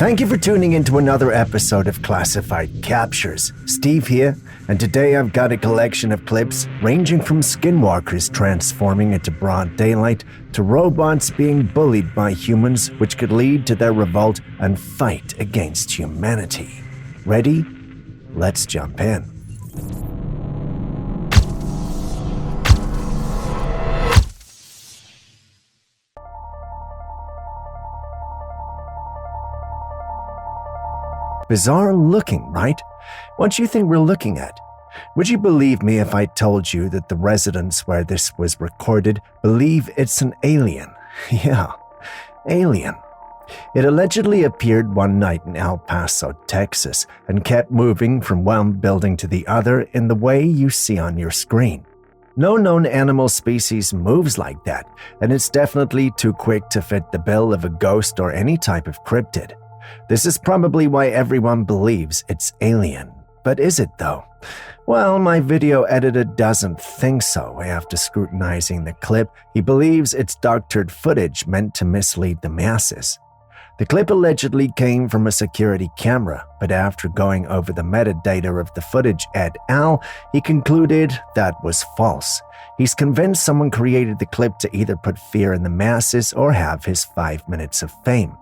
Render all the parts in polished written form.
Thank you for tuning into another episode of Classified Captures. Steve here, and today I've got a collection of clips ranging from skinwalkers transforming into broad daylight to robots being bullied by humans, which could lead to their revolt and fight against humanity. Ready? Let's jump in. Bizarre looking, right? What do you think we're looking at? Would you believe me if I told you that the residents where this was recorded believe it's an alien? Yeah, alien. It allegedly appeared one night in El Paso, Texas, and kept moving from one building to the other in the way you see on your screen. No known animal species moves like that, and it's definitely too quick to fit the bill of a ghost or any type of cryptid. This is probably why everyone believes it's alien. But is it though? Well, my video editor doesn't think so. After scrutinizing the clip, he believes it's doctored footage meant to mislead the masses. The clip allegedly came from a security camera, but after going over the metadata of the footage et al., he concluded that was false. He's convinced someone created the clip to either put fear in the masses or have his 5 minutes of fame.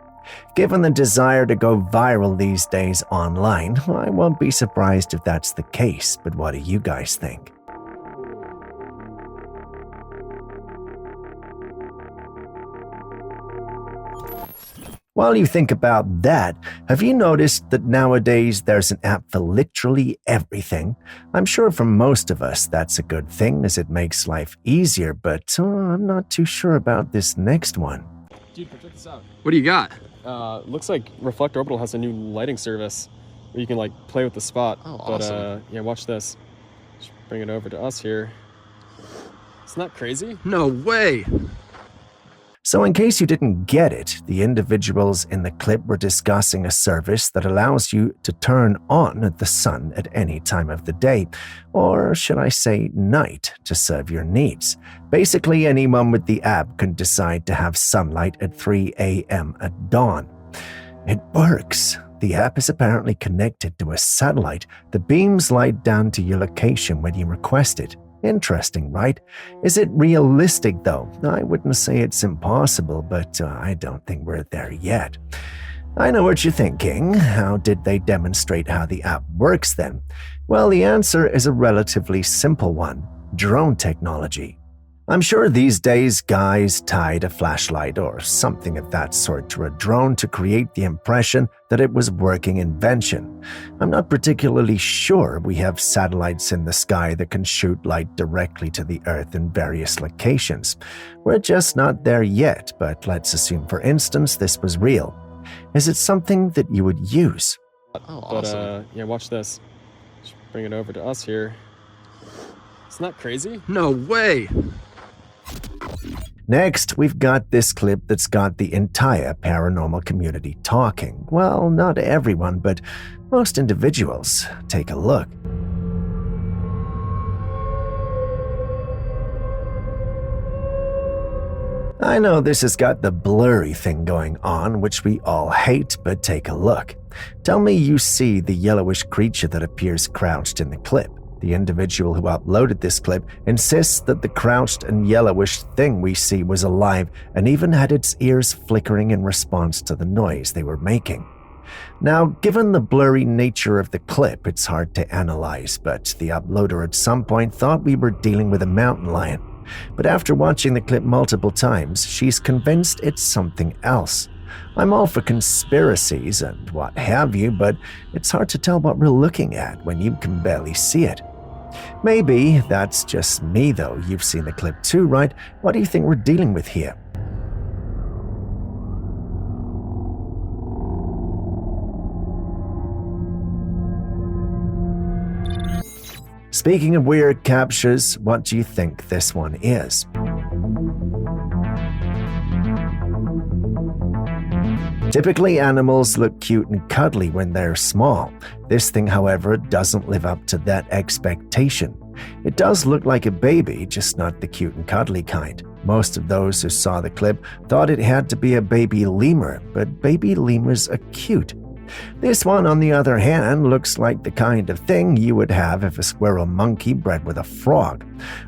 Given the desire to go viral these days online, I won't be surprised if that's the case, but what do you guys think? While you think about that, have you noticed that nowadays there's an app for literally everything? I'm sure for most of us that's a good thing as it makes life easier, but I'm not too sure about this next one. Dude, check this out. What do you got? Looks like Reflect Orbital has a new lighting service where you can like play with the spot. Oh, awesome. But yeah, watch this. Just bring it over to us here. Isn't that crazy? No way! So in case you didn't get it, the individuals in the clip were discussing a service that allows you to turn on the sun at any time of the day, or should I say night, to serve your needs. Basically, anyone with the app can decide to have sunlight at 3 a.m. at dawn. It works. The app is apparently connected to a satellite that beams light down to your location when you request it. Interesting, right? Is it realistic, though? I wouldn't say it's impossible, but I don't think we're there yet. I know what you're thinking. How did they demonstrate how the app works then? Well, the answer is a relatively simple one: drone technology. I'm sure these days guys tied a flashlight or something of that sort to a drone to create the impression that it was a working invention. I'm not particularly sure we have satellites in the sky that can shoot light directly to the Earth in various locations. We're just not there yet, but let's assume, for instance, this was real. Is it something that you would use? Oh, awesome. Yeah, watch this. Just bring it over to us here. Isn't that crazy? No way! Next, we've got this clip that's got the entire paranormal community talking. Well, not everyone, but most individuals. Take a look. I know this has got the blurry thing going on, which we all hate, but take a look. Tell me you see the yellowish creature that appears crouched in the clip. The individual who uploaded this clip insists that the crouched and yellowish thing we see was alive and even had its ears flickering in response to the noise they were making. Now, given the blurry nature of the clip, it's hard to analyze, but the uploader at some point thought we were dealing with a mountain lion. But after watching the clip multiple times, she's convinced it's something else. I'm all for conspiracies and what have you, but it's hard to tell what we're looking at when you can barely see it. Maybe that's just me, though. You've seen the clip too, right? What do you think we're dealing with here? Speaking of weird captures, what do you think this one is? Typically, animals look cute and cuddly when they're small. This thing, however, doesn't live up to that expectation. It does look like a baby, just not the cute and cuddly kind. Most of those who saw the clip thought it had to be a baby lemur, but baby lemurs are cute. This one, on the other hand, looks like the kind of thing you would have if a squirrel monkey bred with a frog.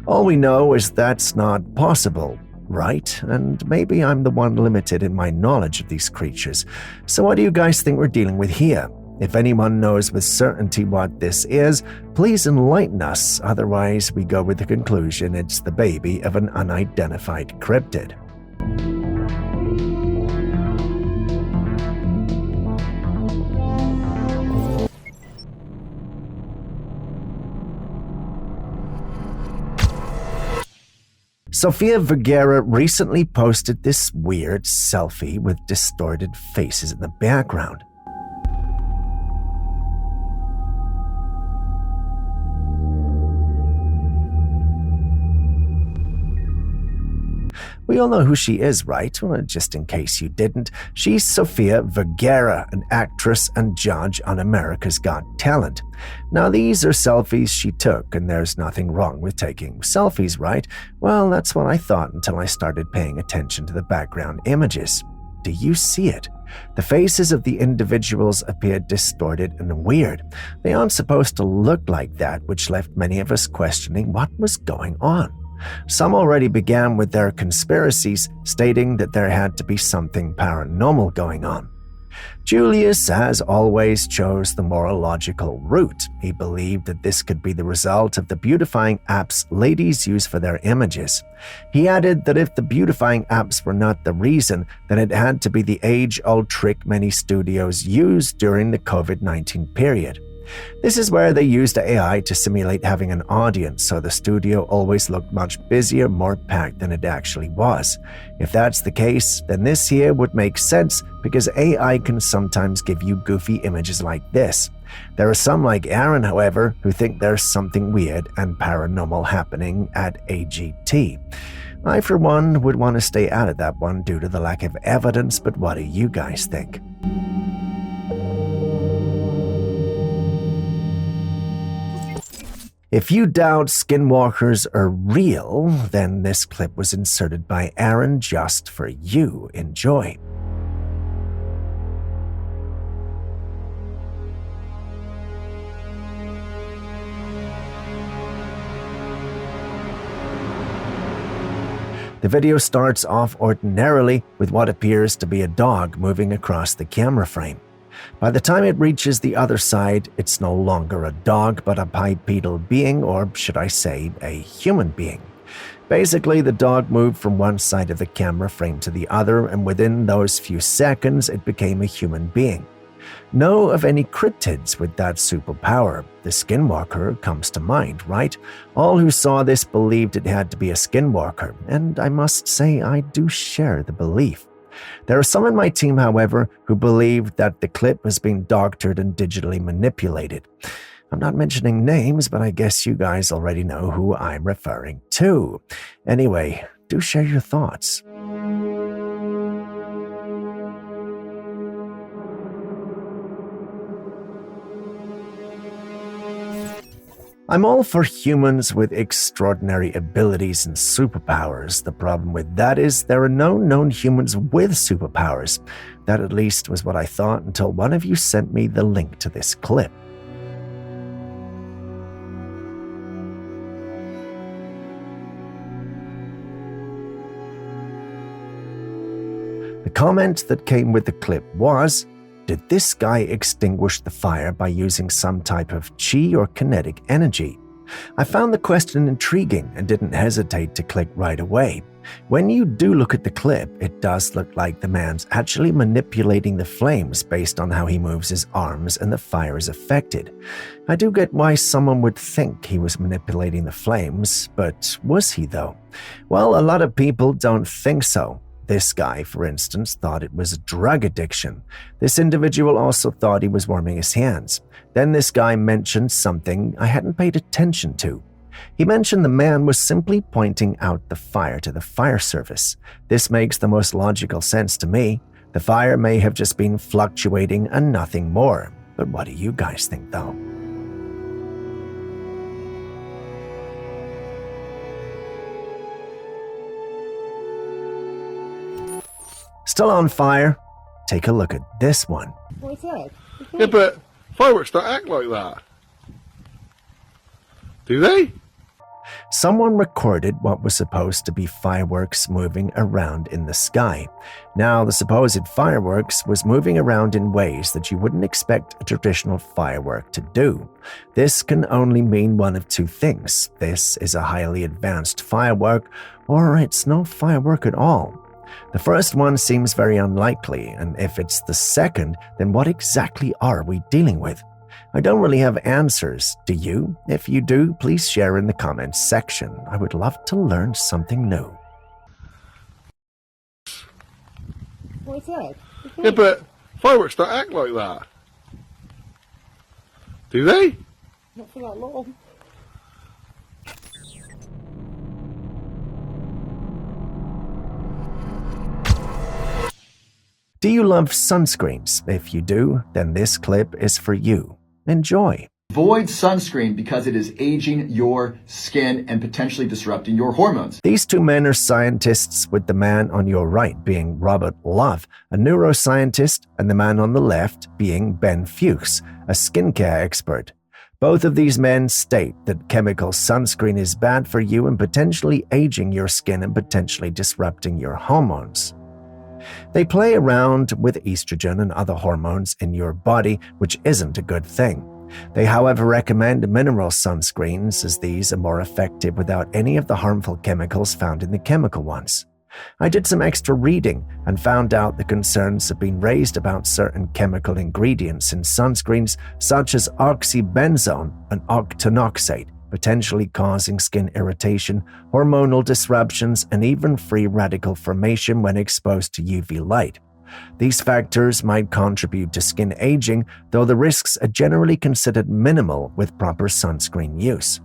All we know is that's not possible, right? And maybe I'm the one limited in my knowledge of these creatures. So what do you guys think we're dealing with here? If anyone knows with certainty what this is, please enlighten us. Otherwise, we go with the conclusion it's the baby of an unidentified cryptid. Sofia Vergara recently posted this weird selfie with distorted faces in the background. We all know who she is, right? Well, just in case you didn't, she's Sofia Vergara, an actress and judge on America's Got Talent. Now, these are selfies she took, and there's nothing wrong with taking selfies, right? Well, that's what I thought until I started paying attention to the background images. Do you see it? The faces of the individuals appeared distorted and weird. They aren't supposed to look like that, which left many of us questioning what was going on. Some already began with their conspiracies, stating that there had to be something paranormal going on. Julius, as always, chose the more logical route. He believed that this could be the result of the beautifying apps ladies use for their images. He added that if the beautifying apps were not the reason, then it had to be the age-old trick many studios used during the COVID-19 period. This is where they used AI to simulate having an audience, so the studio always looked much busier, more packed than it actually was. If that's the case, then this here would make sense because AI can sometimes give you goofy images like this. There are some like Aaron, however, who think there's something weird and paranormal happening at AGT. I, for one, would want to stay out of that one due to the lack of evidence, but what do you guys think? If you doubt skinwalkers are real, then this clip was inserted by Aaron just for you. Enjoy. The video starts off ordinarily with what appears to be a dog moving across the camera frame. By the time it reaches the other side, it's no longer a dog but a bipedal being, or should I say, a human being. Basically, the dog moved from one side of the camera frame to the other, and within those few seconds, it became a human being. Know of any cryptids with that superpower? The skinwalker comes to mind, right? All who saw this believed it had to be a skinwalker, and I must say I do share the belief. There are some in my team, however, who believe that the clip has been doctored and digitally manipulated. I'm not mentioning names, but I guess you guys already know who I'm referring to. Anyway, do share your thoughts. I'm all for humans with extraordinary abilities and superpowers. The problem with that is there are no known humans with superpowers. That at least was what I thought until one of you sent me the link to this clip. The comment that came with the clip was, "Did this guy extinguish the fire by using some type of chi or kinetic energy?" I found the question intriguing and didn't hesitate to click right away. When you do look at the clip, it does look like the man's actually manipulating the flames based on how he moves his arms and the fire is affected. I do get why someone would think he was manipulating the flames, but was he though? Well, a lot of people don't think so. This guy, for instance, thought it was a drug addiction. This individual also thought he was warming his hands. Then this guy mentioned something I hadn't paid attention to. He mentioned the man was simply pointing out the fire to the fire service. This makes the most logical sense to me. The fire may have just been fluctuating and nothing more. But what do you guys think, though? Still on fire? Take a look at this one. What's that? Yeah, but fireworks don't act like that. Do they? Someone recorded what was supposed to be fireworks moving around in the sky. Now, the supposed fireworks was moving around in ways that you wouldn't expect a traditional firework to do. This can only mean one of two things. This is a highly advanced firework, or it's no firework at all. The first one seems very unlikely, and if it's the second, then what exactly are we dealing with? I don't really have answers, do you? If you do, please share in the comments section. I would love to learn something new. What's that? Yeah, but fireworks don't act like that. Do they? Not for that long. Do you love sunscreens? If you do, then this clip is for you. Enjoy. Avoid sunscreen because it is aging your skin and potentially disrupting your hormones. These two men are scientists, with the man on your right being Robert Love, a neuroscientist, and the man on the left being Ben Fuchs, a skincare expert. Both of these men state that chemical sunscreen is bad for you and potentially aging your skin and potentially disrupting your hormones. They play around with estrogen and other hormones in your body, which isn't a good thing. They, however, recommend mineral sunscreens, as these are more effective without any of the harmful chemicals found in the chemical ones. I did some extra reading and found out the concerns have been raised about certain chemical ingredients in sunscreens, such as oxybenzone and octinoxate, potentially causing skin irritation, hormonal disruptions, and even free radical formation when exposed to UV light. These factors might contribute to skin aging, though the risks are generally considered minimal with proper sunscreen use.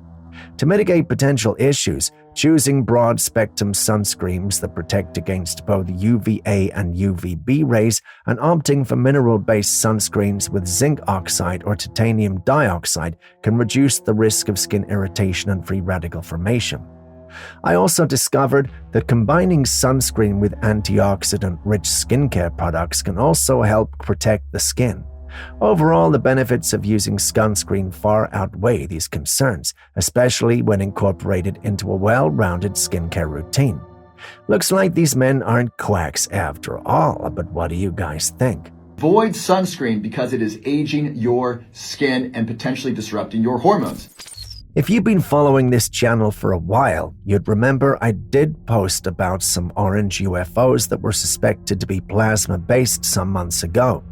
To mitigate potential issues, choosing broad-spectrum sunscreens that protect against both UVA and UVB rays and opting for mineral-based sunscreens with zinc oxide or titanium dioxide can reduce the risk of skin irritation and free radical formation. I also discovered that combining sunscreen with antioxidant-rich skincare products can also help protect the skin. Overall, the benefits of using sunscreen far outweigh these concerns, especially when incorporated into a well-rounded skincare routine. Looks like these men aren't quacks after all, but what do you guys think? Avoid sunscreen because it is aging your skin and potentially disrupting your hormones. If you've been following this channel for a while, you'd remember I did post about some orange UFOs that were suspected to be plasma-based some months ago.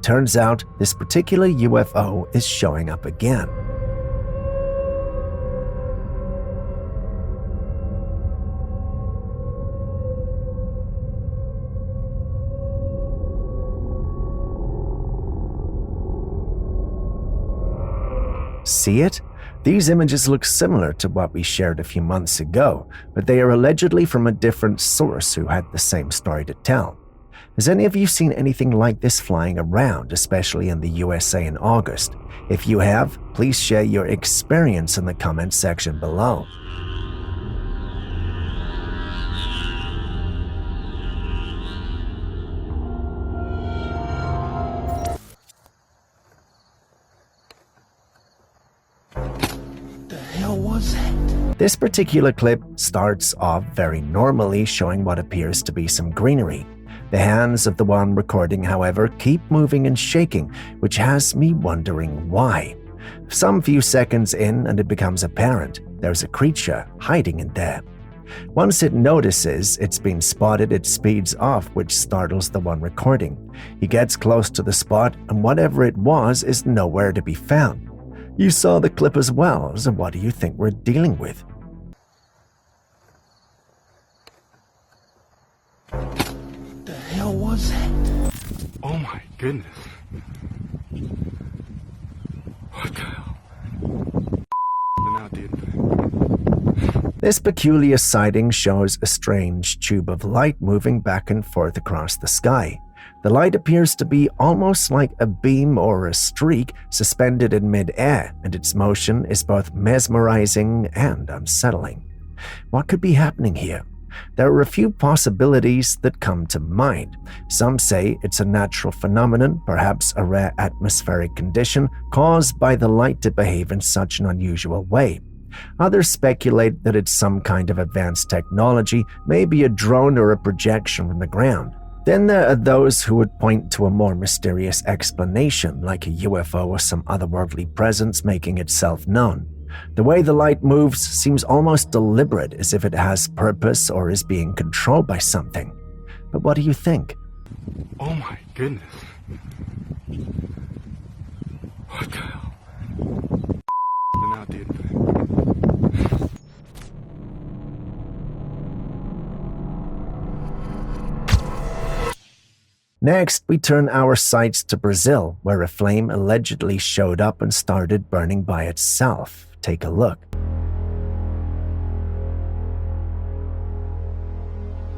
Turns out this particular UFO is showing up again. See it? These images look similar to what we shared a few months ago, but they are allegedly from a different source who had the same story to tell. Has any of you seen anything like this flying around, especially in the USA in August? If you have, please share your experience in the comments section below. This particular clip starts off very normally, showing what appears to be some greenery. The hands of the one recording, however, keep moving and shaking, which has me wondering why. Some few seconds in, and it becomes apparent there's a creature hiding in there. Once it notices it's been spotted, it speeds off, which startles the one recording. He gets close to the spot, and whatever it was is nowhere to be found. You saw the clip as well, so what do you think we're dealing with? The hell was that? Oh my goodness. What the hell? Now, dude. This peculiar sighting shows a strange tube of light moving back and forth across the sky. The light appears to be almost like a beam or a streak suspended in mid-air, and its motion is both mesmerizing and unsettling. What could be happening here? There are a few possibilities that come to mind. Some say it's a natural phenomenon, perhaps a rare atmospheric condition caused by the light to behave in such an unusual way. Others speculate that it's some kind of advanced technology, maybe a drone or a projection from the ground. Then there are those who would point to a more mysterious explanation, like a UFO or some otherworldly presence making itself known. The way the light moves seems almost deliberate, as if it has purpose or is being controlled by something. But what do you think? Oh my goodness. What the hell? Now, dude. Next, we turn our sights to Brazil, where a flame allegedly showed up and started burning by itself. Take a look.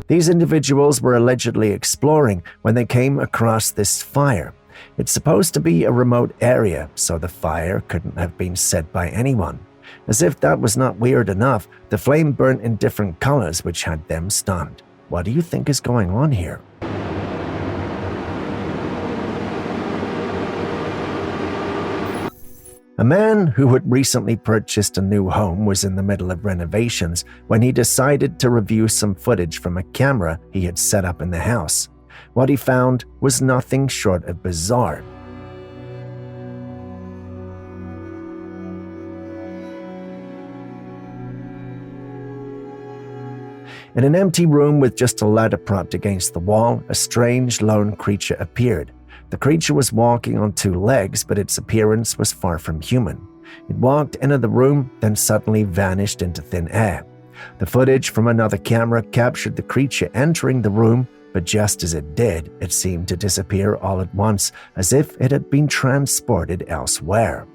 These individuals were allegedly exploring when they came across this fire. It's supposed to be a remote area, so the fire couldn't have been set by anyone. As if that was not weird enough, the flame burnt in different colors, which had them stunned. What do you think is going on here? A man who had recently purchased a new home was in the middle of renovations when he decided to review some footage from a camera he had set up in the house. What he found was nothing short of bizarre. In an empty room with just a ladder propped against the wall, a strange lone creature appeared. The creature was walking on two legs, but its appearance was far from human. It walked into the room, then suddenly vanished into thin air. The footage from another camera captured the creature entering the room, but just as it did, it seemed to disappear all at once, as if it had been transported elsewhere.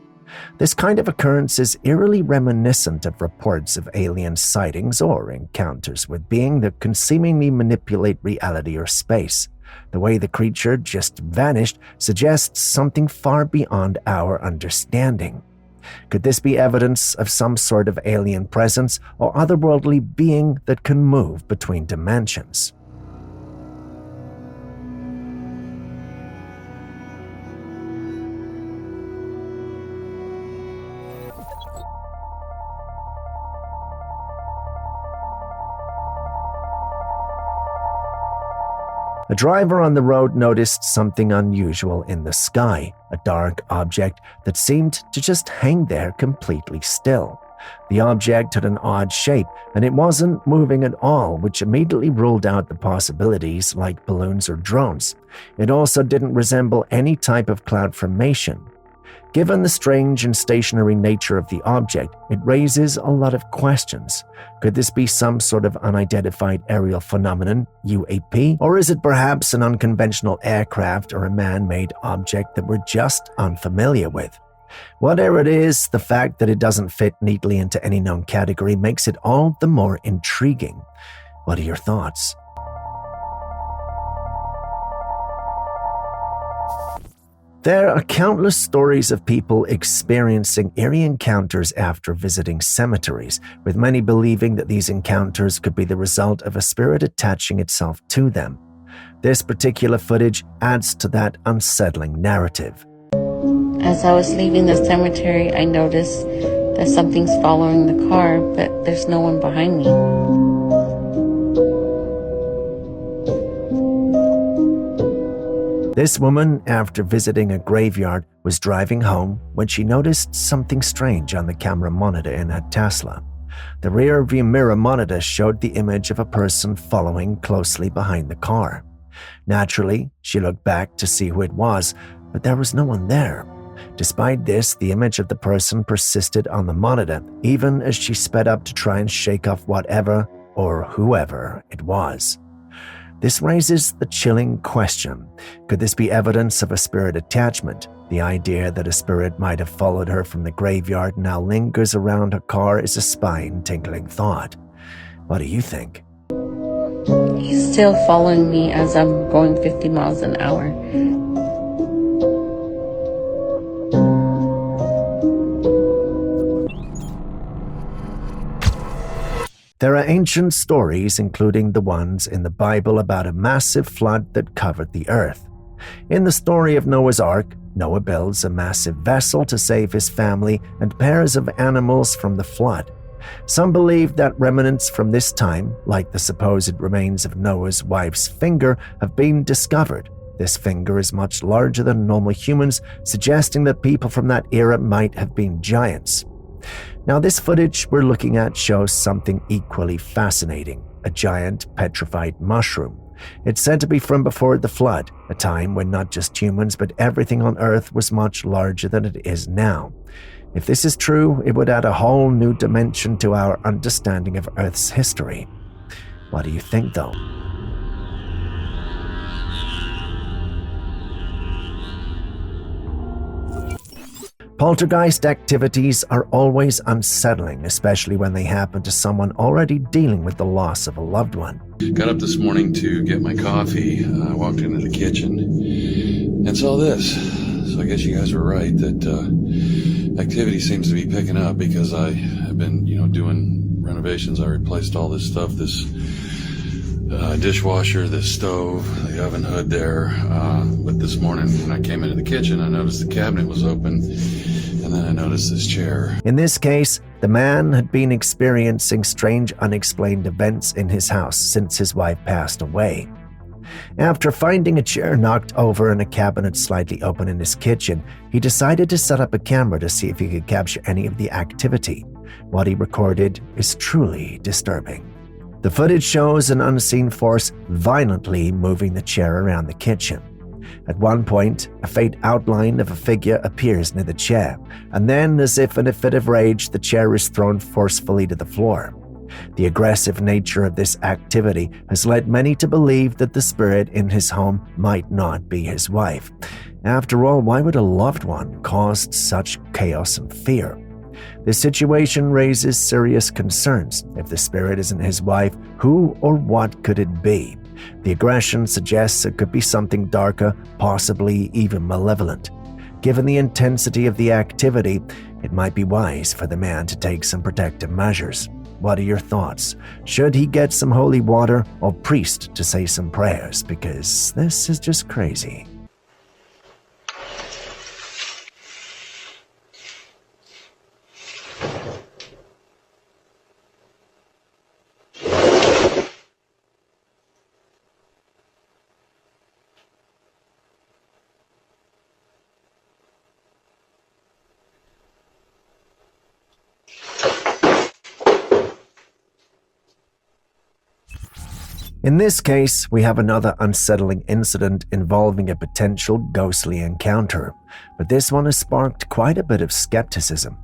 This kind of occurrence is eerily reminiscent of reports of alien sightings or encounters with beings that can seemingly manipulate reality or space. The way the creature just vanished suggests something far beyond our understanding. Could this be evidence of some sort of alien presence or otherworldly being that can move between dimensions? A driver on the road noticed something unusual in the sky, a dark object that seemed to just hang there completely still. The object had an odd shape, and it wasn't moving at all, which immediately ruled out the possibilities like balloons or drones. It also didn't resemble any type of cloud formation. Given the strange and stationary nature of the object, it raises a lot of questions. Could this be some sort of unidentified aerial phenomenon, UAP? Or is it perhaps an unconventional aircraft or a man-made object that we're just unfamiliar with? Whatever it is, the fact that it doesn't fit neatly into any known category makes it all the more intriguing. What are your thoughts? There are countless stories of people experiencing eerie encounters after visiting cemeteries, with many believing that these encounters could be the result of a spirit attaching itself to them. This particular footage adds to that unsettling narrative. As I was leaving the cemetery, I noticed that something's following the car, but there's no one behind me. This woman, after visiting a graveyard, was driving home when she noticed something strange on the camera monitor in her Tesla. The rear-view mirror monitor showed the image of a person following closely behind the car. Naturally, she looked back to see who it was, but there was no one there. Despite this, the image of the person persisted on the monitor, even as she sped up to try and shake off whatever or whoever it was. This raises the chilling question. Could this be evidence of a spirit attachment? The idea that a spirit might have followed her from the graveyard now lingers around her car is a spine-tingling thought. What do you think? He's still following me as I'm going 50 miles an hour. There are ancient stories, including the ones in the Bible, about a massive flood that covered the earth. In the story of Noah's Ark, Noah builds a massive vessel to save his family and pairs of animals from the flood. Some believe that remnants from this time, like the supposed remains of Noah's wife's finger, have been discovered. This finger is much larger than normal humans, suggesting that people from that era might have been giants. Now, this footage we're looking at shows something equally fascinating: a giant petrified mushroom. It's said to be from before the flood, a time when not just humans but everything on Earth was much larger than it is now. If this is true, it would add a whole new dimension to our understanding of Earth's history. What do you think, though? Poltergeist activities are always unsettling, especially when they happen to someone already dealing with the loss of a loved one. Got up this morning to get my coffee. I walked into the kitchen and saw this. So I guess you guys were right that activity seems to be picking up, because I have been, doing renovations. I replaced all this stuff, this dishwasher, this stove, the oven hood there. But this morning when I came into the kitchen, I noticed the cabinet was open, and then I noticed this chair. In this case, the man had been experiencing strange unexplained events in his house since his wife passed away. After finding a chair knocked over and a cabinet slightly open in his kitchen, he decided to set up a camera to see if he could capture any of the activity. What he recorded is truly disturbing. The footage shows an unseen force violently moving the chair around the kitchen. At one point, a faint outline of a figure appears near the chair, and then, as if in a fit of rage, the chair is thrown forcefully to the floor. The aggressive nature of this activity has led many to believe that the spirit in his home might not be his wife. After all, why would a loved one cause such chaos and fear? This situation raises serious concerns. If the spirit isn't his wife, who or what could it be? The aggression suggests it could be something darker, possibly even malevolent. Given the intensity of the activity, it might be wise for the man to take some protective measures. What are your thoughts? Should he get some holy water or priest to say some prayers? Because this is just crazy. In this case, we have another unsettling incident involving a potential ghostly encounter, but this one has sparked quite a bit of skepticism.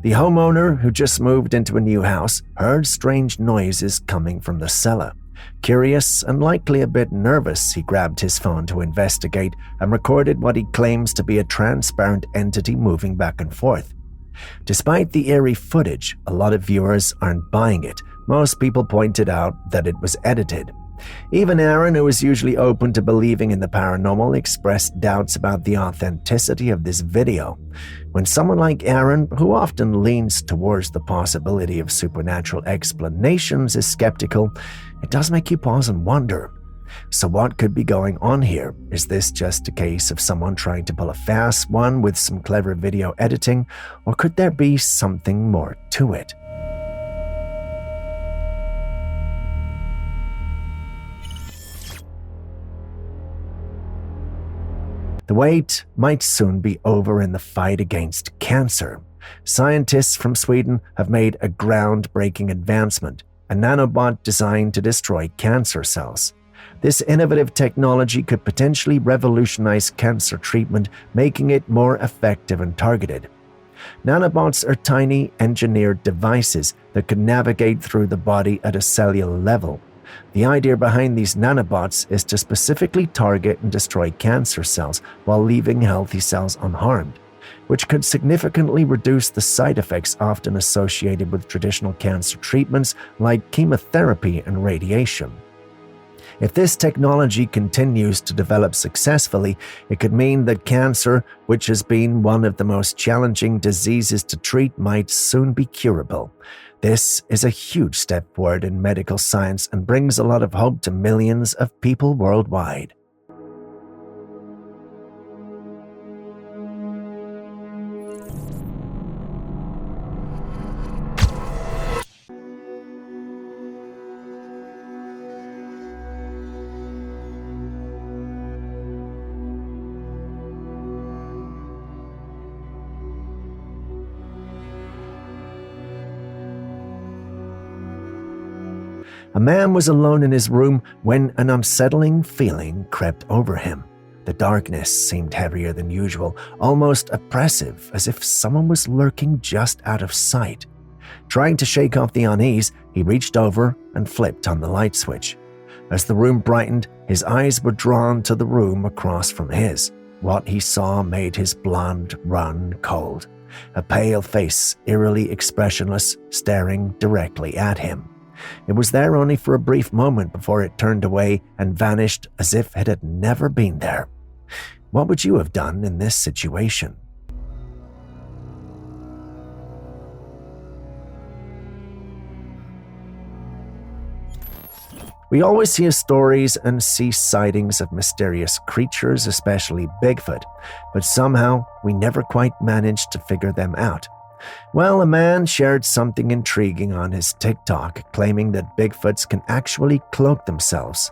The homeowner, who just moved into a new house, heard strange noises coming from the cellar. Curious and likely a bit nervous, he grabbed his phone to investigate and recorded what he claims to be a transparent entity moving back and forth. Despite the eerie footage, a lot of viewers aren't buying it. Most people pointed out that it was edited. Even Aaron, who is usually open to believing in the paranormal, expressed doubts about the authenticity of this video. When someone like Aaron, who often leans towards the possibility of supernatural explanations, is skeptical, it does make you pause and wonder. So what could be going on here? Is this just a case of someone trying to pull a fast one with some clever video editing, or could there be something more to it? The wait might soon be over in the fight against cancer. Scientists from Sweden have made a groundbreaking advancement, a nanobot designed to destroy cancer cells. This innovative technology could potentially revolutionize cancer treatment, making it more effective and targeted. Nanobots are tiny, engineered devices that can navigate through the body at a cellular level. The idea behind these nanobots is to specifically target and destroy cancer cells while leaving healthy cells unharmed, which could significantly reduce the side effects often associated with traditional cancer treatments like chemotherapy and radiation. If this technology continues to develop successfully, it could mean that cancer, which has been one of the most challenging diseases to treat, might soon be curable. This is a huge step forward in medical science and brings a lot of hope to millions of people worldwide. A man was alone in his room when an unsettling feeling crept over him. The darkness seemed heavier than usual, almost oppressive, as if someone was lurking just out of sight. Trying to shake off the unease, he reached over and flipped on the light switch. As the room brightened, his eyes were drawn to the room across from his. What he saw made his blood run cold. A pale face, eerily expressionless, staring directly at him. It was there only for a brief moment before it turned away and vanished as if it had never been there. What would you have done in this situation? We always hear stories and see sightings of mysterious creatures, especially Bigfoot, but somehow we never quite managed to figure them out. Well, a man shared something intriguing on his TikTok, claiming that Bigfoots can actually cloak themselves.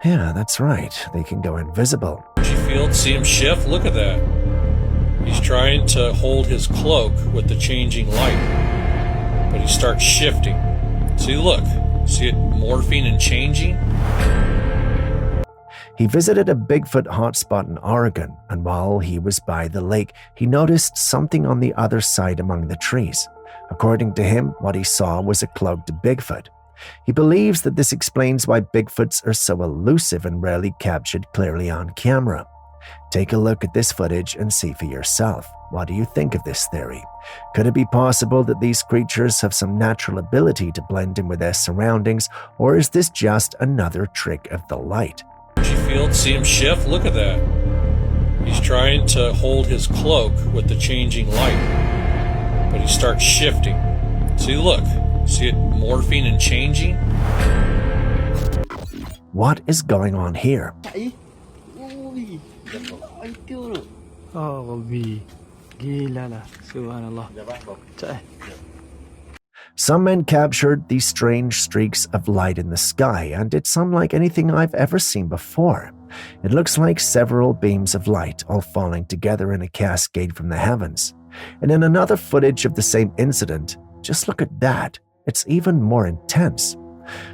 Yeah, that's right, they can go invisible. Field, see him shift? Look at that. He's trying to hold his cloak with the changing light, but he starts shifting. See, look. See it morphing and changing? He visited a Bigfoot hotspot in Oregon, and while he was by the lake, he noticed something on the other side among the trees. According to him, what he saw was a cloaked Bigfoot. He believes that this explains why Bigfoots are so elusive and rarely captured clearly on camera. Take a look at this footage and see for yourself. What do you think of this theory? Could it be possible that these creatures have some natural ability to blend in with their surroundings, or is this just another trick of the light? Field, see him shift? Look at that. He's trying to hold his cloak with the changing light, but he starts shifting. See, look. See it morphing and changing? What is going on here? Oh, Bobby. Gila lah. Subhanallah. Cak. Some men captured these strange streaks of light in the sky, and it's unlike anything I've ever seen before. It looks like several beams of light all falling together in a cascade from the heavens. And in another footage of the same incident, just look at that. It's even more intense.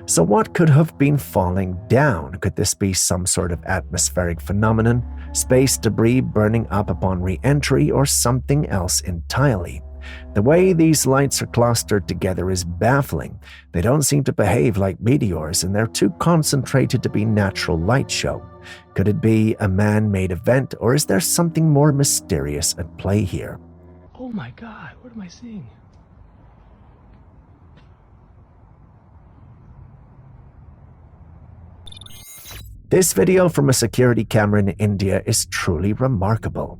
So what could have been falling down? Could this be some sort of atmospheric phenomenon, space debris burning up upon re-entry, or something else entirely? The way these lights are clustered together is baffling. They don't seem to behave like meteors, and they're too concentrated to be natural light show. Could it be a man-made event, or is there something more mysterious at play here? Oh my God, what am I seeing? This video from a security camera in India is truly remarkable.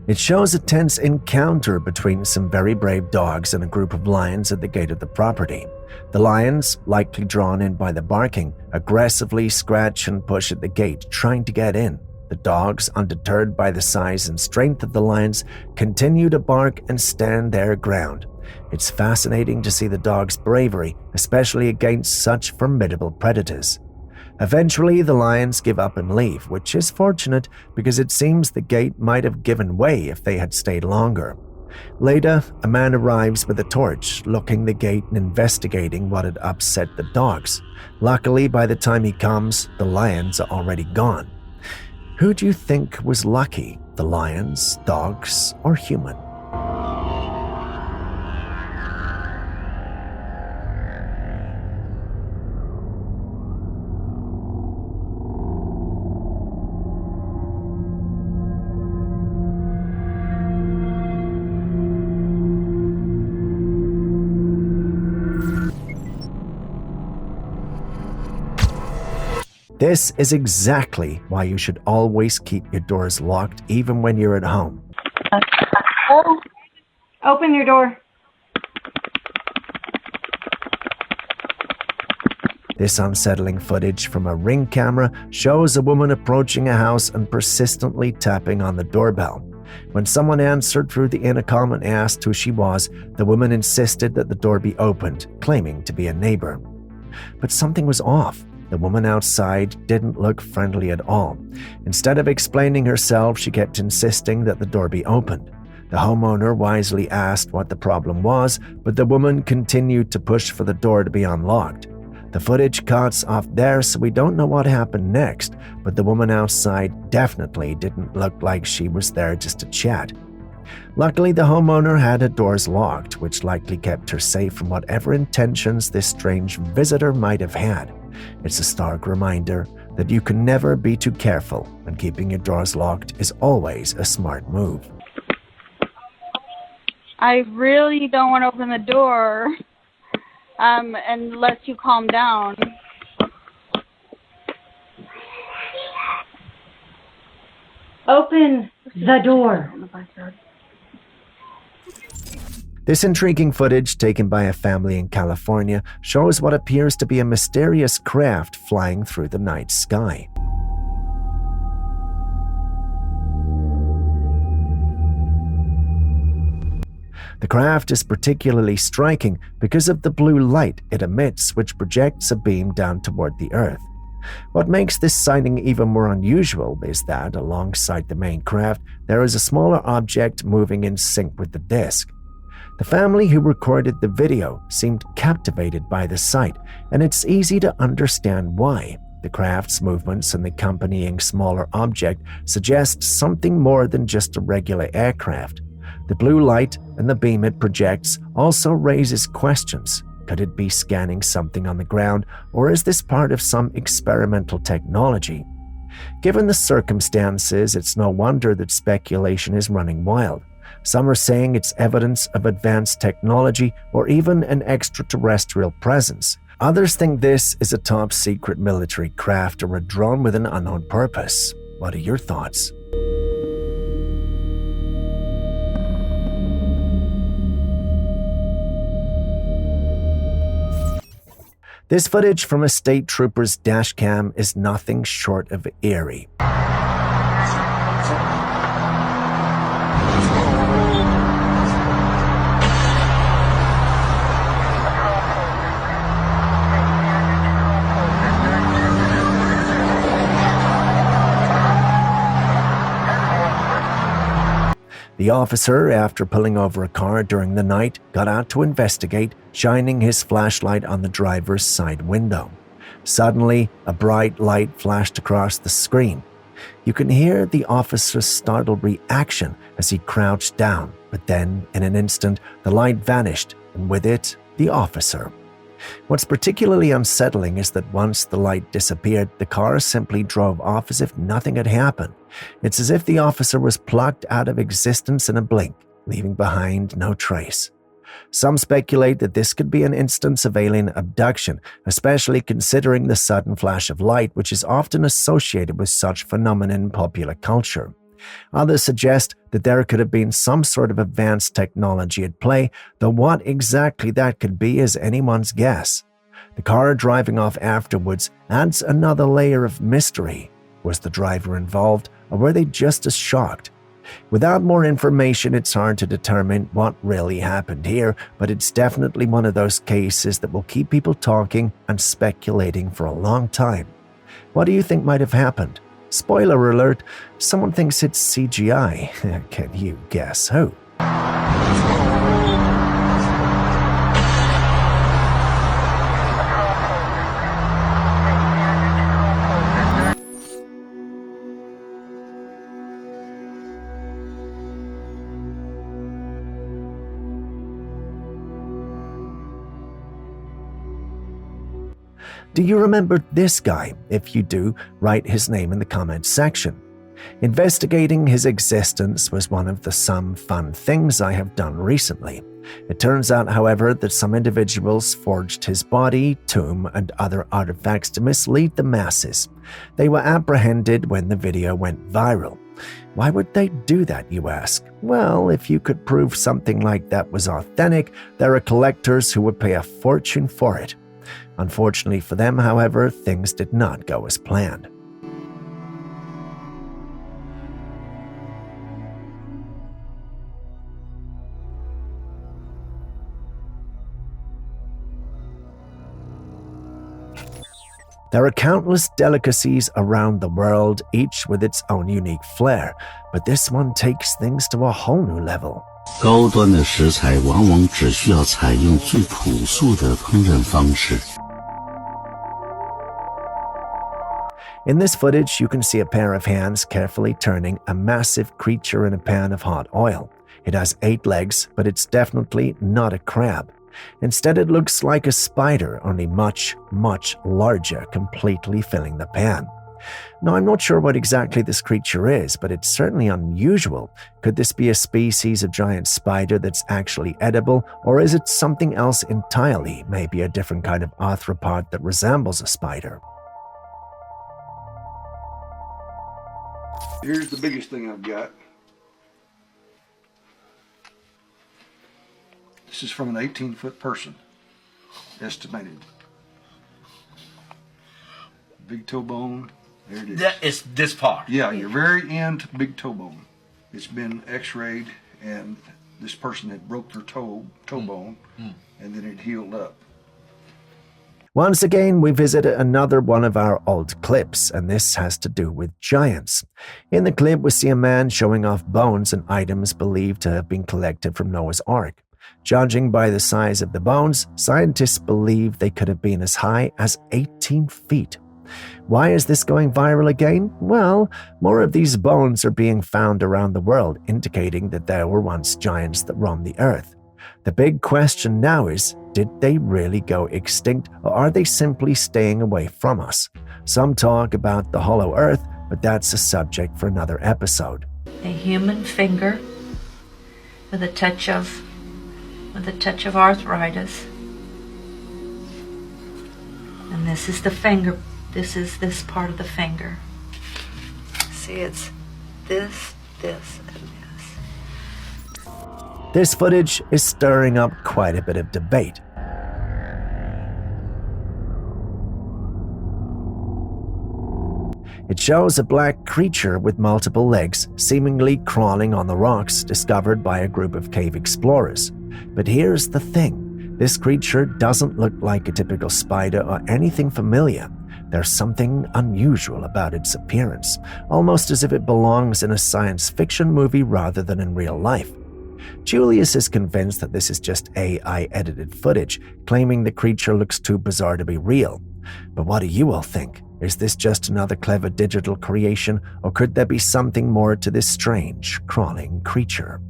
It shows a tense encounter between some very brave dogs and a group of lions at the gate of the property. The lions, likely drawn in by the barking, aggressively scratch and push at the gate, trying to get in. The dogs, undeterred by the size and strength of the lions, continue to bark and stand their ground. It's fascinating to see the dogs' bravery, especially against such formidable predators. Eventually, the lions give up and leave, which is fortunate because it seems the gate might have given way if they had stayed longer. Later, a man arrives with a torch, looking the gate and investigating what had upset the dogs. Luckily, by the time he comes, the lions are already gone. Who do you think was lucky, the lions, dogs, or human? This is exactly why you should always keep your doors locked even when you're at home. Oh, open your door. This unsettling footage from a Ring camera shows a woman approaching a house and persistently tapping on the doorbell. When someone answered through the intercom and asked who she was, the woman insisted that the door be opened, claiming to be a neighbor. But something was off. The woman outside didn't look friendly at all. Instead of explaining herself, she kept insisting that the door be opened. The homeowner wisely asked what the problem was, but the woman continued to push for the door to be unlocked. The footage cuts off there, so we don't know what happened next, but the woman outside definitely didn't look like she was there just to chat. Luckily, the homeowner had her doors locked, which likely kept her safe from whatever intentions this strange visitor might have had. It's a stark reminder that you can never be too careful, and keeping your doors locked is always a smart move. I really don't want to open the door unless you calm down. Open the door. This intriguing footage taken by a family in California shows what appears to be a mysterious craft flying through the night sky. The craft is particularly striking because of the blue light it emits, which projects a beam down toward the Earth. What makes this sighting even more unusual is that, alongside the main craft, there is a smaller object moving in sync with the disk. The family who recorded the video seemed captivated by the sight, and it's easy to understand why. The craft's movements and the accompanying smaller object suggest something more than just a regular aircraft. The blue light and the beam it projects also raises questions. Could it be scanning something on the ground, or is this part of some experimental technology? Given the circumstances, it's no wonder that speculation is running wild. Some are saying it's evidence of advanced technology or even an extraterrestrial presence. Others think this is a top-secret military craft or a drone with an unknown purpose. What are your thoughts? This footage from a state trooper's dash cam is nothing short of eerie. The officer, after pulling over a car during the night, got out to investigate, shining his flashlight on the driver's side window. Suddenly, a bright light flashed across the screen. You can hear the officer's startled reaction as he crouched down, but then, in an instant, the light vanished, and with it, the officer. What's particularly unsettling is that once the light disappeared, the car simply drove off as if nothing had happened. It's as if the officer was plucked out of existence in a blink, leaving behind no trace. Some speculate that this could be an instance of alien abduction, especially considering the sudden flash of light which is often associated with such phenomena in popular culture. Others suggest that there could have been some sort of advanced technology at play, though what exactly that could be is anyone's guess. The car driving off afterwards adds another layer of mystery. Was the driver involved, or were they just as shocked? Without more information, it's hard to determine what really happened here, but it's definitely one of those cases that will keep people talking and speculating for a long time. What do you think might have happened? Spoiler alert, someone thinks it's CGI. Can you guess who? Do you remember this guy? If you do, write his name in the comments section. Investigating his existence was one of the some fun things I have done recently. It turns out, however, that some individuals forged his body, tomb, and other artifacts to mislead the masses. They were apprehended when the video went viral. Why would they do that, you ask? Well, if you could prove something like that was authentic, there are collectors who would pay a fortune for it. Unfortunately for them, however, things did not go as planned. There are countless delicacies around the world, each with its own unique flair, but this one takes things to a whole new level. 高端的食材往往只需要采用最朴素的烹饪方式。 In this footage, you can see a pair of hands carefully turning a massive creature in a pan of hot oil. It has 8 legs, but it's definitely not a crab. Instead, it looks like a spider, only much, much larger, completely filling the pan. Now, I'm not sure what exactly this creature is, but it's certainly unusual. Could this be a species of giant spider that's actually edible, or is it something else entirely, maybe a different kind of arthropod that resembles a spider? Here's the biggest thing I've got. This is from an 18-foot person, estimated. Big toe bone, there it is. That is this part? Yeah, your very end big toe bone. It's been x-rayed, and this person had broke their toe bone, and then it healed up. Once again, we visit another one of our old clips, and this has to do with giants. In the clip, we see a man showing off bones and items believed to have been collected from Noah's Ark. Judging by the size of the bones, scientists believe they could have been as high as 18 feet. Why is this going viral again? Well, more of these bones are being found around the world, indicating that there were once giants that roamed the earth. The big question now is, did they really go extinct, or are they simply staying away from us? Some talk about the hollow earth, but that's a subject for another episode. A human finger with a touch of arthritis. And this is the finger. This is this part of the finger. See, it's this, and this. This footage is stirring up quite a bit of debate. It shows a black creature with multiple legs, seemingly crawling on the rocks, discovered by a group of cave explorers. But here's the thing. This creature doesn't look like a typical spider or anything familiar. There's something unusual about its appearance, almost as if it belongs in a science fiction movie rather than in real life. Julius is convinced that this is just AI-edited footage, claiming the creature looks too bizarre to be real. But what do you all think? Is this just another clever digital creation, or could there be something more to this strange, crawling creature?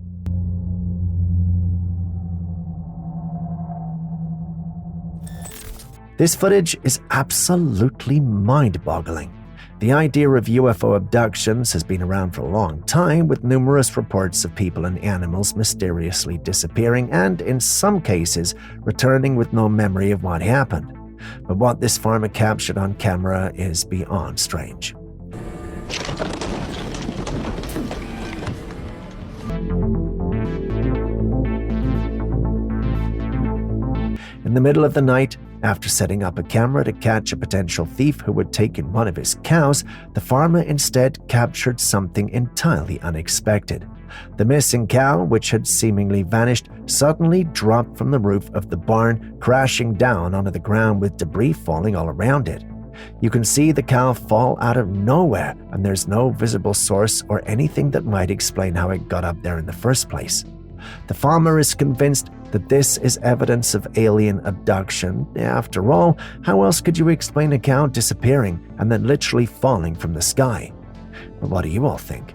This footage is absolutely mind-boggling. The idea of UFO abductions has been around for a long time, with numerous reports of people and animals mysteriously disappearing and, in some cases, returning with no memory of what happened. But what this farmer captured on camera is beyond strange. In the middle of the night, after setting up a camera to catch a potential thief who had taken one of his cows, the farmer instead captured something entirely unexpected. The missing cow, which had seemingly vanished, suddenly dropped from the roof of the barn, crashing down onto the ground with debris falling all around it. You can see the cow fall out of nowhere, and there's no visible source or anything that might explain how it got up there in the first place. The farmer is convinced that this is evidence of alien abduction. After all, how else could you explain a cow disappearing and then literally falling from the sky? But what do you all think?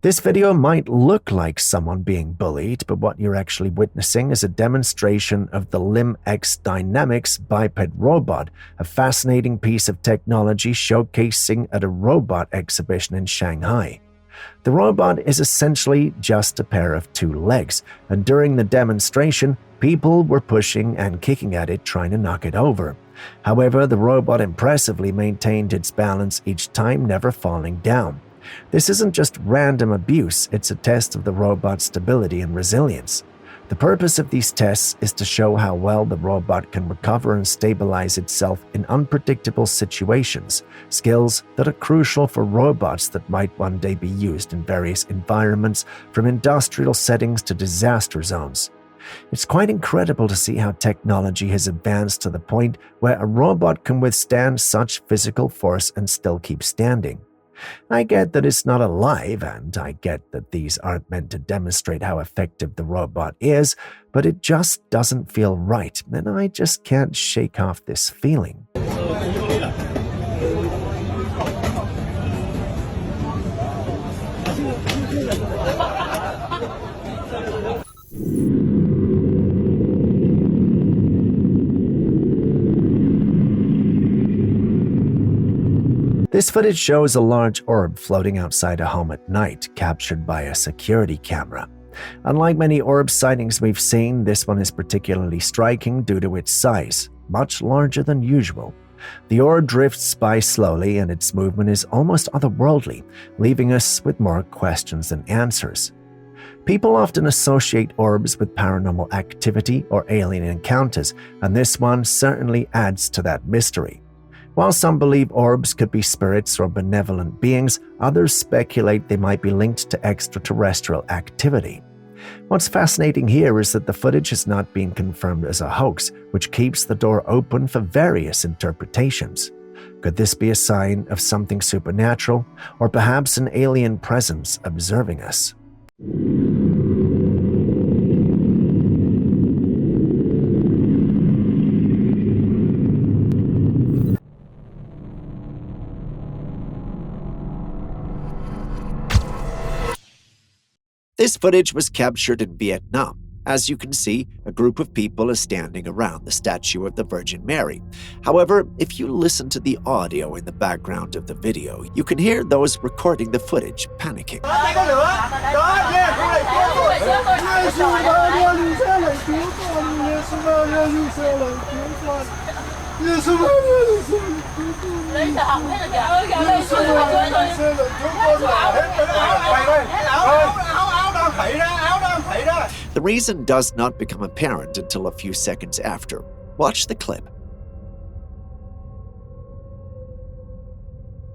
This video might look like someone being bullied, but what you're actually witnessing is a demonstration of the Limb X Dynamics biped robot, a fascinating piece of technology showcasing at a robot exhibition in Shanghai. The robot is essentially just a pair of two legs, and during the demonstration, people were pushing and kicking at it trying to knock it over. However, the robot impressively maintained its balance each time, never falling down. This isn't just random abuse, it's a test of the robot's stability and resilience. The purpose of these tests is to show how well the robot can recover and stabilize itself in unpredictable situations, skills that are crucial for robots that might one day be used in various environments, from industrial settings to disaster zones. It's quite incredible to see how technology has advanced to the point where a robot can withstand such physical force and still keep standing. I get that it's not alive, and I get that these aren't meant to demonstrate how effective the robot is, but it just doesn't feel right, and I just can't shake off this feeling. This footage shows a large orb floating outside a home at night, captured by a security camera. Unlike many orb sightings we've seen, this one is particularly striking due to its size, much larger than usual. The orb drifts by slowly, and its movement is almost otherworldly, leaving us with more questions than answers. People often associate orbs with paranormal activity or alien encounters, and this one certainly adds to that mystery. While some believe orbs could be spirits or benevolent beings, others speculate they might be linked to extraterrestrial activity. What's fascinating here is that the footage has not been confirmed as a hoax, which keeps the door open for various interpretations. Could this be a sign of something supernatural, or perhaps an alien presence observing us? This footage was captured in Vietnam. As you can see, a group of people is standing around the statue of the Virgin Mary. However, if you listen to the audio in the background of the video, you can hear those recording the footage panicking. The reason does not become apparent until a few seconds after. Watch the clip.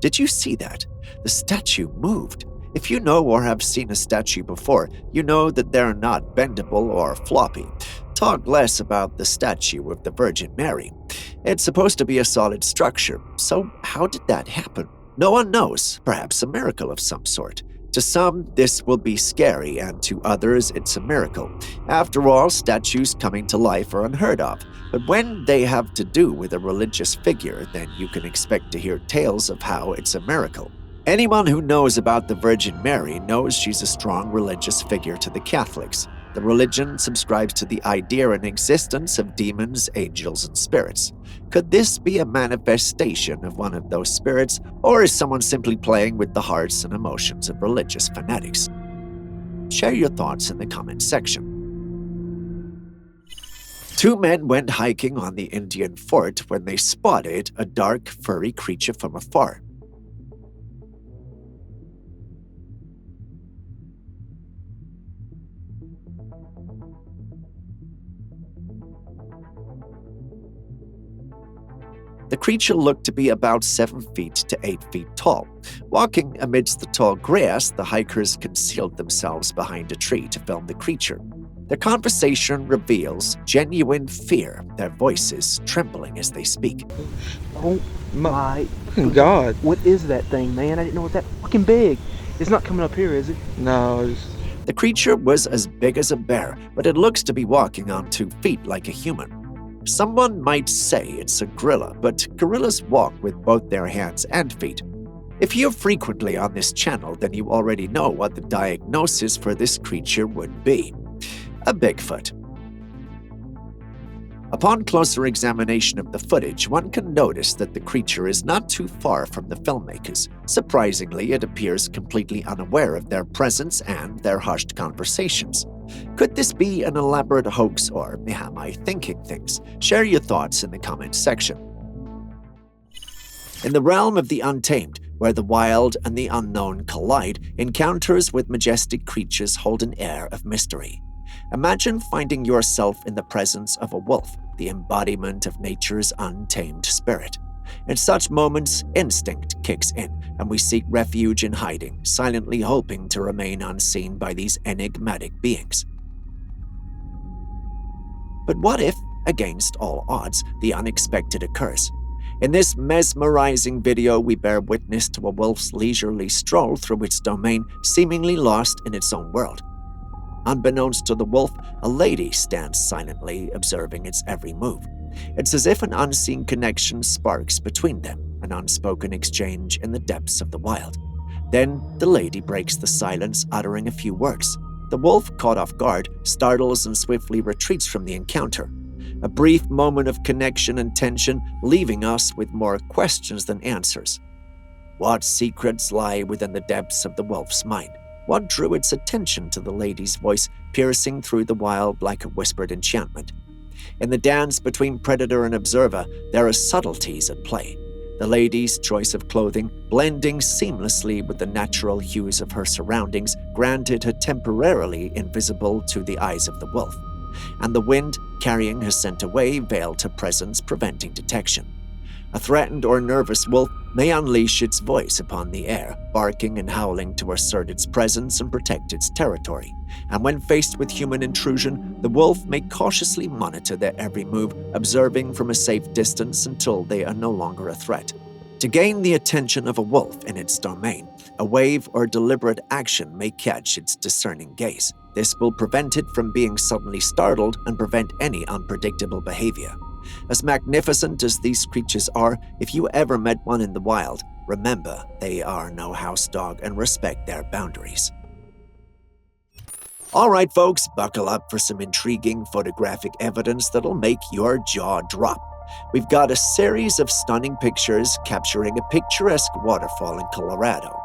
Did you see that? The statue moved. If you know or have seen a statue before, you know that they're not bendable or floppy. Talk less about the statue of the Virgin Mary. It's supposed to be a solid structure, so how did that happen? No one knows, perhaps a miracle of some sort. To some, this will be scary, and to others, it's a miracle. After all, statues coming to life are unheard of. But when they have to do with a religious figure, then you can expect to hear tales of how it's a miracle. Anyone who knows about the Virgin Mary knows she's a strong religious figure to the Catholics. The religion subscribes to the idea and existence of demons, angels, and spirits. Could this be a manifestation of one of those spirits, or is someone simply playing with the hearts and emotions of religious fanatics? Share your thoughts in the comment section. Two men went hiking on the Indian fort when they spotted a dark, furry creature from afar. The creature looked to be about 7 feet to 8 feet tall. Walking amidst the tall grass, the hikers concealed themselves behind a tree to film the creature. Their conversation reveals genuine fear, their voices trembling as they speak. Oh my God. What is that thing, man? I didn't know it was that fucking big. It's not coming up here, is it? No. The creature was as big as a bear, but it looks to be walking on 2 feet like a human. Someone might say it's a gorilla, but gorillas walk with both their hands and feet. If you're frequently on this channel, then you already know what the diagnosis for this creature would be: a Bigfoot. Upon closer examination of the footage, one can notice that the creature is not too far from the filmmakers. Surprisingly, it appears completely unaware of their presence and their hushed conversations. Could this be an elaborate hoax, or am I thinking things? Share your thoughts in the comments section. In the realm of the untamed, where the wild and the unknown collide, encounters with majestic creatures hold an air of mystery. Imagine finding yourself in the presence of a wolf, the embodiment of nature's untamed spirit. In such moments, instinct kicks in, and we seek refuge in hiding, silently hoping to remain unseen by these enigmatic beings. But what if, against all odds, the unexpected occurs? In this mesmerizing video, we bear witness to a wolf's leisurely stroll through its domain, seemingly lost in its own world. Unbeknownst to the wolf, a lady stands silently, observing its every move. It's as if an unseen connection sparks between them, an unspoken exchange in the depths of the wild. Then the lady breaks the silence, uttering a few words. The wolf, caught off guard, startles and swiftly retreats from the encounter. A brief moment of connection and tension, leaving us with more questions than answers. What secrets lie within the depths of the wolf's mind? What drew its attention to the lady's voice, piercing through the wild like a whispered enchantment? In the dance between predator and observer, there are subtleties at play. The lady's choice of clothing, blending seamlessly with the natural hues of her surroundings, granted her temporarily invisible to the eyes of the wolf. And the wind, carrying her scent away, veiled her presence, preventing detection. A threatened or nervous wolf may unleash its voice upon the air, barking and howling to assert its presence and protect its territory. And when faced with human intrusion, the wolf may cautiously monitor their every move, observing from a safe distance until they are no longer a threat. To gain the attention of a wolf in its domain, a wave or deliberate action may catch its discerning gaze. This will prevent it from being suddenly startled and prevent any unpredictable behavior. As magnificent as these creatures are, if you ever met one in the wild, remember they are no house dog and respect their boundaries. Alright folks, buckle up for some intriguing photographic evidence that'll make your jaw drop. We've got a series of stunning pictures capturing a picturesque waterfall in Colorado.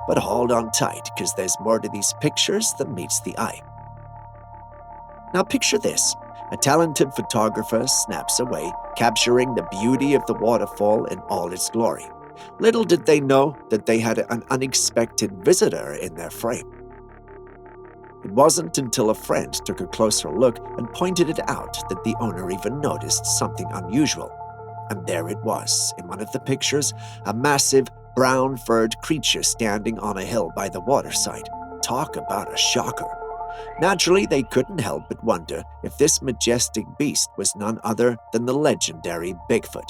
But hold on tight, because there's more to these pictures than meets the eye. Now picture this. A talented photographer snaps away, capturing the beauty of the waterfall in all its glory. Little did they know that they had an unexpected visitor in their frame. It wasn't until a friend took a closer look and pointed it out that the owner even noticed something unusual. And there it was, in one of the pictures, a massive, brown-furred creature standing on a hill by the waterside. Talk about a shocker. Naturally, they couldn't help but wonder if this majestic beast was none other than the legendary Bigfoot.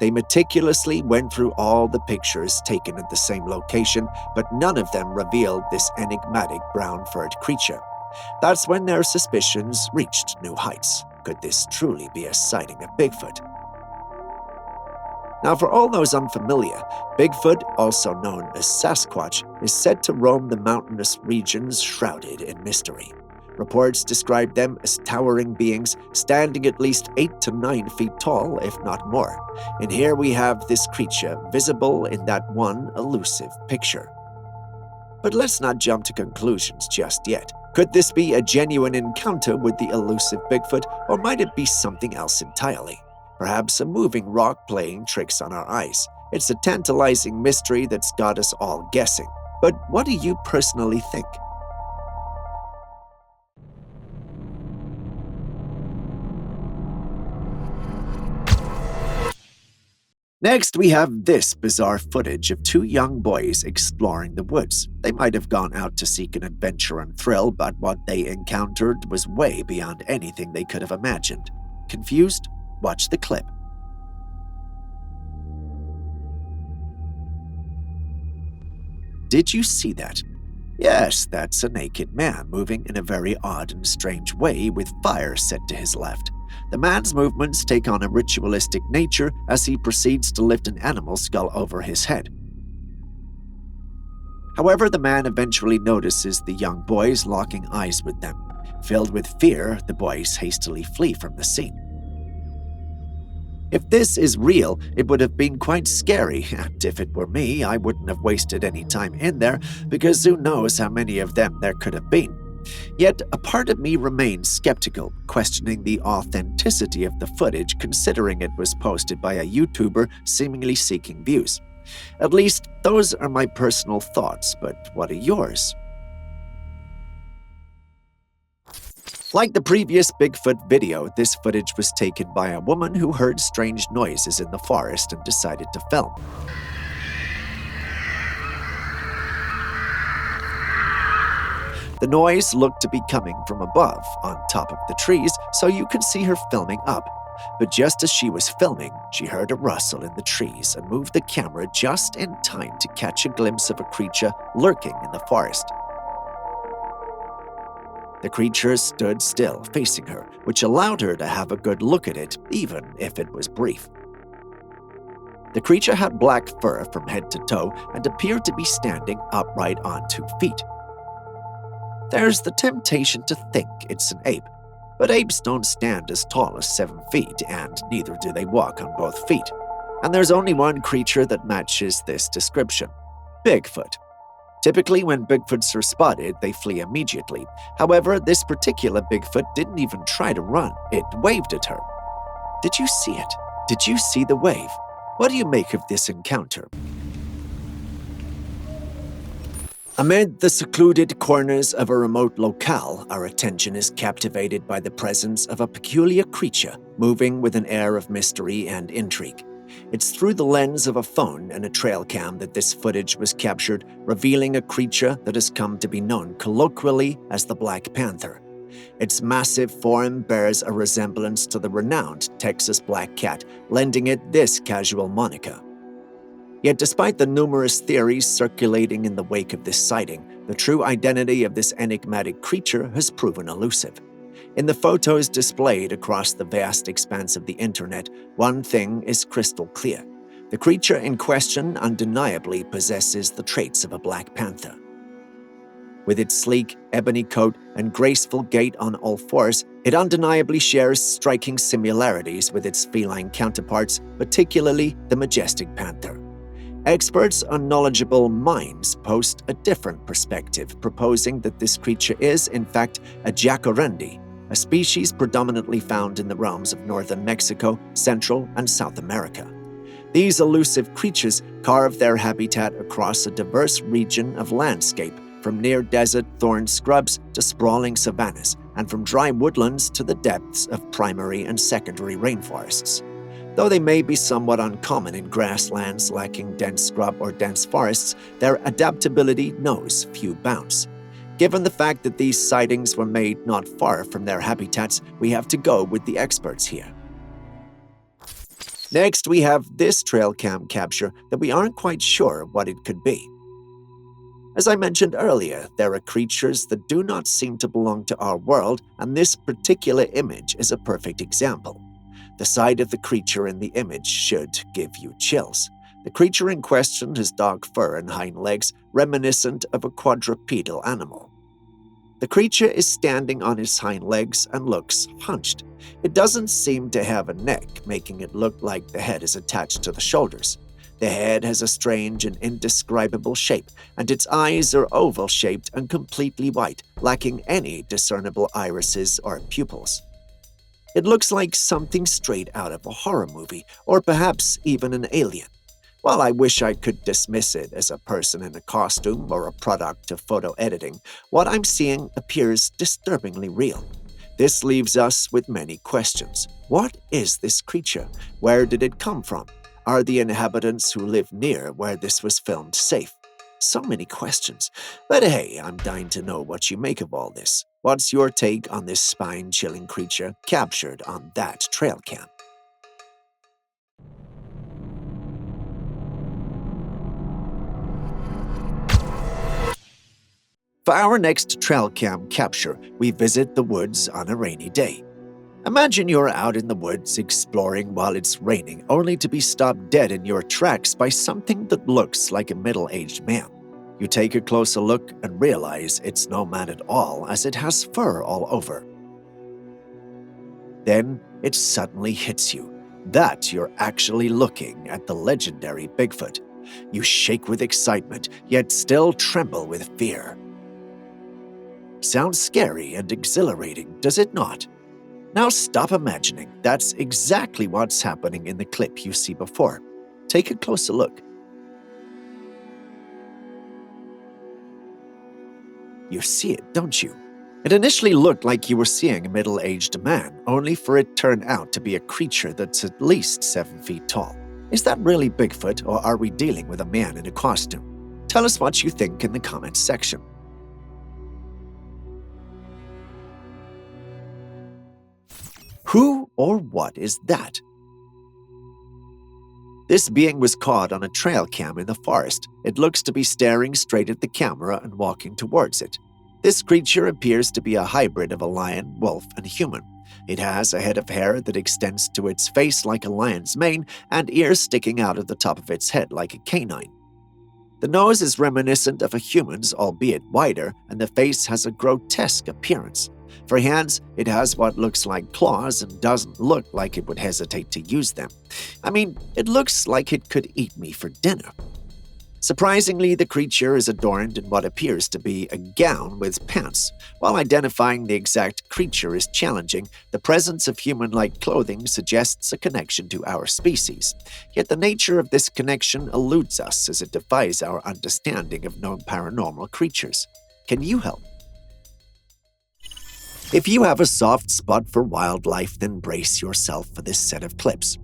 They meticulously went through all the pictures taken at the same location, but none of them revealed this enigmatic brown-furred creature. That's when their suspicions reached new heights. Could this truly be a sighting of Bigfoot? Now, for all those unfamiliar, Bigfoot, also known as Sasquatch, is said to roam the mountainous regions shrouded in mystery. Reports describe them as towering beings standing at least 8 to 9 feet tall, if not more. And here we have this creature visible in that one elusive picture. But let's not jump to conclusions just yet. Could this be a genuine encounter with the elusive Bigfoot, or might it be something else entirely? Perhaps a moving rock playing tricks on our eyes. It's a tantalizing mystery that's got us all guessing. But what do you personally think? Next, we have this bizarre footage of 2 young boys exploring the woods. They might have gone out to seek an adventure and thrill, but what they encountered was way beyond anything they could have imagined. Confused? Watch the clip. Did you see that? Yes, that's a naked man moving in a very odd and strange way with fire set to his left. The man's movements take on a ritualistic nature as he proceeds to lift an animal skull over his head. However, the man eventually notices the young boys locking eyes with them. Filled with fear, the boys hastily flee from the scene. If this is real, it would have been quite scary, and if it were me, I wouldn't have wasted any time in there, because who knows how many of them there could have been. Yet, a part of me remains skeptical, questioning the authenticity of the footage considering it was posted by a YouTuber seemingly seeking views. At least, those are my personal thoughts, but what are yours? Like the previous Bigfoot video, this footage was taken by a woman who heard strange noises in the forest and decided to film. The noise looked to be coming from above, on top of the trees, so you could see her filming up. But just as she was filming, she heard a rustle in the trees and moved the camera just in time to catch a glimpse of a creature lurking in the forest. The creature stood still, facing her, which allowed her to have a good look at it, even if it was brief. The creature had black fur from head to toe and appeared to be standing upright on 2 feet. There's the temptation to think it's an ape, but apes don't stand as tall as 7 feet, and neither do they walk on both feet. And there's only one creature that matches this description: Bigfoot. Typically, when Bigfoots are spotted, they flee immediately. However, this particular Bigfoot didn't even try to run. It waved at her. Did you see it? Did you see the wave? What do you make of this encounter? Amid the secluded corners of a remote locale, our attention is captivated by the presence of a peculiar creature, moving with an air of mystery and intrigue. It's through the lens of a phone and a Trailcam that this footage was captured, revealing a creature that has come to be known colloquially as the Black Panther. Its massive form bears a resemblance to the renowned Texas black cat, lending it this casual moniker. Yet despite the numerous theories circulating in the wake of this sighting, the true identity of this enigmatic creature has proven elusive. In the photos displayed across the vast expanse of the internet, one thing is crystal clear. The creature in question undeniably possesses the traits of a black panther. With its sleek, ebony coat and graceful gait on all fours, it undeniably shares striking similarities with its feline counterparts, particularly the majestic panther. Experts on knowledgeable minds post a different perspective, proposing that this creature is, in fact, a jacarandi, a species predominantly found in the realms of northern Mexico, Central, and South America. These elusive creatures carve their habitat across a diverse region of landscape, from near-desert thorn scrubs to sprawling savannas, and from dry woodlands to the depths of primary and secondary rainforests. Though they may be somewhat uncommon in grasslands lacking dense scrub or dense forests, their adaptability knows few bounds. Given the fact that these sightings were made not far from their habitats, we have to go with the experts here. Next, we have this Trailcam capture that we aren't quite sure what it could be. As I mentioned earlier, there are creatures that do not seem to belong to our world, and this particular image is a perfect example. The sight of the creature in the image should give you chills. The creature in question has dark fur and hind legs, reminiscent of a quadrupedal animal. The creature is standing on its hind legs and looks hunched. It doesn't seem to have a neck, making it look like the head is attached to the shoulders. The head has a strange and indescribable shape, and its eyes are oval-shaped and completely white, lacking any discernible irises or pupils. It looks like something straight out of a horror movie, or perhaps even an alien. While I wish I could dismiss it as a person in a costume or a product of photo editing, what I'm seeing appears disturbingly real. This leaves us with many questions. What is this creature? Where did it come from? Are the inhabitants who live near where this was filmed safe? So many questions. But hey, I'm dying to know what you make of all this. What's your take on this spine-chilling creature captured on that Trailcam? For our next Trailcam capture, we visit the woods on a rainy day. Imagine you're out in the woods exploring while it's raining, only to be stopped dead in your tracks by something that looks like a middle-aged man. You take a closer look and realize it's no man at all, as it has fur all over. Then it suddenly hits you that you're actually looking at the legendary Bigfoot. You shake with excitement, yet still tremble with fear. Sounds scary and exhilarating, does it not? Now stop imagining. That's exactly what's happening in the clip you see before. Take a closer look. You see it, don't you? It initially looked like you were seeing a middle-aged man, only for it turned out to be a creature that's at least 7 feet tall. Is that really Bigfoot, or are we dealing with a man in a costume? Tell us what you think in the comments section. Who or what is that? This being was caught on a trail cam in the forest. It looks to be staring straight at the camera and walking towards it. This creature appears to be a hybrid of a lion, wolf, and human. It has a head of hair that extends to its face like a lion's mane and ears sticking out of the top of its head like a canine. The nose is reminiscent of a human's, albeit wider, and the face has a grotesque appearance. For hands, it has what looks like claws and doesn't look like it would hesitate to use them. I mean, it looks like it could eat me for dinner. Surprisingly, the creature is adorned in what appears to be a gown with pants. While identifying the exact creature is challenging, the presence of human-like clothing suggests a connection to our species. Yet the nature of this connection eludes us as it defies our understanding of known paranormal creatures. Can you help? If you have a soft spot for wildlife, then brace yourself for this set of clips.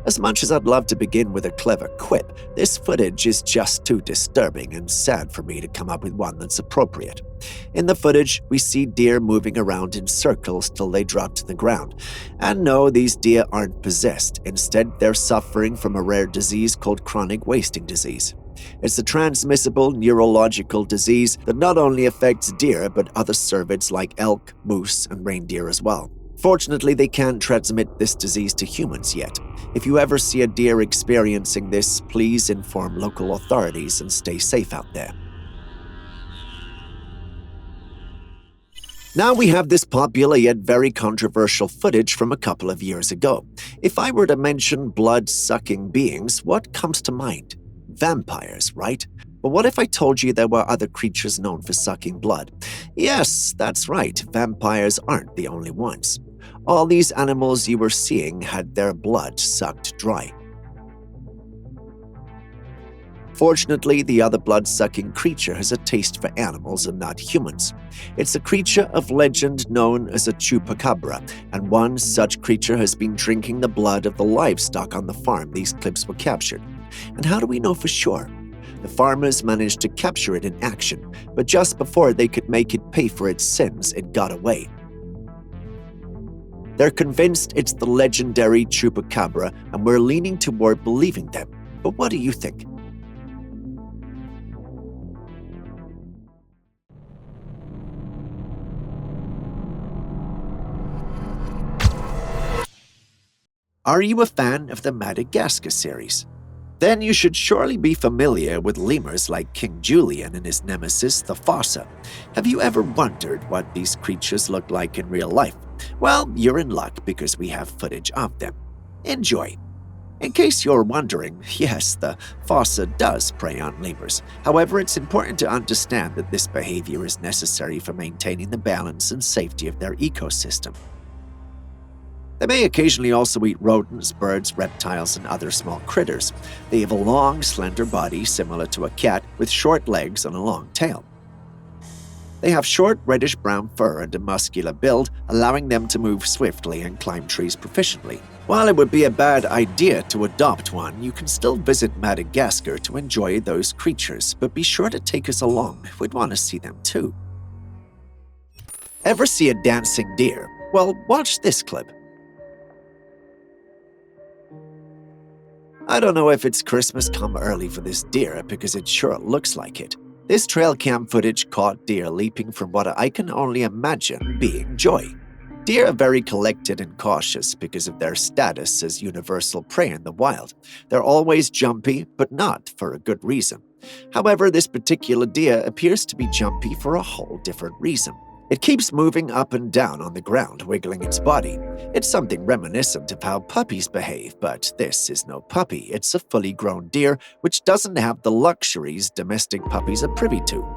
As much as I'd love to begin with a clever quip, this footage is just too disturbing and sad for me to come up with one that's appropriate. In the footage, we see deer moving around in circles till they drop to the ground. And no, these deer aren't possessed. Instead, they're suffering from a rare disease called chronic wasting disease. It's a transmissible neurological disease that not only affects deer, but other cervids like elk, moose, and reindeer as well. Fortunately, they can't transmit this disease to humans yet. If you ever see a deer experiencing this, please inform local authorities and stay safe out there. Now we have this popular yet very controversial footage from a couple of years ago. If I were to mention blood-sucking beings, what comes to mind? Vampires, right? But what if I told you there were other creatures known for sucking blood? Yes, that's right, vampires aren't the only ones. All these animals you were seeing had their blood sucked dry. Fortunately, the other blood-sucking creature has a taste for animals and not humans. It's a creature of legend known as a chupacabra, and one such creature has been drinking the blood of the livestock on the farm these clips were captured. And how do we know for sure? The farmers managed to capture it in action, but just before they could make it pay for its sins, it got away. They're convinced it's the legendary chupacabra, and we're leaning toward believing them. But what do you think? Are you a fan of the Madagascar series? Then you should surely be familiar with lemurs like King Julian and his nemesis, the fossa. Have you ever wondered what these creatures look like in real life? Well, you're in luck because we have footage of them. Enjoy. In case you're wondering, yes, the fossa does prey on lemurs. However, it's important to understand that this behavior is necessary for maintaining the balance and safety of their ecosystem. They may occasionally also eat rodents, birds, reptiles, and other small critters. They have a long, slender body similar to a cat with short legs and a long tail. They have short, reddish-brown fur and a muscular build, allowing them to move swiftly and climb trees proficiently. While it would be a bad idea to adopt one, you can still visit Madagascar to enjoy those creatures, but be sure to take us along. We'd want to see them too. Ever see a dancing deer? Well, watch this clip. I don't know if it's Christmas come early for this deer because it sure looks like it. This trail cam footage caught deer leaping from what I can only imagine being joy. Deer are very collected and cautious because of their status as universal prey in the wild. They're always jumpy, but not for a good reason. However, this particular deer appears to be jumpy for a whole different reason. It keeps moving up and down on the ground, wiggling its body. It's something reminiscent of how puppies behave, but this is no puppy. It's a fully grown deer, which doesn't have the luxuries domestic puppies are privy to.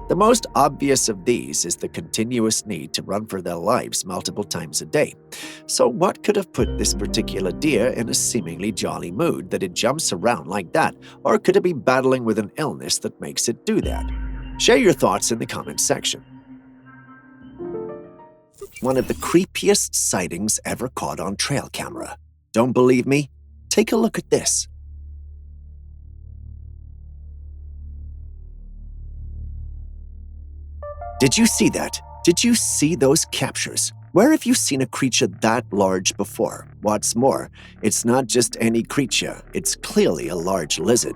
The most obvious of these is the continuous need to run for their lives multiple times a day. So what could have put this particular deer in a seemingly jolly mood that it jumps around like that, or could it be battling with an illness that makes it do that? Share your thoughts in the comments section. One of the creepiest sightings ever caught on trail camera. Don't believe me? Take a look at this. Did you see that? Did you see those captures? Where have you seen a creature that large before? What's more, it's not just any creature, it's clearly a large lizard.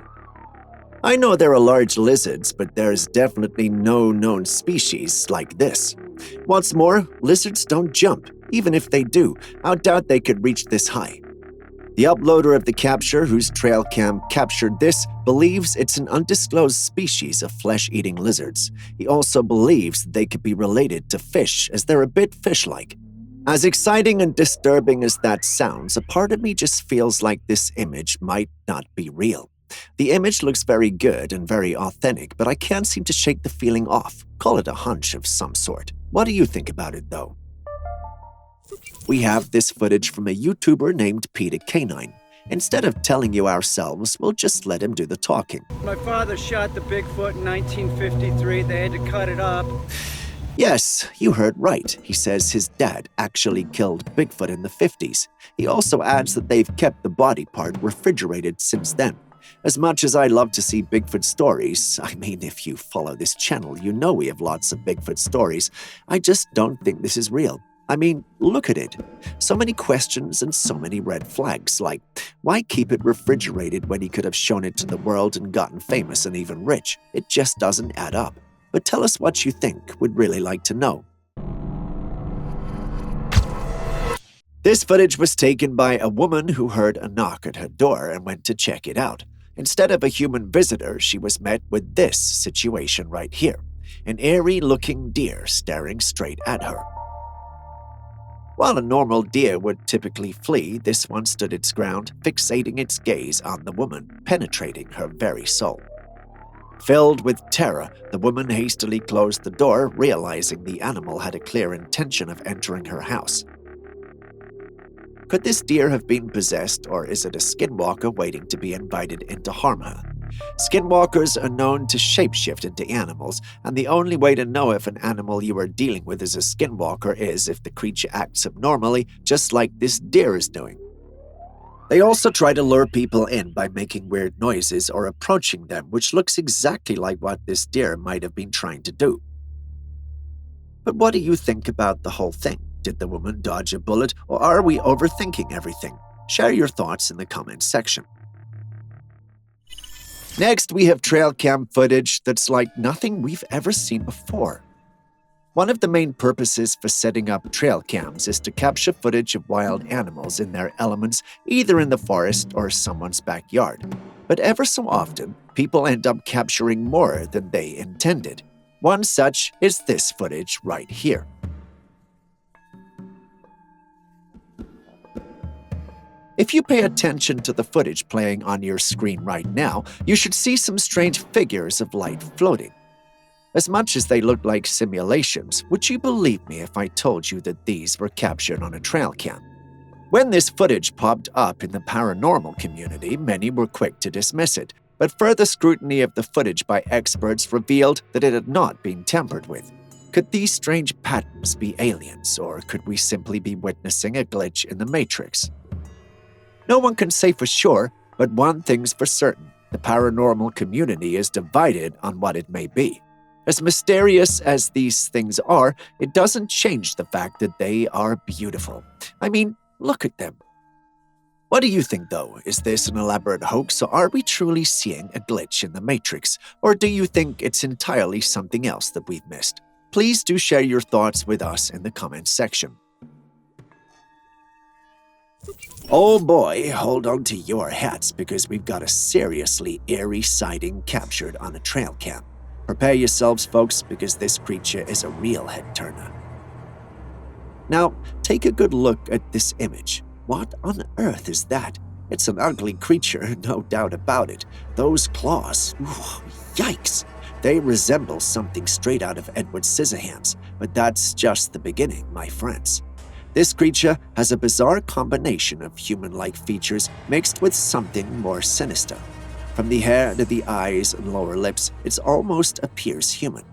I know there are large lizards, but there's definitely no known species like this. What's more, lizards don't jump. Even if they do, I doubt they could reach this high. The uploader of the capture, whose Trailcam captured this, believes it's an undisclosed species of flesh-eating lizards. He also believes they could be related to fish, as they're a bit fish-like. As exciting and disturbing as that sounds, a part of me just feels like this image might not be real. The image looks very good and very authentic, but I can't seem to shake the feeling off. Call it a hunch of some sort. What do you think about it, though? We have this footage from a YouTuber named Peter Canine. Instead of telling you ourselves, we'll just let him do the talking. My father shot the Bigfoot in 1953. They had to cut it up. Yes, you heard right. He says his dad actually killed Bigfoot in the 50s. He also adds that they've kept the body part refrigerated since then. As much as I love to see Bigfoot stories, I mean, if you follow this channel, you know we have lots of Bigfoot stories. I just don't think this is real. I mean, look at it. So many questions and so many red flags, like, why keep it refrigerated when he could have shown it to the world and gotten famous and even rich? It just doesn't add up. But tell us what you think. We'd really like to know. This footage was taken by a woman who heard a knock at her door and went to check it out. Instead of a human visitor, she was met with this situation right here. An eerie-looking deer staring straight at her. While a normal deer would typically flee, this one stood its ground, fixating its gaze on the woman, penetrating her very soul. Filled with terror, the woman hastily closed the door, realizing the animal had a clear intention of entering her house. Could this deer have been possessed, or is it a skinwalker waiting to be invited in to harm her? Skinwalkers are known to shapeshift into animals, and the only way to know if an animal you are dealing with is a skinwalker is if the creature acts abnormally, just like this deer is doing. They also try to lure people in by making weird noises or approaching them, which looks exactly like what this deer might have been trying to do. But what do you think about the whole thing? Did the woman dodge a bullet, or are we overthinking everything? Share your thoughts in the comments section. Next, we have Trailcam footage that's like nothing we've ever seen before. One of the main purposes for setting up trail cams is to capture footage of wild animals in their elements, either in the forest or someone's backyard. But ever so often, people end up capturing more than they intended. One such is this footage right here. If you pay attention to the footage playing on your screen right now, you should see some strange figures of light floating. As much as they look like simulations, would you believe me if I told you that these were captured on a trail cam? When this footage popped up in the paranormal community, many were quick to dismiss it, but further scrutiny of the footage by experts revealed that it had not been tampered with. Could these strange patterns be aliens, or could we simply be witnessing a glitch in the Matrix? No one can say for sure, but one thing's for certain. The paranormal community is divided on what it may be. As mysterious as these things are, it doesn't change the fact that they are beautiful. I mean, look at them. What do you think, though? Is this an elaborate hoax, or are we truly seeing a glitch in the Matrix? Or do you think it's entirely something else that we've missed? Please do share your thoughts with us in the comments section. Oh boy, hold on to your hats because we've got a seriously eerie sighting captured on a trail cam. Prepare yourselves, folks, because this creature is a real head-turner. Now, take a good look at this image. What on earth is that? It's an ugly creature, no doubt about it. Those claws, yikes! They resemble something straight out of Edward Scissorhands, but that's just the beginning, my friends. This creature has a bizarre combination of human-like features mixed with something more sinister. From the hair to the eyes and lower lips, it almost appears human.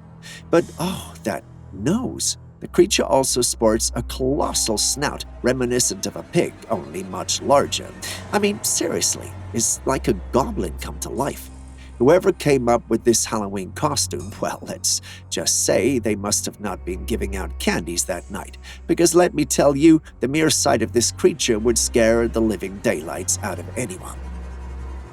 But oh, that nose! The creature also sports a colossal snout reminiscent of a pig, only much larger. I mean, seriously, it's like a goblin come to life. Whoever came up with this Halloween costume, well, let's just say they must have not been giving out candies that night, because let me tell you, the mere sight of this creature would scare the living daylights out of anyone.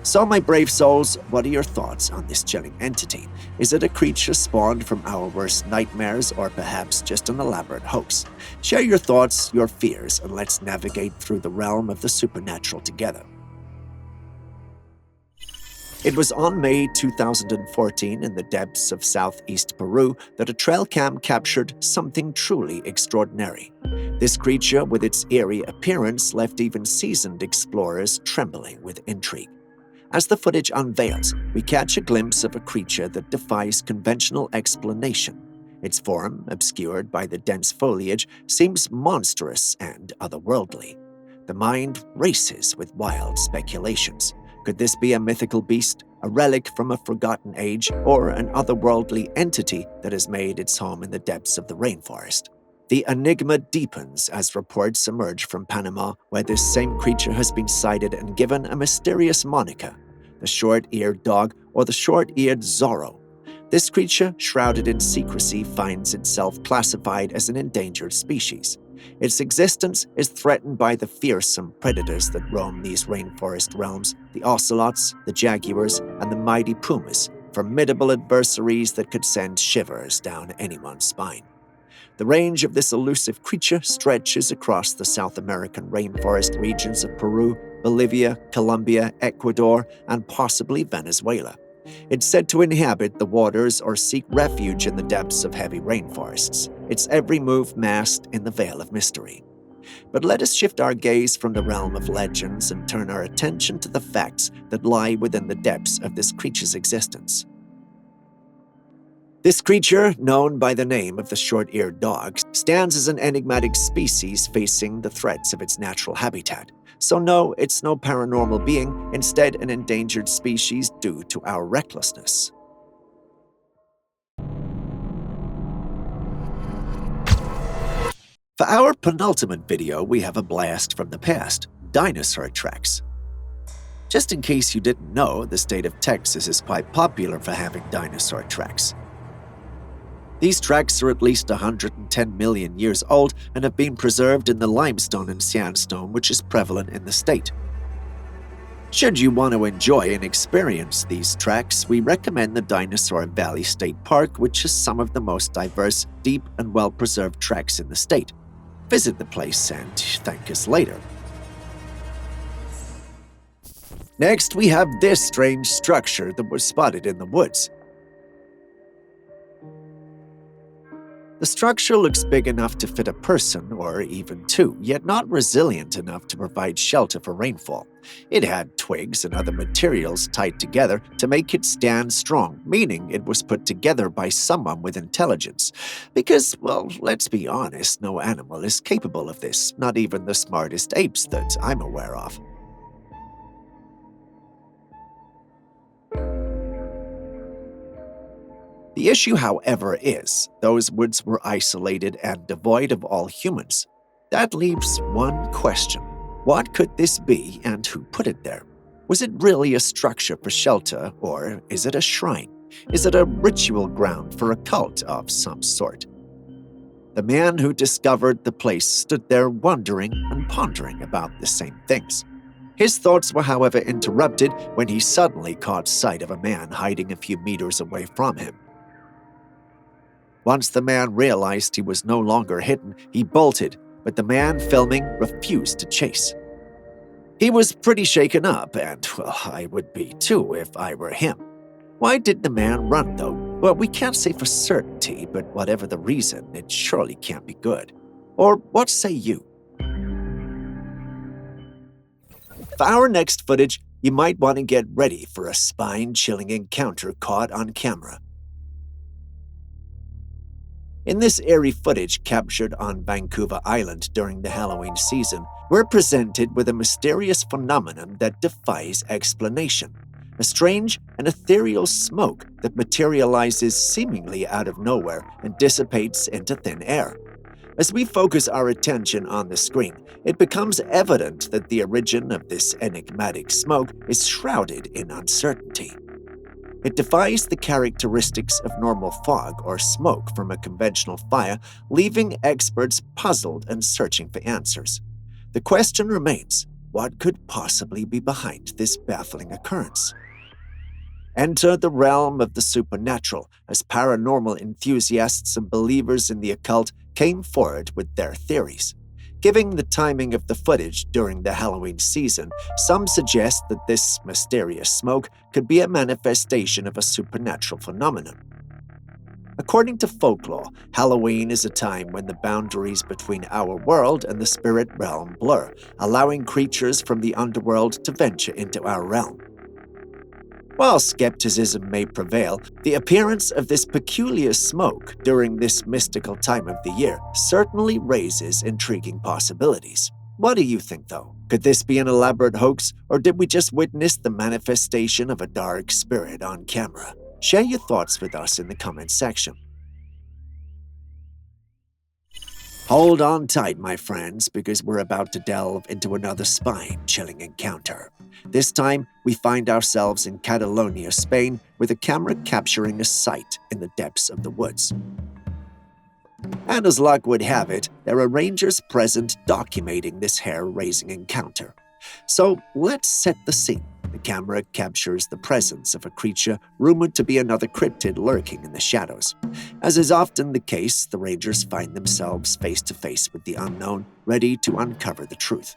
So, my brave souls, what are your thoughts on this chilling entity? Is it a creature spawned from our worst nightmares, or perhaps just an elaborate hoax? Share your thoughts, your fears, and let's navigate through the realm of the supernatural together. It was on May 2014 in the depths of southeast Peru that a trail cam captured something truly extraordinary. This creature, with its eerie appearance, left even seasoned explorers trembling with intrigue. As the footage unveils, we catch a glimpse of a creature that defies conventional explanation. Its form, obscured by the dense foliage, seems monstrous and otherworldly. The mind races with wild speculations. Could this be a mythical beast, a relic from a forgotten age, or an otherworldly entity that has made its home in the depths of the rainforest? The enigma deepens as reports emerge from Panama, where this same creature has been sighted and given a mysterious moniker, the short-eared dog or the short-eared Zorro. This creature, shrouded in secrecy, finds itself classified as an endangered species. Its existence is threatened by the fearsome predators that roam these rainforest realms, the ocelots, the jaguars, and the mighty pumas, formidable adversaries that could send shivers down anyone's spine. The range of this elusive creature stretches across the South American rainforest regions of Peru, Bolivia, Colombia, Ecuador, and possibly Venezuela. It's said to inhabit the waters or seek refuge in the depths of heavy rainforests, its every move masked in the veil of mystery. But let us shift our gaze from the realm of legends and turn our attention to the facts that lie within the depths of this creature's existence. This creature, known by the name of the short-eared dog, stands as an enigmatic species facing the threats of its natural habitat. So no, it's no paranormal being, instead an endangered species due to our recklessness. For our penultimate video, we have a blast from the past, dinosaur tracks. Just in case you didn't know, the state of Texas is quite popular for having dinosaur tracks. These tracks are at least 110 million years old and have been preserved in the limestone and sandstone which is prevalent in the state. Should you want to enjoy and experience these tracks, we recommend the Dinosaur Valley State Park, which is some of the most diverse, deep, and well-preserved tracks in the state. Visit the place and thank us later. Next, we have this strange structure that was spotted in the woods. The structure looks big enough to fit a person or even two, yet not resilient enough to provide shelter for rainfall. It had twigs and other materials tied together to make it stand strong, meaning it was put together by someone with intelligence. Because, well, let's be honest, no animal is capable of this, not even the smartest apes that I'm aware of. The issue, however, is those woods were isolated and devoid of all humans. That leaves one question. What could this be and who put it there? Was it really a structure for shelter, or is it a shrine? Is it a ritual ground for a cult of some sort? The man who discovered the place stood there wondering and pondering about the same things. His thoughts were, however, interrupted when he suddenly caught sight of a man hiding a few meters away from him. Once the man realized he was no longer hidden, he bolted, but the man filming refused to chase. He was pretty shaken up, and, well, I would be too if I were him. Why did the man run, though? Well, we can't say for certainty, but whatever the reason, it surely can't be good. Or what say you? For our next footage, you might want to get ready for a spine-chilling encounter caught on camera. In this eerie footage captured on Vancouver Island during the Halloween season, we're presented with a mysterious phenomenon that defies explanation. A strange and ethereal smoke that materializes seemingly out of nowhere and dissipates into thin air. As we focus our attention on the screen, it becomes evident that the origin of this enigmatic smoke is shrouded in uncertainty. It defies the characteristics of normal fog or smoke from a conventional fire, leaving experts puzzled and searching for answers. The question remains, what could possibly be behind this baffling occurrence? Enter the realm of the supernatural as paranormal enthusiasts and believers in the occult came forward with their theories. Given the timing of the footage during the Halloween season, some suggest that this mysterious smoke could be a manifestation of a supernatural phenomenon. According to folklore, Halloween is a time when the boundaries between our world and the spirit realm blur, allowing creatures from the underworld to venture into our realm. While skepticism may prevail, the appearance of this peculiar smoke during this mystical time of the year certainly raises intriguing possibilities. What do you think, though? Could this be an elaborate hoax, or did we just witness the manifestation of a dark spirit on camera? Share your thoughts with us in the comments section. Hold on tight, my friends, because we're about to delve into another spine-chilling encounter. This time, we find ourselves in Catalonia, Spain, with a camera capturing a sight in the depths of the woods. And as luck would have it, there are rangers present documenting this hair-raising encounter. So let's set the scene. The camera captures the presence of a creature rumored to be another cryptid lurking in the shadows. As is often the case, the rangers find themselves face to face with the unknown, ready to uncover the truth.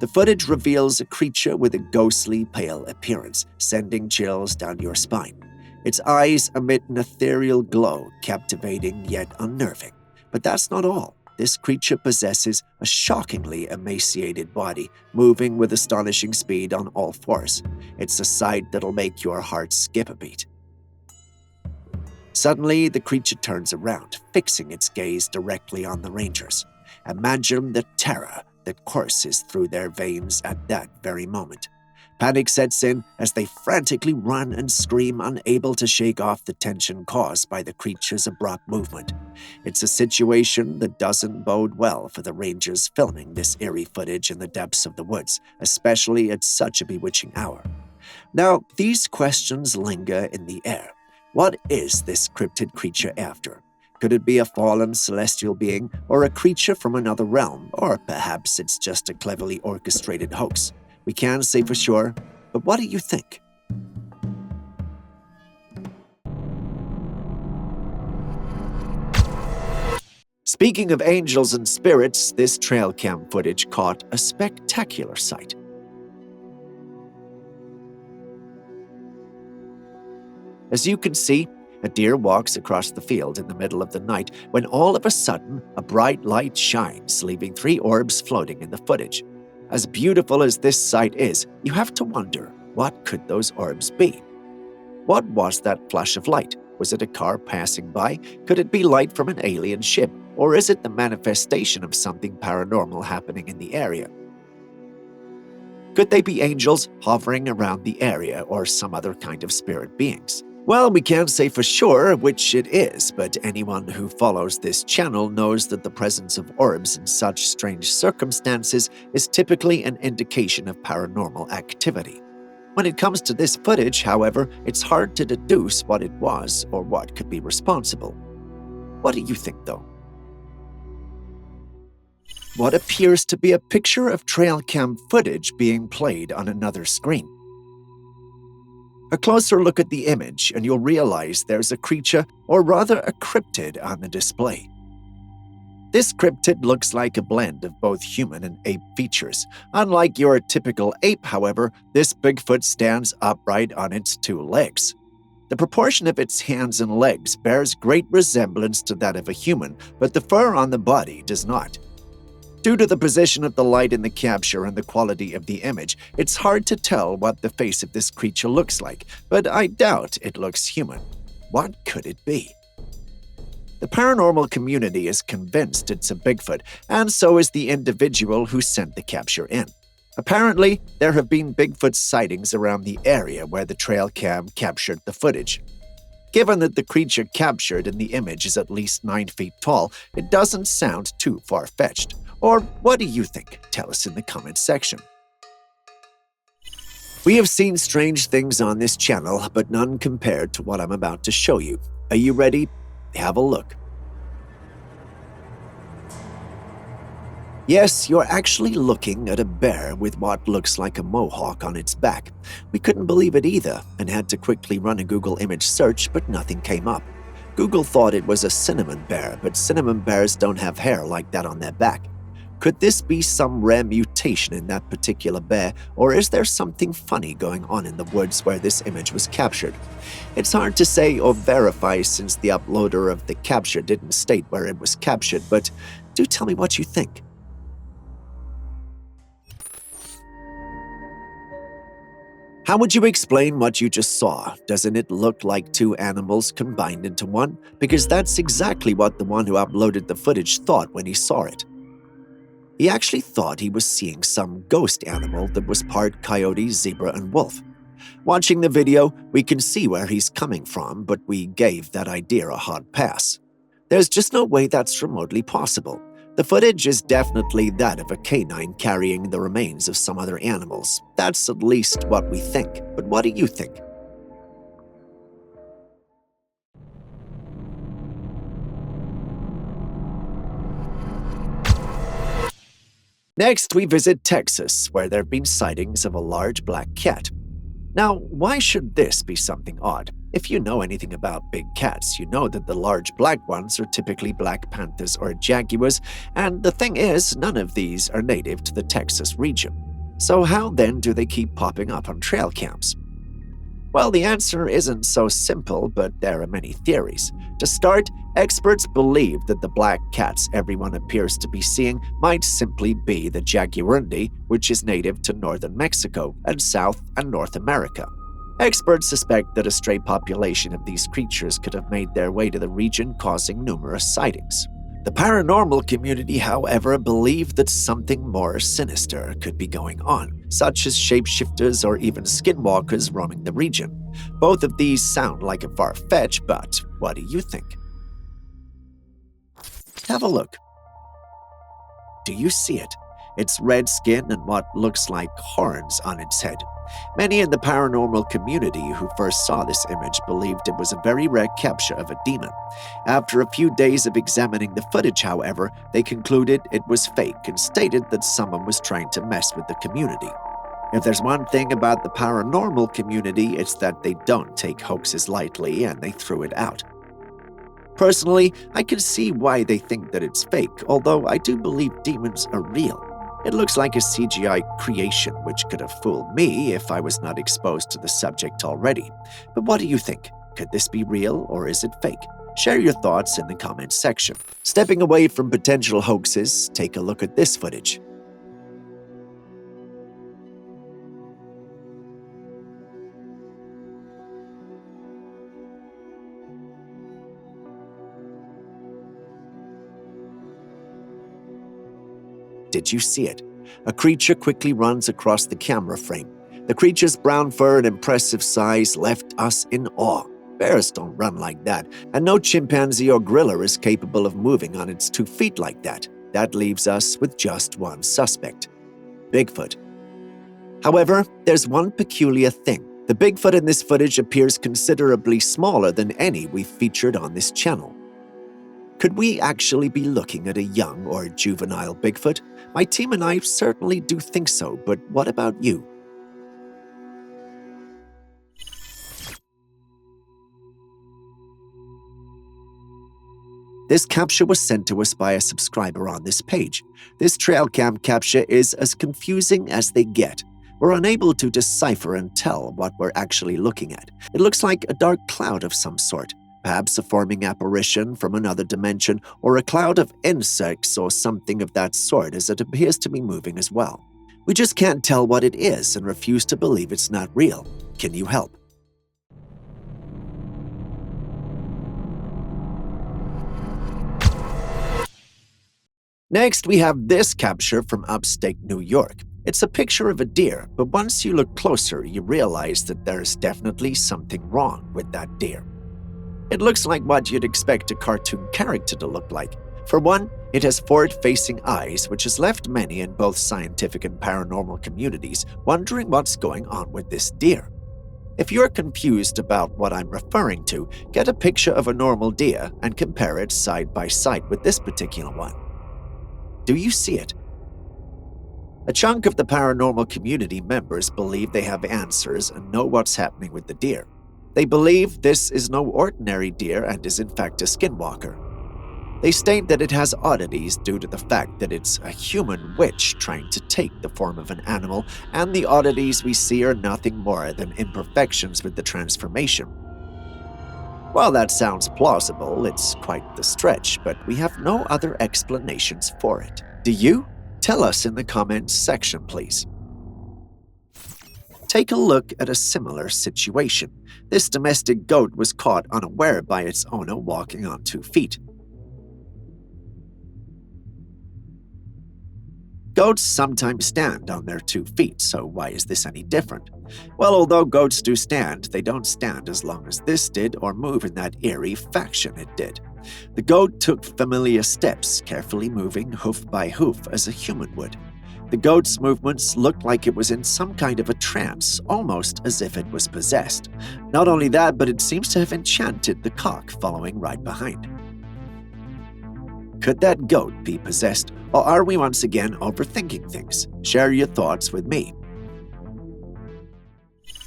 The footage reveals a creature with a ghostly pale appearance, sending chills down your spine. Its eyes emit an ethereal glow, captivating yet unnerving. But that's not all. This creature possesses a shockingly emaciated body, moving with astonishing speed on all fours. It's a sight that'll make your heart skip a beat. Suddenly, the creature turns around, fixing its gaze directly on the rangers. Imagine the terror that courses through their veins at that very moment. Panic sets in as they frantically run and scream, unable to shake off the tension caused by the creature's abrupt movement. It's a situation that doesn't bode well for the rangers filming this eerie footage in the depths of the woods, especially at such a bewitching hour. Now, these questions linger in the air. What is this cryptid creature after? Could it be a fallen celestial being, or a creature from another realm, or perhaps it's just a cleverly orchestrated hoax? We can't say for sure, but what do you think? Speaking of angels and spirits, this Trailcam footage caught a spectacular sight. As you can see, a deer walks across the field in the middle of the night when all of a sudden a bright light shines, leaving 3 orbs floating in the footage. As beautiful as this sight is, you have to wonder, what could those orbs be? What was that flash of light? Was it a car passing by? Could it be light from an alien ship? Or is it the manifestation of something paranormal happening in the area? Could they be angels hovering around the area, or some other kind of spirit beings? Well, we can't say for sure which it is, but anyone who follows this channel knows that the presence of orbs in such strange circumstances is typically an indication of paranormal activity. When it comes to this footage, however, it's hard to deduce what it was or what could be responsible. What do you think, though? What appears to be a picture of Trailcam footage being played on another screen. A closer look at the image and you'll realize there's a creature, or rather a cryptid, on the display. This cryptid looks like a blend of both human and ape features. Unlike your typical ape, however, this Bigfoot stands upright on its two legs. The proportion of its hands and legs bears great resemblance to that of a human, but the fur on the body does not. Due to the position of the light in the capture and the quality of the image, it's hard to tell what the face of this creature looks like, but I doubt it looks human. What could it be? The paranormal community is convinced it's a Bigfoot, and so is the individual who sent the capture in. Apparently, there have been Bigfoot sightings around the area where the Trailcam captured the footage. Given that the creature captured in the image is at least 9 feet tall, it doesn't sound too far-fetched. Or what do you think? Tell us in the comments section. We have seen strange things on this channel, but none compared to what I'm about to show you. Are you ready? Have a look. Yes, you're actually looking at a bear with what looks like a mohawk on its back. We couldn't believe it either and had to quickly run a Google image search, but nothing came up. Google thought it was a cinnamon bear, but cinnamon bears don't have hair like that on their back. Could this be some rare mutation in that particular bear, or is there something funny going on in the woods where this image was captured? It's hard to say or verify since the uploader of the capture didn't state where it was captured, but do tell me what you think. How would you explain what you just saw? Doesn't it look like two animals combined into one? Because that's exactly what the one who uploaded the footage thought when he saw it. He actually thought he was seeing some ghost animal that was part coyote, zebra, and wolf. Watching the video, we can see where he's coming from, but we gave that idea a hard pass. There's just no way that's remotely possible. The footage is definitely that of a canine carrying the remains of some other animals. That's at least what we think. But what do you think? Next, we visit Texas, where there have been sightings of a large black cat. Now, why should this be something odd? If you know anything about big cats, you know that the large black ones are typically black panthers or jaguars, and the thing is, none of these are native to the Texas region. So how then do they keep popping up on trail cams? Well, the answer isn't so simple, but there are many theories. To start, experts believe that the black cats everyone appears to be seeing might simply be the jaguarundi, which is native to northern Mexico and South and North America. Experts suspect that a stray population of these creatures could have made their way to the region, causing numerous sightings. The paranormal community, however, believe that something more sinister could be going on, such as shapeshifters or even skinwalkers roaming the region. Both of these sound like a far-fetched, but what do you think? Have a look. Do you see it? It's red skin and what looks like horns on its head. Many in the paranormal community who first saw this image believed it was a very rare capture of a demon. After a few days of examining the footage, however, they concluded it was fake and stated that someone was trying to mess with the community. If there's one thing about the paranormal community, it's that they don't take hoaxes lightly and they threw it out. Personally, I can see why they think that it's fake, although I do believe demons are real. It looks like a CGI creation, which could have fooled me if I was not exposed to the subject already. But what do you think? Could this be real or is it fake? Share your thoughts in the comments section. Stepping away from potential hoaxes, take a look at this footage. Did you see it? A creature quickly runs across the camera frame. The creature's brown fur and impressive size left us in awe. Bears don't run like that, and no chimpanzee or gorilla is capable of moving on its 2 feet like that. That leaves us with just one suspect: Bigfoot. However, there's one peculiar thing. The Bigfoot in this footage appears considerably smaller than any we've featured on this channel. Could we actually be looking at a young or juvenile Bigfoot? My team and I certainly do think so, but what about you? This capture was sent to us by a subscriber on this page. This Trailcam capture is as confusing as they get. We're unable to decipher and tell what we're actually looking at. It looks like a dark cloud of some sort, perhaps a forming apparition from another dimension, or a cloud of insects or something of that sort, as it appears to be moving as well. We just can't tell what it is and refuse to believe it's not real. Can you help? Next, we have this capture from upstate New York. It's a picture of a deer, but once you look closer, you realize that there's definitely something wrong with that deer. It looks like what you'd expect a cartoon character to look like. For one, it has forward-facing eyes, which has left many in both scientific and paranormal communities wondering what's going on with this deer. If you're confused about what I'm referring to, get a picture of a normal deer and compare it side by side with this particular one. Do you see it? A chunk of the paranormal community members believe they have answers and know what's happening with the deer. They believe this is no ordinary deer and is in fact a skinwalker. They state that it has oddities due to the fact that it's a human witch trying to take the form of an animal, and the oddities we see are nothing more than imperfections with the transformation. While that sounds plausible, it's quite the stretch, but we have no other explanations for it. Do you? Tell us in the comments section, please. Take a look at a similar situation. This domestic goat was caught unaware by its owner walking on 2 feet. Goats sometimes stand on their 2 feet, so why is this any different? Well, although goats do stand, they don't stand as long as this did or move in that eerie fashion it did. The goat took familiar steps, carefully moving hoof by hoof as a human would. The goat's movements looked like it was in some kind of a trance, almost as if it was possessed. Not only that, but it seems to have enchanted the cock following right behind. Could that goat be possessed, or are we once again overthinking things? Share your thoughts with me.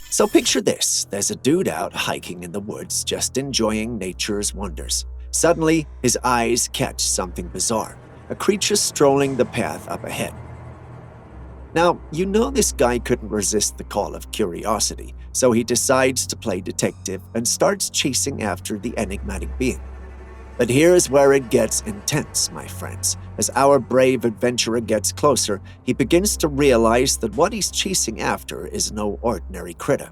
So picture this. There's a dude out hiking in the woods, just enjoying nature's wonders. Suddenly, his eyes catch something bizarre, a creature strolling the path up ahead. Now, you know this guy couldn't resist the call of curiosity, so he decides to play detective and starts chasing after the enigmatic being. But here's where it gets intense, my friends. As our brave adventurer gets closer, he begins to realize that what he's chasing after is no ordinary critter.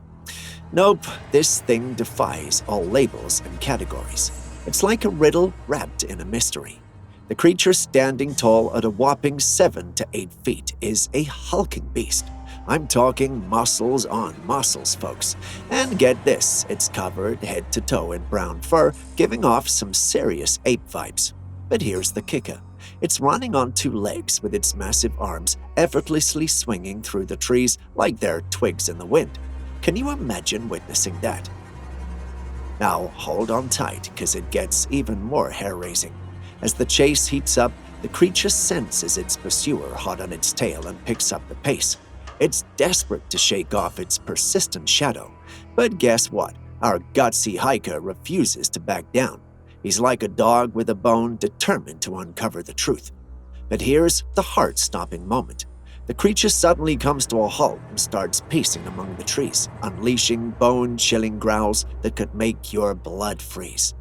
Nope, this thing defies all labels and categories. It's like a riddle wrapped in a mystery. The creature standing tall at a whopping 7 to 8 feet is a hulking beast. I'm talking muscles on muscles, folks. And get this, it's covered head to toe in brown fur, giving off some serious ape vibes. But here's the kicker. It's running on 2 legs with its massive arms effortlessly swinging through the trees like they're twigs in the wind. Can you imagine witnessing that? Now hold on tight, because it gets even more hair-raising. As the chase heats up, the creature senses its pursuer hot on its tail and picks up the pace. It's desperate to shake off its persistent shadow. But guess what? Our gutsy hiker refuses to back down. He's like a dog with a bone, determined to uncover the truth. But here's the heart-stopping moment. The creature suddenly comes to a halt and starts pacing among the trees, unleashing bone-chilling growls that could make your blood freeze.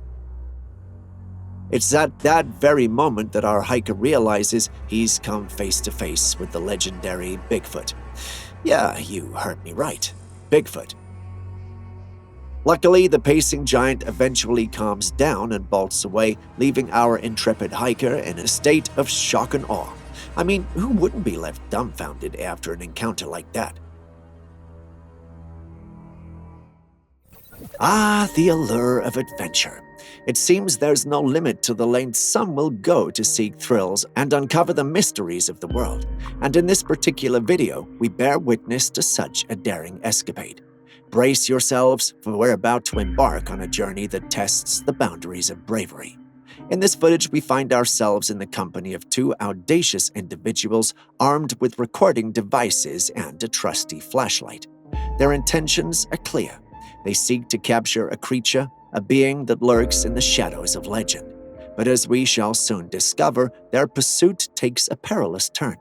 It's at that very moment that our hiker realizes he's come face to face with the legendary Bigfoot. Yeah, you heard me right. Bigfoot. Luckily, the pacing giant eventually calms down and bolts away, leaving our intrepid hiker in a state of shock and awe. I mean, who wouldn't be left dumbfounded after an encounter like that? Ah, the allure of adventure. It seems there's no limit to the lengths some will go to seek thrills and uncover the mysteries of the world. And in this particular video, we bear witness to such a daring escapade. Brace yourselves, for we're about to embark on a journey that tests the boundaries of bravery. In this footage, we find ourselves in the company of 2 audacious individuals armed with recording devices and a trusty flashlight. Their intentions are clear. They seek to capture a creature, a being that lurks in the shadows of legend. but as we shall soon discover, their pursuit takes a perilous turn.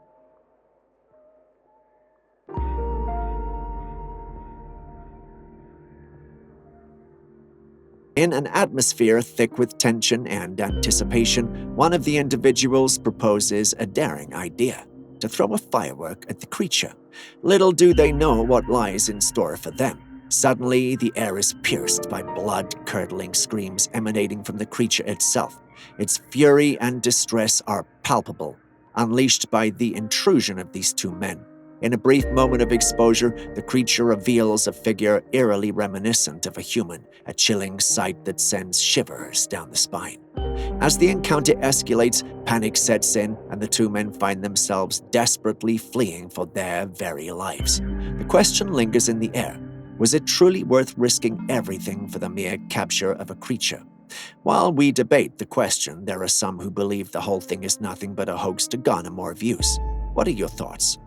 In an atmosphere thick with tension and anticipation, one of the individuals proposes a daring idea: to throw a firework at the creature. Little do they know what lies in store for them. Suddenly, the air is pierced by blood-curdling screams emanating from the creature itself. Its fury and distress are palpable, unleashed by the intrusion of these two men. In a brief moment of exposure, the creature reveals a figure eerily reminiscent of a human, a chilling sight that sends shivers down the spine. As the encounter escalates, panic sets in, and the two men find themselves desperately fleeing for their very lives. The question lingers in the air: was it truly worth risking everything for the mere capture of a creature? While we debate the question, there are some who believe the whole thing is nothing but a hoax to garner more views. What are your thoughts?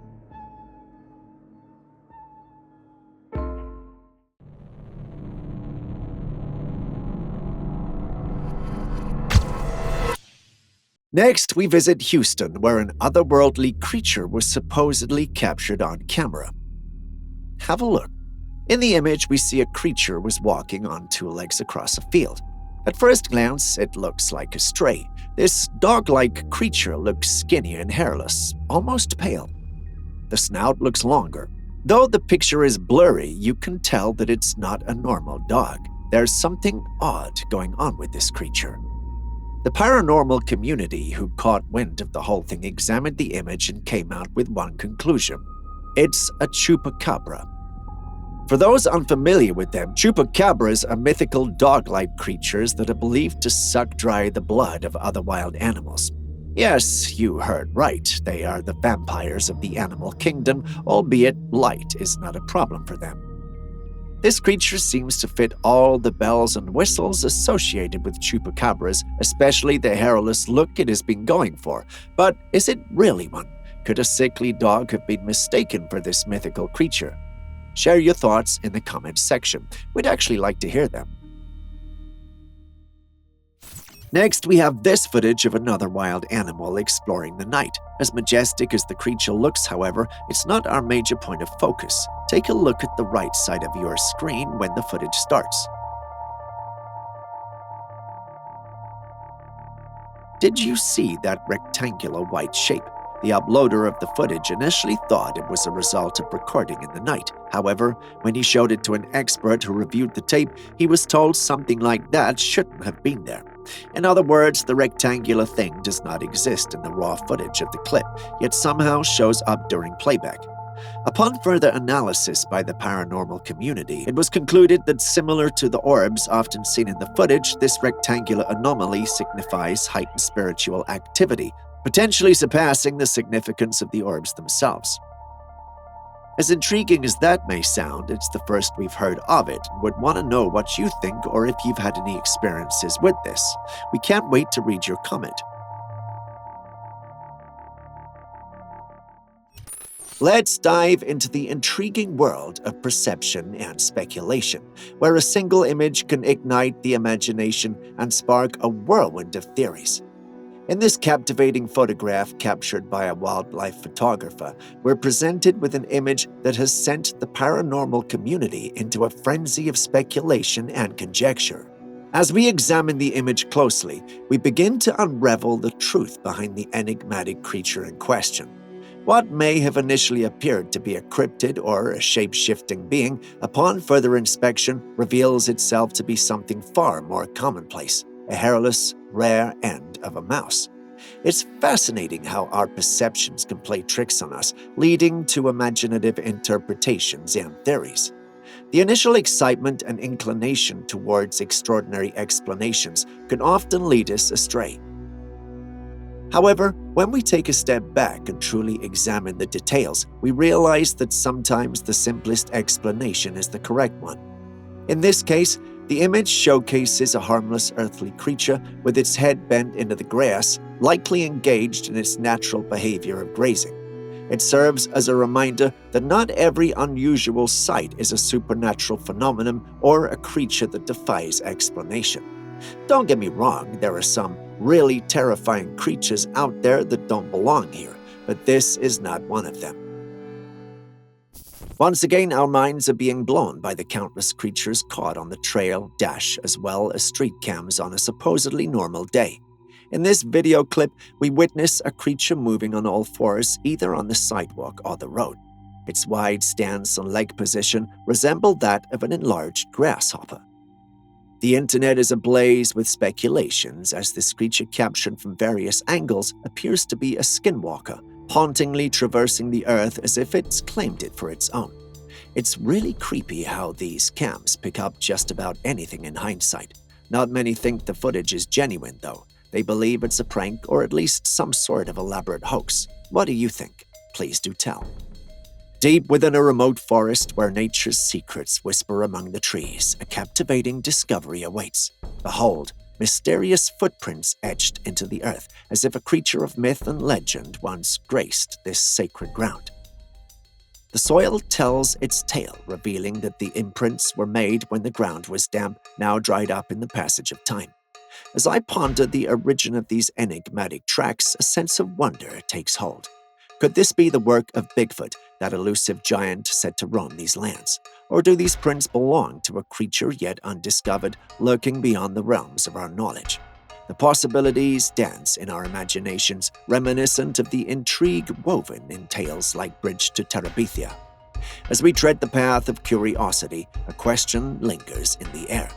Next, we visit Houston, where an otherworldly creature was supposedly captured on camera. Have a look. In the image, we see a creature was walking on two legs across a field. At first glance, it looks like a stray. This dog-like creature looks skinny and hairless, almost pale. The snout looks longer. Though the picture is blurry, you can tell that it's not a normal dog. There's something odd going on with this creature. The paranormal community who caught wind of the whole thing examined the image and came out with one conclusion: it's a chupacabra. For those unfamiliar with them, chupacabras are mythical dog-like creatures that are believed to suck dry the blood of other wild animals. Yes, you heard right. They are the vampires of the animal kingdom, albeit light is not a problem for them. This creature seems to fit all the bells and whistles associated with chupacabras, especially the hairless look it has been going for. But is it really one? Could a sickly dog have been mistaken for this mythical creature? Share your thoughts in the comments section. We'd actually like to hear them. Next, we have this footage of another wild animal exploring the night. As majestic as the creature looks, however, it's not our major point of focus. Take a look at the right side of your screen when the footage starts. Did you see that rectangular white shape? The uploader of the footage initially thought it was a result of recording in the night. However, when he showed it to an expert who reviewed the tape, he was told something like that shouldn't have been there. In other words, the rectangular thing does not exist in the raw footage of the clip, yet somehow shows up during playback. Upon further analysis by the paranormal community, it was concluded that similar to the orbs often seen in the footage, this rectangular anomaly signifies heightened spiritual activity, potentially surpassing the significance of the orbs themselves. As intriguing as that may sound, it's the first we've heard of it and would want to know what you think or if you've had any experiences with this. We can't wait to read your comment. Let's dive into the intriguing world of perception and speculation, where a single image can ignite the imagination and spark a whirlwind of theories. In this captivating photograph captured by a wildlife photographer, we're presented with an image that has sent the paranormal community into a frenzy of speculation and conjecture. As we examine the image closely, we begin to unravel the truth behind the enigmatic creature in question. What may have initially appeared to be a cryptid or a shape-shifting being, upon further inspection, reveals itself to be something far more commonplace: a hairless, rare end of a mouse. It's fascinating how our perceptions can play tricks on us, leading to imaginative interpretations and theories. The initial excitement and inclination towards extraordinary explanations can often lead us astray. However, when we take a step back and truly examine the details, we realize that sometimes the simplest explanation is the correct one. In this case, the image showcases a harmless earthly creature with its head bent into the grass, likely engaged in its natural behavior of grazing. It serves as a reminder that not every unusual sight is a supernatural phenomenon or a creature that defies explanation. Don't get me wrong, there are some really terrifying creatures out there that don't belong here, but this is not one of them. Once again, our minds are being blown by the countless creatures caught on the trail, dash, as well as street cams on a supposedly normal day. In this video clip, we witness a creature moving on all fours either on the sidewalk or the road. Its wide stance and leg position resembled that of an enlarged grasshopper. The internet is ablaze with speculations as this creature captured from various angles appears to be a skinwalker, hauntingly traversing the earth as if it's claimed it for its own. It's really creepy how these cams pick up just about anything in hindsight. Not many think the footage is genuine, though. They believe it's a prank or at least some sort of elaborate hoax. What do you think? Please do tell. Deep within a remote forest where nature's secrets whisper among the trees, a captivating discovery awaits. Behold, mysterious footprints etched into the earth, as if a creature of myth and legend once graced this sacred ground. The soil tells its tale, revealing that the imprints were made when the ground was damp, now dried up in the passage of time. As I ponder the origin of these enigmatic tracks, a sense of wonder takes hold. Could this be the work of Bigfoot, that elusive giant said to roam these lands? Or do these prints belong to a creature yet undiscovered, lurking beyond the realms of our knowledge? The possibilities dance in our imaginations, reminiscent of the intrigue woven in tales like Bridge to Terabithia. As we tread the path of curiosity, a question lingers in the air.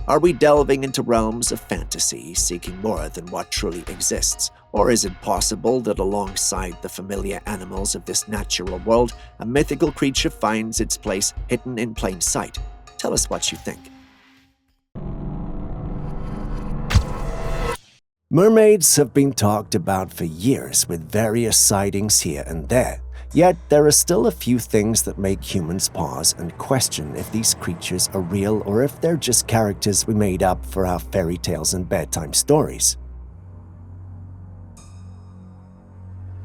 Are we delving into realms of fantasy, seeking more than what truly exists? Or is it possible that alongside the familiar animals of this natural world, a mythical creature finds its place hidden in plain sight? Tell us what you think. Mermaids have been talked about for years with various sightings here and there. Yet there are still a few things that make humans pause and question if these creatures are real or if they're just characters we made up for our fairy tales and bedtime stories.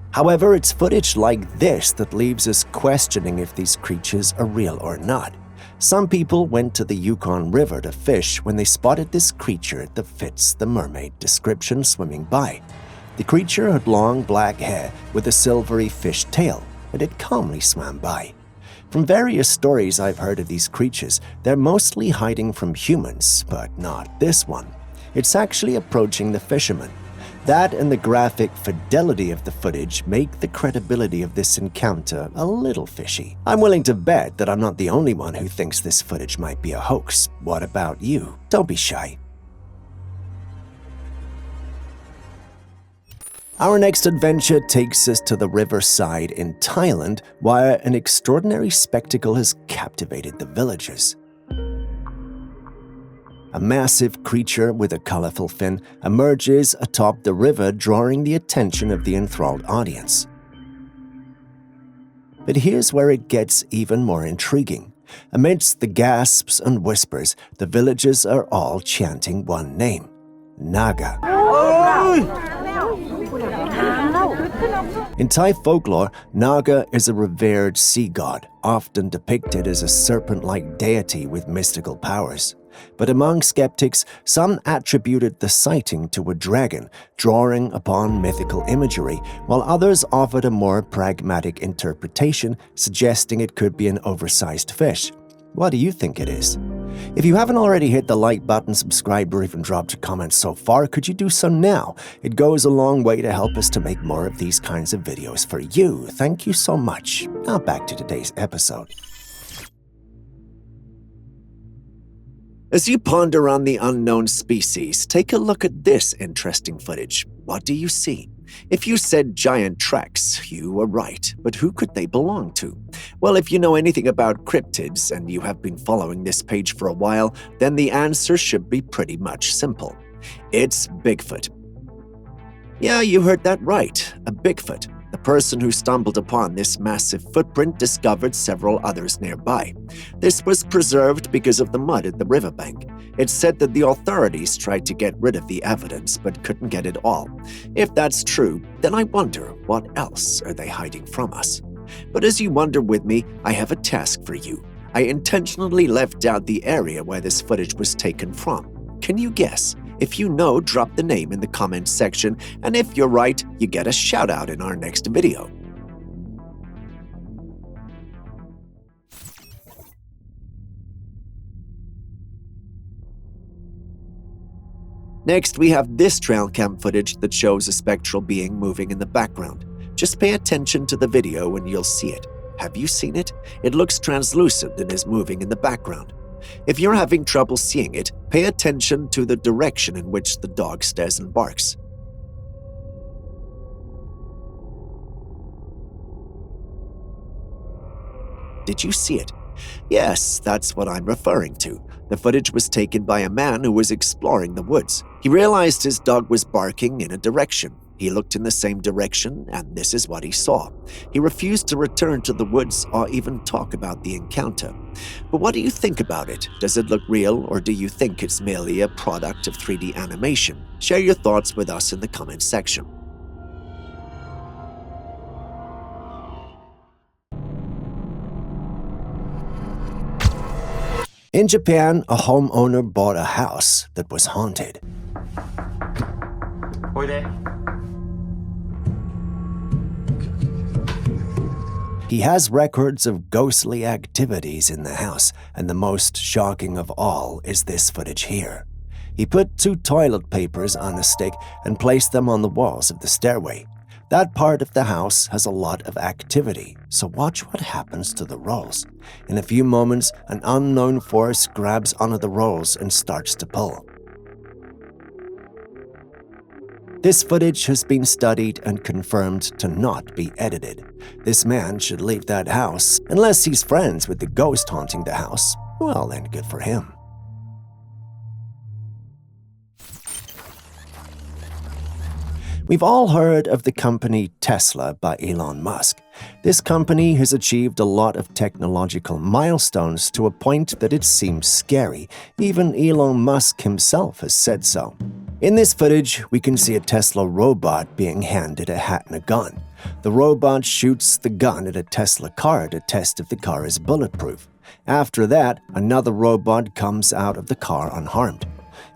However, it's footage like this that leaves us questioning if these creatures are real or not. Some people went to the Yukon River to fish when they spotted this creature that fits the mermaid description swimming by. The creature had long black hair with a silvery fish tail, and it calmly swam by. From various stories I've heard of these creatures, they're mostly hiding from humans, but not this one. It's actually approaching the fishermen. That and the graphic fidelity of the footage make the credibility of this encounter a little fishy. I'm willing to bet that I'm not the only one who thinks this footage might be a hoax. What about you? Don't be shy. Our next adventure takes us to the riverside in Thailand, where an extraordinary spectacle has captivated the villagers. A massive creature with a colorful fin emerges atop the river, drawing the attention of the enthralled audience. But here's where it gets even more intriguing. Amidst the gasps and whispers, the villagers are all chanting one name: Naga. In Thai folklore, Naga is a revered sea god, often depicted as a serpent-like deity with mystical powers. But among skeptics, some attributed the sighting to a dragon, drawing upon mythical imagery, while others offered a more pragmatic interpretation, suggesting it could be an oversized fish. What do you think it is? If you haven't already hit the like button, subscribed, or even dropped a comment so far, could you do so now? It goes a long way to help us to make more of these kinds of videos for you. Thank you so much. Now back to today's episode. As you ponder on the unknown species, take a look at this interesting footage. What do you see? If you said giant tracks, you were right, but who could they belong to? Well, if you know anything about cryptids and you have been following this page for a while, then the answer should be pretty much simple. It's Bigfoot. Yeah, you heard that right, a Bigfoot. The person who stumbled upon this massive footprint discovered several others nearby. This was preserved because of the mud at the riverbank. It's said that the authorities tried to get rid of the evidence but couldn't get it all. If that's true, then I wonder what else are they hiding from us? But as you wonder with me, I have a task for you. I intentionally left out the area where this footage was taken from. Can you guess? If you know, drop the name in the comments section, and if you're right, you get a shout out in our next video. Next, we have this trail cam footage that shows a spectral being moving in the background. Just pay attention to the video and you'll see it. Have you seen it? It looks translucent and is moving in the background. If you're having trouble seeing it, pay attention to the direction in which the dog stares and barks. Did you see it? Yes, that's what I'm referring to. The footage was taken by a man who was exploring the woods. He realized his dog was barking in a direction. He looked in the same direction, and this is what he saw. He refused to return to the woods or even talk about the encounter. But what do you think about it? Does it look real, or do you think it's merely a product of 3D animation? Share your thoughts with us in the comments section. In Japan, a homeowner bought a house that was haunted. He has records of ghostly activities in the house, and the most shocking of all is this footage here. He put 2 toilet papers on a stick and placed them on the walls of the stairway. That part of the house has a lot of activity, so watch what happens to the rolls. In a few moments, an unknown force grabs onto the rolls and starts to pull. This footage has been studied and confirmed to not be edited. This man should leave that house, unless he's friends with the ghost haunting the house. Well, then good for him. We've all heard of the company Tesla by Elon Musk. This company has achieved a lot of technological milestones to a point that it seems scary. Even Elon Musk himself has said so. In this footage, we can see a Tesla robot being handed a hat and a gun. The robot shoots the gun at a Tesla car to test if the car is bulletproof. After that, another robot comes out of the car unharmed.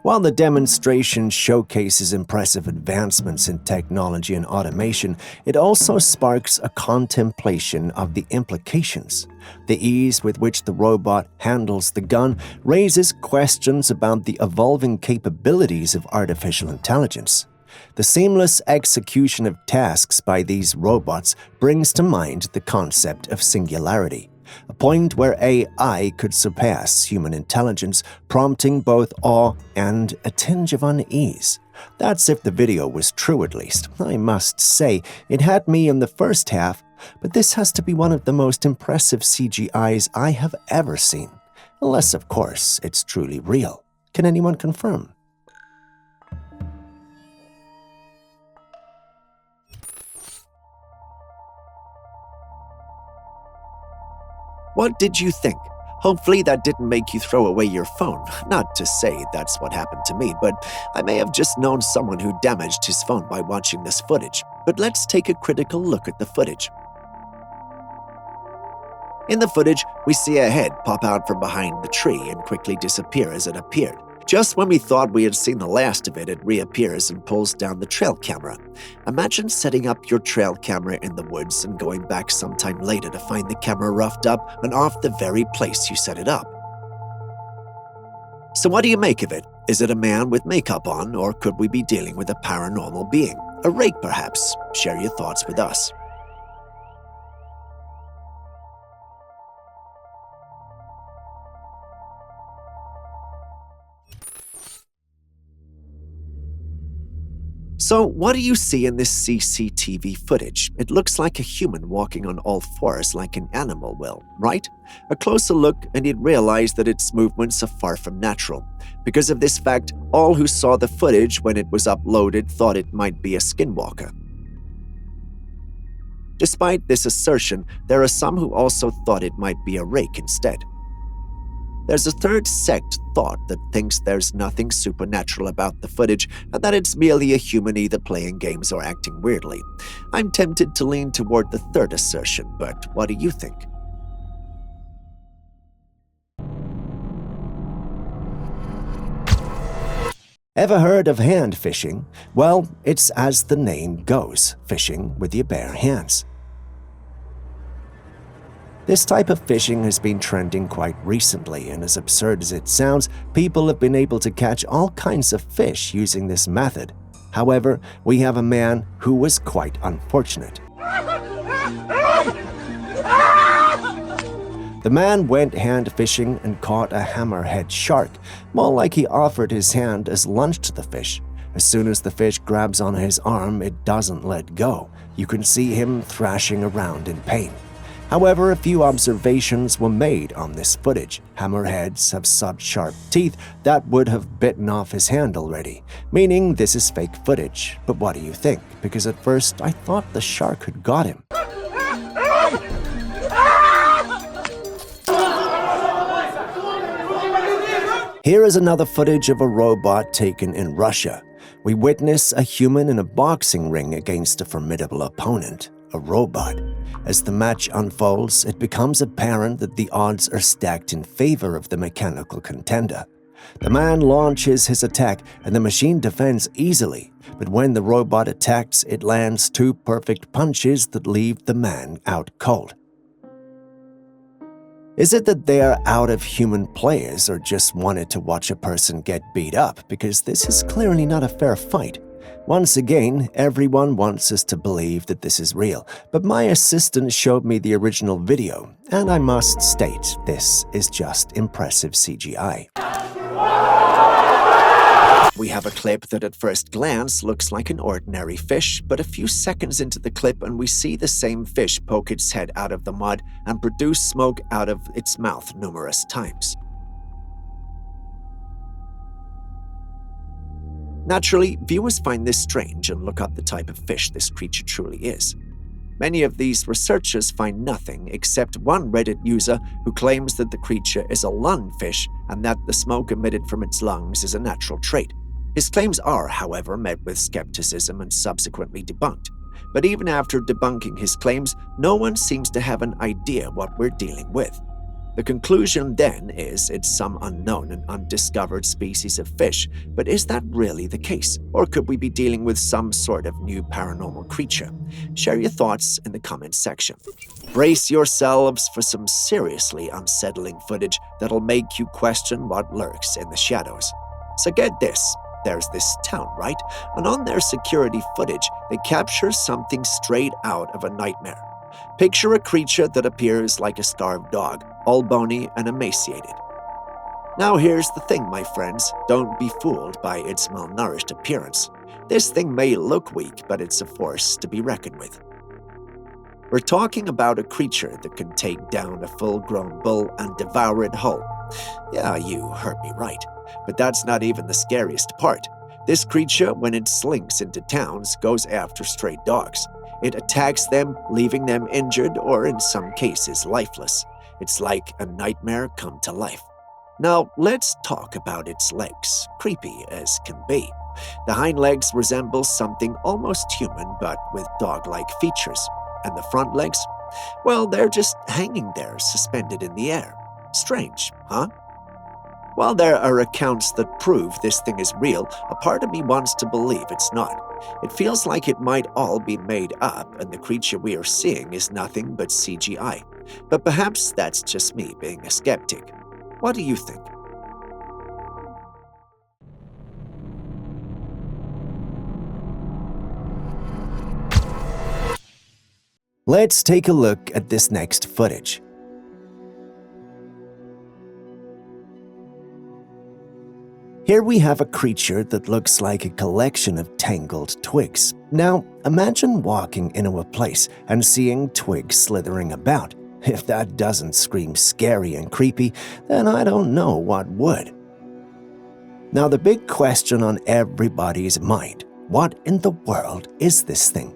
While the demonstration showcases impressive advancements in technology and automation, it also sparks a contemplation of the implications. The ease with which the robot handles the gun raises questions about the evolving capabilities of artificial intelligence. The seamless execution of tasks by these robots brings to mind the concept of singularity, a point where AI could surpass human intelligence, prompting both awe and a tinge of unease. That's if the video was true, at least. I must say, it had me in the first half, but this has to be one of the most impressive CGIs I have ever seen. Unless, of course, it's truly real. Can anyone confirm? What did you think? Hopefully that didn't make you throw away your phone. Not to say that's what happened to me, but I may have just known someone who damaged his phone by watching this footage. But let's take a critical look at the footage. In the footage, we see a head pop out from behind the tree and quickly disappear as it appeared. Just when we thought we had seen the last of it, it reappears and pulls down the trail camera. Imagine setting up your trail camera in the woods and going back sometime later to find the camera roughed up and off the very place you set it up. So what do you make of it? Is it a man with makeup on, or could we be dealing with a paranormal being? A rake, perhaps? Share your thoughts with us. So, what do you see in this CCTV footage? It looks like a human walking on all fours like an animal will, right? A closer look and you'd realize that its movements are far from natural. Because of this fact, all who saw the footage when it was uploaded thought it might be a skinwalker. Despite this assertion, there are some who also thought it might be a rake instead. There's a third sect thought that thinks there's nothing supernatural about the footage and that it's merely a human either playing games or acting weirdly. I'm tempted to lean toward the third assertion, but what do you think? Ever heard of hand fishing? Well, it's as the name goes, fishing with your bare hands. This type of fishing has been trending quite recently, and as absurd as it sounds, people have been able to catch all kinds of fish using this method. However, we have a man who was quite unfortunate. The man went hand fishing and caught a hammerhead shark, more like he offered his hand as lunch to the fish. As soon as the fish grabs on his arm, it doesn't let go. You can see him thrashing around in pain. However, a few observations were made on this footage. Hammerheads have such sharp teeth that would have bitten off his hand already, meaning this is fake footage. But what do you think? Because at first I thought the shark had got him. Here is another footage of a robot taken in Russia. We witness a human in a boxing ring against a formidable opponent, a robot. As the match unfolds, it becomes apparent that the odds are stacked in favor of the mechanical contender. The man launches his attack and the machine defends easily, but when the robot attacks, it lands 2 perfect punches that leave the man out cold. Is it that they are out of human players or just wanted to watch a person get beat up? Because this is clearly not a fair fight. Once again, everyone wants us to believe that this is real, but my assistant showed me the original video, and I must state, this is just impressive CGI. We have a clip that at first glance looks like an ordinary fish, but a few seconds into the clip and we see the same fish poke its head out of the mud and produce smoke out of its mouth numerous times. Naturally, viewers find this strange and look up the type of fish this creature truly is. Many of these researchers find nothing except one Reddit user who claims that the creature is a lungfish and that the smoke emitted from its lungs is a natural trait. His claims are, however, met with skepticism and subsequently debunked. But even after debunking his claims, no one seems to have an idea what we're dealing with. The conclusion then is it's some unknown and undiscovered species of fish, but is that really the case? Or could we be dealing with some sort of new paranormal creature? Share your thoughts in the comments section. Brace yourselves for some seriously unsettling footage that'll make you question what lurks in the shadows. So get this. There's this town, right? And on their security footage, they capture something straight out of a nightmare. Picture a creature that appears like a starved dog, all bony and emaciated. Now here's the thing, my friends. Don't be fooled by its malnourished appearance. This thing may look weak, but it's a force to be reckoned with. We're talking about a creature that can take down a full-grown bull and devour it whole. Yeah, you heard me right. But that's not even the scariest part. This creature, when it slinks into towns, goes after stray dogs. It attacks them, leaving them injured or in some cases lifeless. It's like a nightmare come to life. Now, let's talk about its legs, creepy as can be. The hind legs resemble something almost human but with dog-like features. And the front legs? Well, they're just hanging there, suspended in the air. Strange, huh? While there are accounts that prove this thing is real, a part of me wants to believe it's not. It feels like it might all be made up and the creature we are seeing is nothing but CGI. But perhaps that's just me being a skeptic. What do you think? Let's take a look at this next footage. Here we have a creature that looks like a collection of tangled twigs. Now, imagine walking into a place and seeing twigs slithering about. If that doesn't scream scary and creepy, then I don't know what would. Now, the big question on everybody's mind, what in the world is this thing?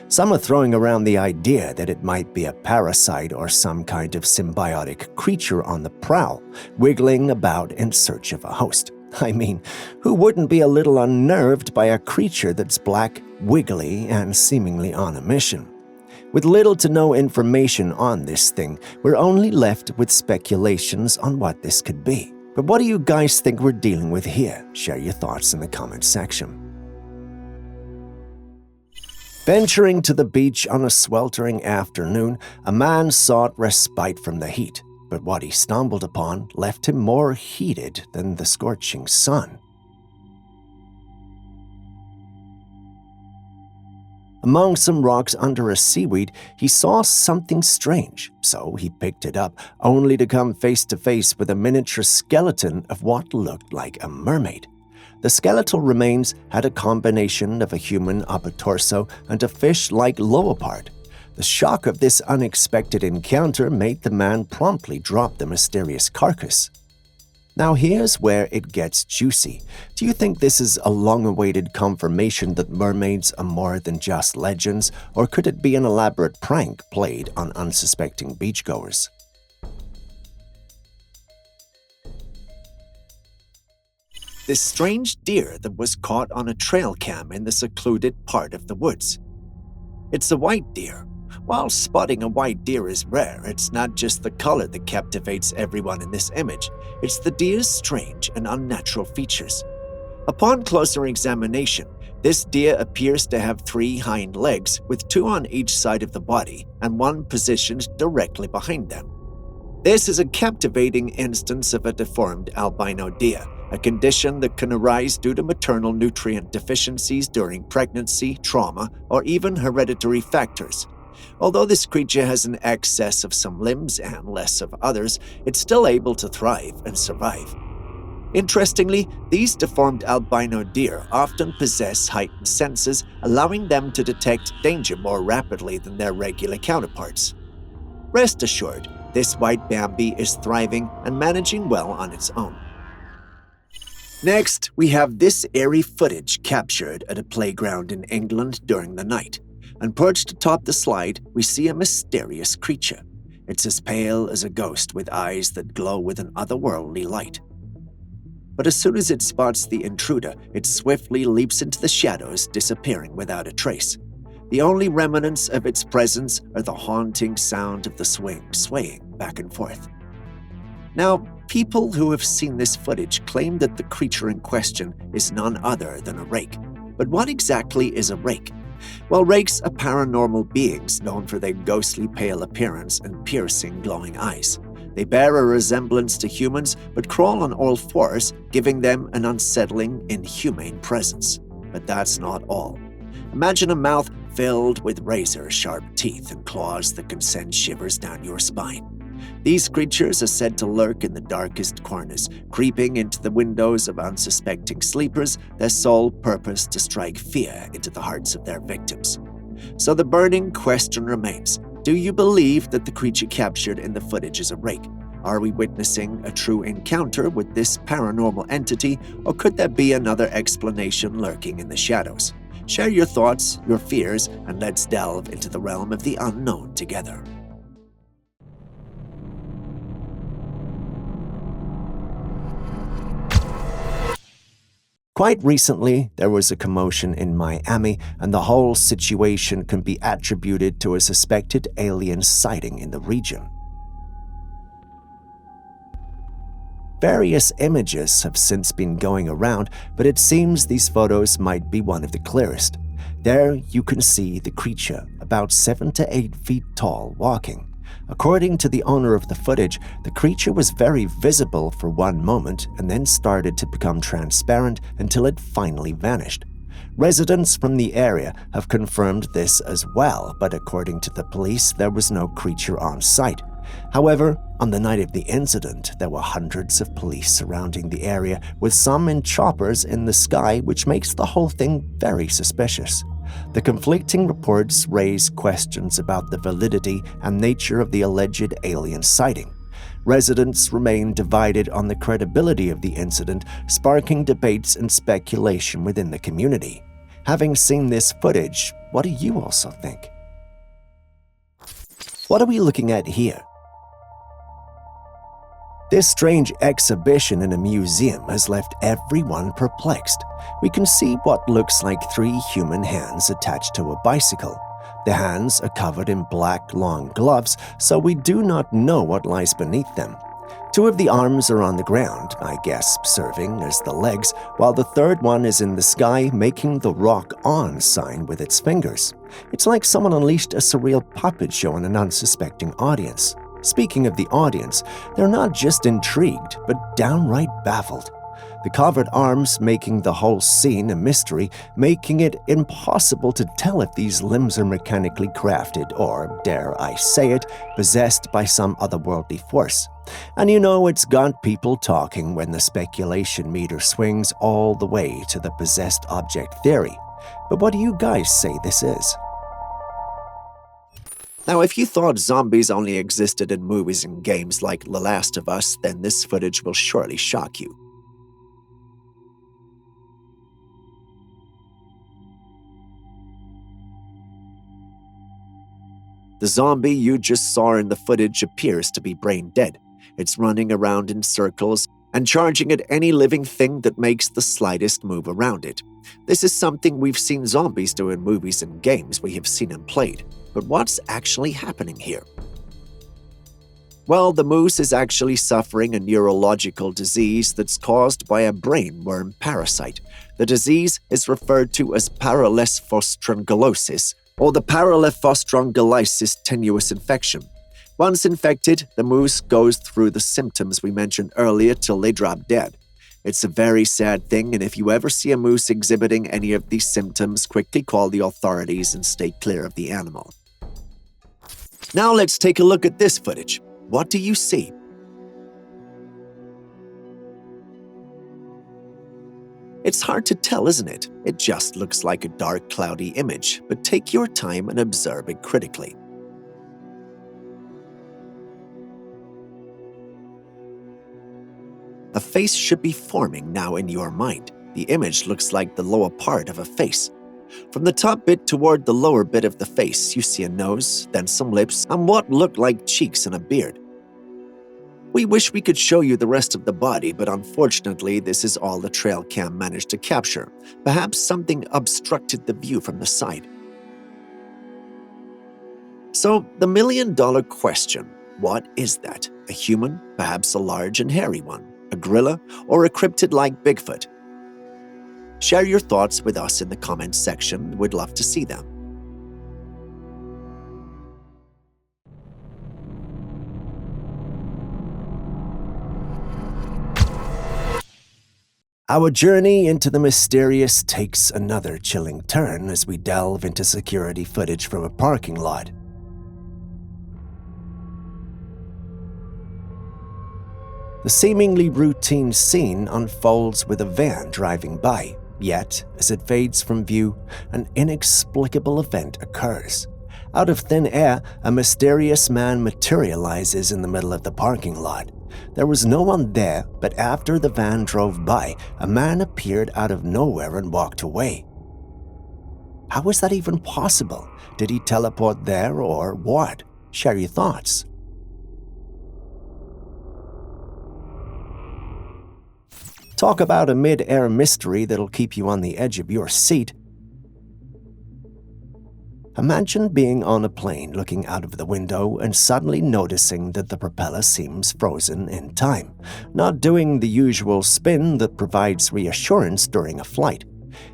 Some are throwing around the idea that it might be a parasite or some kind of symbiotic creature on the prowl, wiggling about in search of a host. I mean, who wouldn't be a little unnerved by a creature that's black, wiggly, and seemingly on a mission? With little to no information on this thing, we're only left with speculations on what this could be. But what do you guys think we're dealing with here? Share your thoughts in the comment section. Venturing to the beach on a sweltering afternoon, a man sought respite from the heat, but what he stumbled upon left him more heated than the scorching sun. Among some rocks under a seaweed, he saw something strange, so he picked it up, only to come face to face with a miniature skeleton of what looked like a mermaid. The skeletal remains had a combination of a human upper torso and a fish-like lower part. The shock of this unexpected encounter made the man promptly drop the mysterious carcass. Now here's where it gets juicy. Do you think this is a long-awaited confirmation that mermaids are more than just legends, or could it be an elaborate prank played on unsuspecting beachgoers? This strange deer that was caught on a trail cam in the secluded part of the woods. It's a white deer. While spotting a white deer is rare, it's not just the color that captivates everyone in this image, it's the deer's strange and unnatural features. Upon closer examination, this deer appears to have 3 hind legs with 2 on each side of the body and 1 positioned directly behind them. This is a captivating instance of a deformed albino deer, a condition that can arise due to maternal nutrient deficiencies during pregnancy, trauma, or even hereditary factors. Although this creature has an excess of some limbs and less of others, it's still able to thrive and survive. Interestingly, these deformed albino deer often possess heightened senses, allowing them to detect danger more rapidly than their regular counterparts. Rest assured, this white Bambi is thriving and managing well on its own. Next, we have this eerie footage captured at a playground in England during the night. And perched atop the slide, we see a mysterious creature. It's as pale as a ghost with eyes that glow with an otherworldly light. But as soon as it spots the intruder, it swiftly leaps into the shadows, disappearing without a trace. The only remnants of its presence are the haunting sound of the swing swaying back and forth. Now, people who have seen this footage claim that the creature in question is none other than a rake. But what exactly is a rake? Well, rakes are paranormal beings known for their ghostly pale appearance and piercing glowing eyes. They bear a resemblance to humans but crawl on all fours, giving them an unsettling, inhumane presence. But that's not all. Imagine a mouth filled with razor-sharp teeth and claws that can send shivers down your spine. These creatures are said to lurk in the darkest corners, creeping into the windows of unsuspecting sleepers, their sole purpose to strike fear into the hearts of their victims. So the burning question remains, do you believe that the creature captured in the footage is a rake? Are we witnessing a true encounter with this paranormal entity, or could there be another explanation lurking in the shadows? Share your thoughts, your fears, and let's delve into the realm of the unknown together. Quite recently, there was a commotion in Miami, and the whole situation can be attributed to a suspected alien sighting in the region. Various images have since been going around, but it seems these photos might be one of the clearest. There you can see the creature, about 7 to 8 feet tall, walking. According to the owner of the footage, the creature was very visible for one moment and then started to become transparent until it finally vanished. Residents from the area have confirmed this as well, but according to the police, there was no creature on site. However, on the night of the incident, there were hundreds of police surrounding the area, with some in choppers in the sky, which makes the whole thing very suspicious. The conflicting reports raise questions about the validity and nature of the alleged alien sighting. Residents remain divided on the credibility of the incident, sparking debates and speculation within the community. Having seen this footage, what do you also think? What are we looking at here? This strange exhibition in a museum has left everyone perplexed. We can see what looks like 3 human hands attached to a bicycle. The hands are covered in black long gloves, so we do not know what lies beneath them. Two of the arms are on the ground, I guess serving as the legs, while the third one is in the sky making the rock on sign with its fingers. It's like someone unleashed a surreal puppet show on an unsuspecting audience. Speaking of the audience, they're not just intrigued, but downright baffled. The covered arms making the whole scene a mystery, making it impossible to tell if these limbs are mechanically crafted or, dare I say it, possessed by some otherworldly force. And you know it's got people talking when the speculation meter swings all the way to the possessed object theory. But what do you guys say this is? Now, if you thought zombies only existed in movies and games like The Last of Us, then this footage will surely shock you. The zombie you just saw in the footage appears to be brain dead. It's running around in circles and charging at any living thing that makes the slightest move around it. This is something we've seen zombies do in movies and games we have seen and played. But what's actually happening here? Well, the moose is actually suffering a neurological disease that's caused by a brainworm parasite. The disease is referred to as paralelephostronglosis, or the paralelephostronglosis tenuous infection. Once infected, the moose goes through the symptoms we mentioned earlier till they drop dead. It's a very sad thing, and if you ever see a moose exhibiting any of these symptoms, quickly call the authorities and stay clear of the animal. Now let's take a look at this footage. What do you see? It's hard to tell, isn't it? It just looks like a dark, cloudy image, but take your time and observe it critically. A face should be forming now in your mind. The image looks like the lower part of a face. From the top bit toward the lower bit of the face, you see a nose, then some lips, and what look like cheeks and a beard. We wish we could show you the rest of the body, but unfortunately this is all the Trailcam managed to capture. Perhaps something obstructed the view from the side. So, the million-dollar question, what is that? A human? Perhaps a large and hairy one? A gorilla? Or a cryptid like Bigfoot? Share your thoughts with us in the comments section. We'd love to see them. Our journey into the mysterious takes another chilling turn as we delve into security footage from a parking lot. The seemingly routine scene unfolds with a van driving by, yet, as it fades from view, an inexplicable event occurs. Out of thin air, a mysterious man materializes in the middle of the parking lot. There was no one there, but after the van drove by, a man appeared out of nowhere and walked away. How was that even possible? Did he teleport there or what? Share your thoughts. Talk about a mid-air mystery that'll keep you on the edge of your seat. Imagine being on a plane looking out of the window and suddenly noticing that the propeller seems frozen in time, not doing the usual spin that provides reassurance during a flight.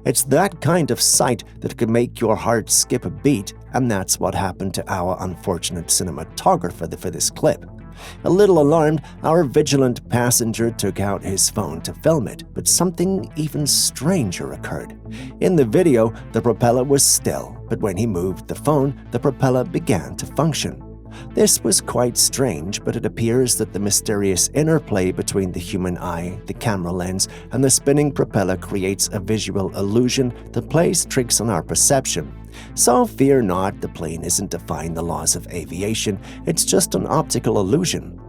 It's that kind of sight that could make your heart skip a beat, and that's what happened to our unfortunate cinematographer for this clip. A little alarmed, our vigilant passenger took out his phone to film it, but something even stranger occurred. In the video, the propeller was still, but when he moved the phone, the propeller began to function. This was quite strange, but it appears that the mysterious interplay between the human eye, the camera lens, and the spinning propeller creates a visual illusion that plays tricks on our perception. So fear not, the plane isn't defying the laws of aviation, it's just an optical illusion.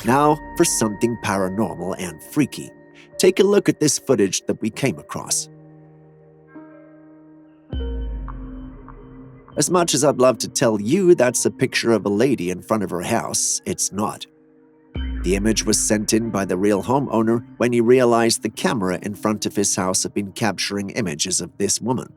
Now for something paranormal and freaky. Take a look at this footage that we came across. As much as I'd love to tell you that's a picture of a lady in front of her house, it's not. The image was sent in by the real homeowner when he realized the camera in front of his house had been capturing images of this woman.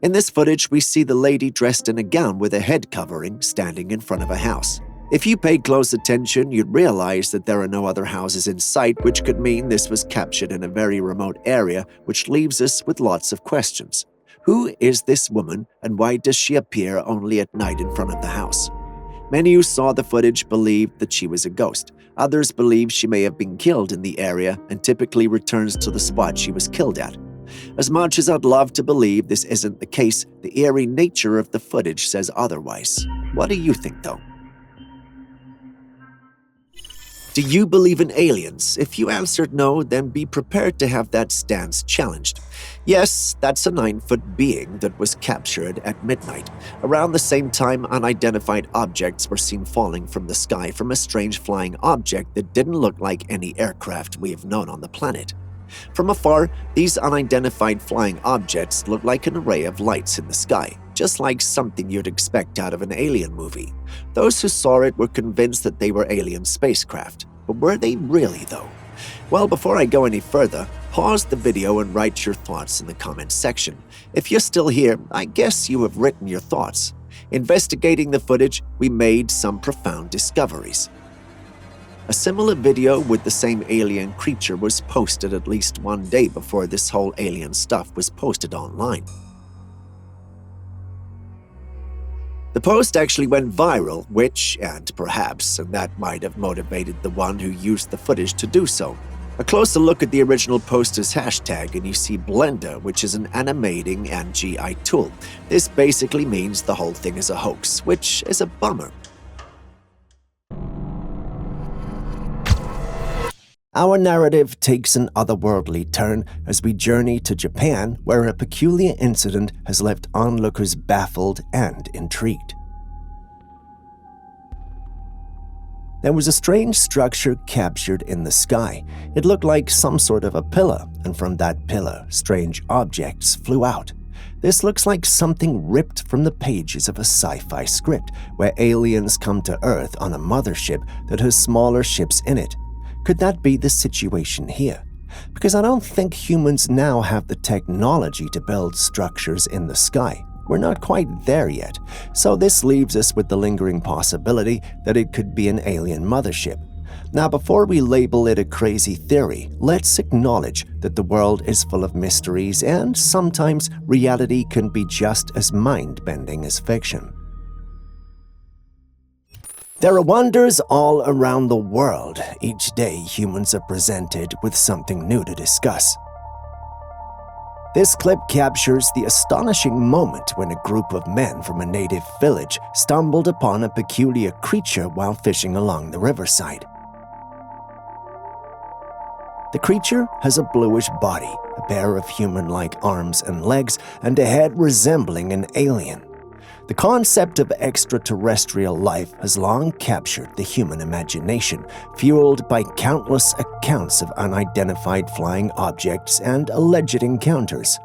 In this footage, we see the lady dressed in a gown with a head covering standing in front of a house. If you paid close attention, you'd realize that there are no other houses in sight, which could mean this was captured in a very remote area, which leaves us with lots of questions. Who is this woman, and why does she appear only at night in front of the house? Many who saw the footage believed that she was a ghost. Others believe she may have been killed in the area and typically returns to the spot she was killed at. As much as I'd love to believe this isn't the case, the eerie nature of the footage says otherwise. What do you think, though? Do you believe in aliens? If you answered no, then be prepared to have that stance challenged. Yes, that's a 9-foot being that was captured at midnight. Around the same time, unidentified objects were seen falling from the sky from a strange flying object that didn't look like any aircraft we have known on the planet. From afar, these unidentified flying objects looked like an array of lights in the sky, just like something you'd expect out of an alien movie. Those who saw it were convinced that they were alien spacecraft. But were they really, though? Well, before I go any further, pause the video and write your thoughts in the comments section. If you're still here, I guess you have written your thoughts. Investigating the footage, we made some profound discoveries. A similar video with the same alien creature was posted at least one day before this whole alien stuff was posted online. The post actually went viral, which, and perhaps, and that might have motivated the one who used the footage to do so. A closer look at the original poster's hashtag and you see Blender, which is an animating and GI tool. This basically means the whole thing is a hoax, which is a bummer. Our narrative takes an otherworldly turn as we journey to Japan, where a peculiar incident has left onlookers baffled and intrigued. There was a strange structure captured in the sky. It looked like some sort of a pillar, and from that pillar, strange objects flew out. This looks like something ripped from the pages of a sci-fi script, where aliens come to Earth on a mothership that has smaller ships in it. Could that be the situation here? Because I don't think humans now have the technology to build structures in the sky. We're not quite there yet, so this leaves us with the lingering possibility that it could be an alien mothership. Now, before we label it a crazy theory, let's acknowledge that the world is full of mysteries and sometimes reality can be just as mind-bending as fiction. There are wonders all around the world. Each day, humans are presented with something new to discuss. This clip captures the astonishing moment when a group of men from a native village stumbled upon a peculiar creature while fishing along the riverside. The creature has a bluish body, a pair of human-like arms and legs, and a head resembling an alien. The concept of extraterrestrial life has long captured the human imagination, fueled by countless accounts of unidentified flying objects and alleged encounters.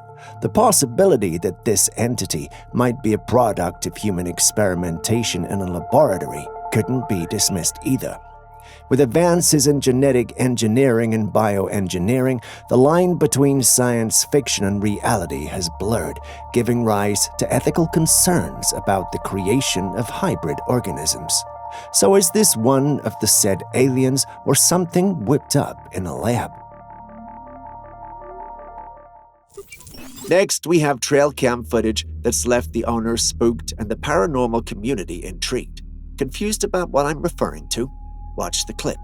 The possibility that this entity might be a product of human experimentation in a laboratory couldn't be dismissed either. With advances in genetic engineering and bioengineering, the line between science fiction and reality has blurred, giving rise to ethical concerns about the creation of hybrid organisms. So is this one of the said aliens or something whipped up in a lab? Next, we have Trailcam footage that's left the owner spooked and the paranormal community intrigued. Confused about what I'm referring to? Watch the clip.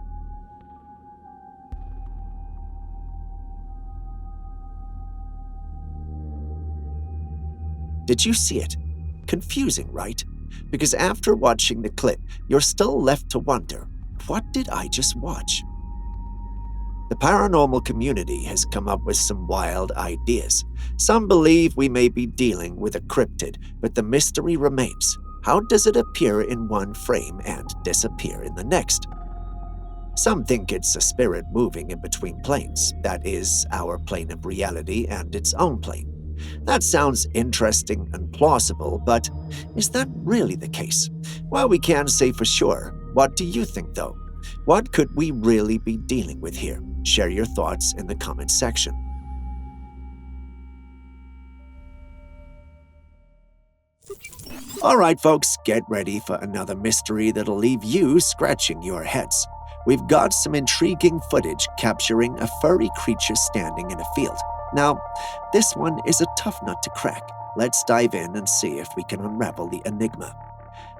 Did you see it? Confusing, right? Because after watching the clip, you're still left to wonder, what did I just watch? The paranormal community has come up with some wild ideas. Some believe we may be dealing with a cryptid, but the mystery remains. How does it appear in one frame and disappear in the next? Some think it's a spirit moving in between planes, that is, our plane of reality and its own plane. That sounds interesting and plausible, but is that really the case? Well, we can't say for sure. What do you think, though? What could we really be dealing with here? Share your thoughts in the comments section. All right, folks, get ready for another mystery that'll leave you scratching your heads. We've got some intriguing footage capturing a furry creature standing in a field. Now, this one is a tough nut to crack. Let's dive in and see if we can unravel the enigma.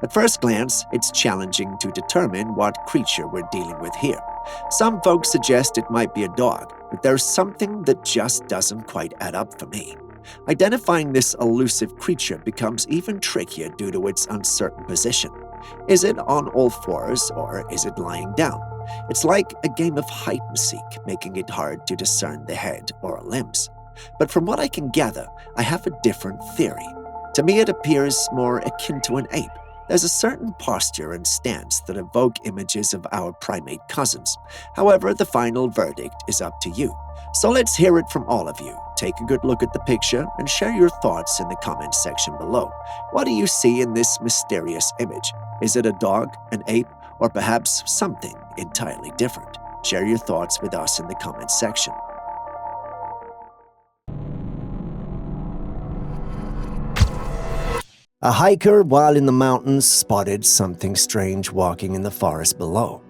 At first glance, it's challenging to determine what creature we're dealing with here. Some folks suggest it might be a dog, but there's something that just doesn't quite add up for me. Identifying this elusive creature becomes even trickier due to its uncertain position. Is it on all fours or is it lying down? It's like a game of hide and seek, making it hard to discern the head or limbs. But from what I can gather, I have a different theory. To me, it appears more akin to an ape. There's a certain posture and stance that evoke images of our primate cousins. However, the final verdict is up to you. So let's hear it from all of you. Take a good look at the picture and share your thoughts in the comments section below. What do you see in this mysterious image? Is it a dog, an ape, or perhaps something entirely different? Share your thoughts with us in the comments section. A hiker while in the mountains spotted something strange walking in the forest below.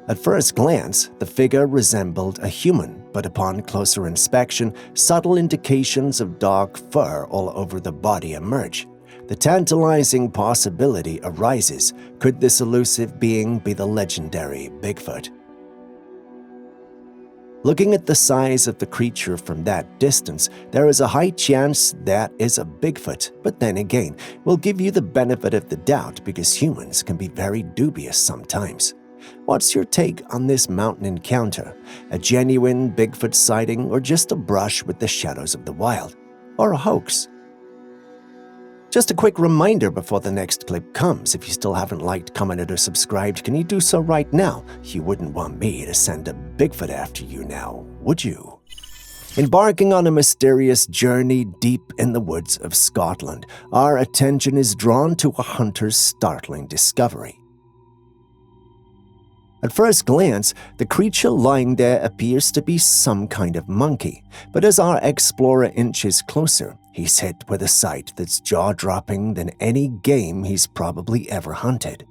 At first glance, the figure resembled a human, but upon closer inspection, subtle indications of dark fur all over the body emerge. The tantalizing possibility arises: could this elusive being be the legendary Bigfoot? Looking at the size of the creature from that distance, there is a high chance that is a Bigfoot, but then again, we'll give you the benefit of the doubt because humans can be very dubious sometimes. What's your take on this mountain encounter? A genuine Bigfoot sighting or just a brush with the shadows of the wild? Or a hoax? Just a quick reminder before the next clip comes, if you still haven't liked, commented, or subscribed, can you do so right now? You wouldn't want me to send a Bigfoot after you now, would you? Embarking on a mysterious journey deep in the woods of Scotland, our attention is drawn to a hunter's startling discovery. At first glance, the creature lying there appears to be some kind of monkey, but as our explorer inches closer, he's hit with a sight that's jaw-dropping than any game he's probably ever hunted.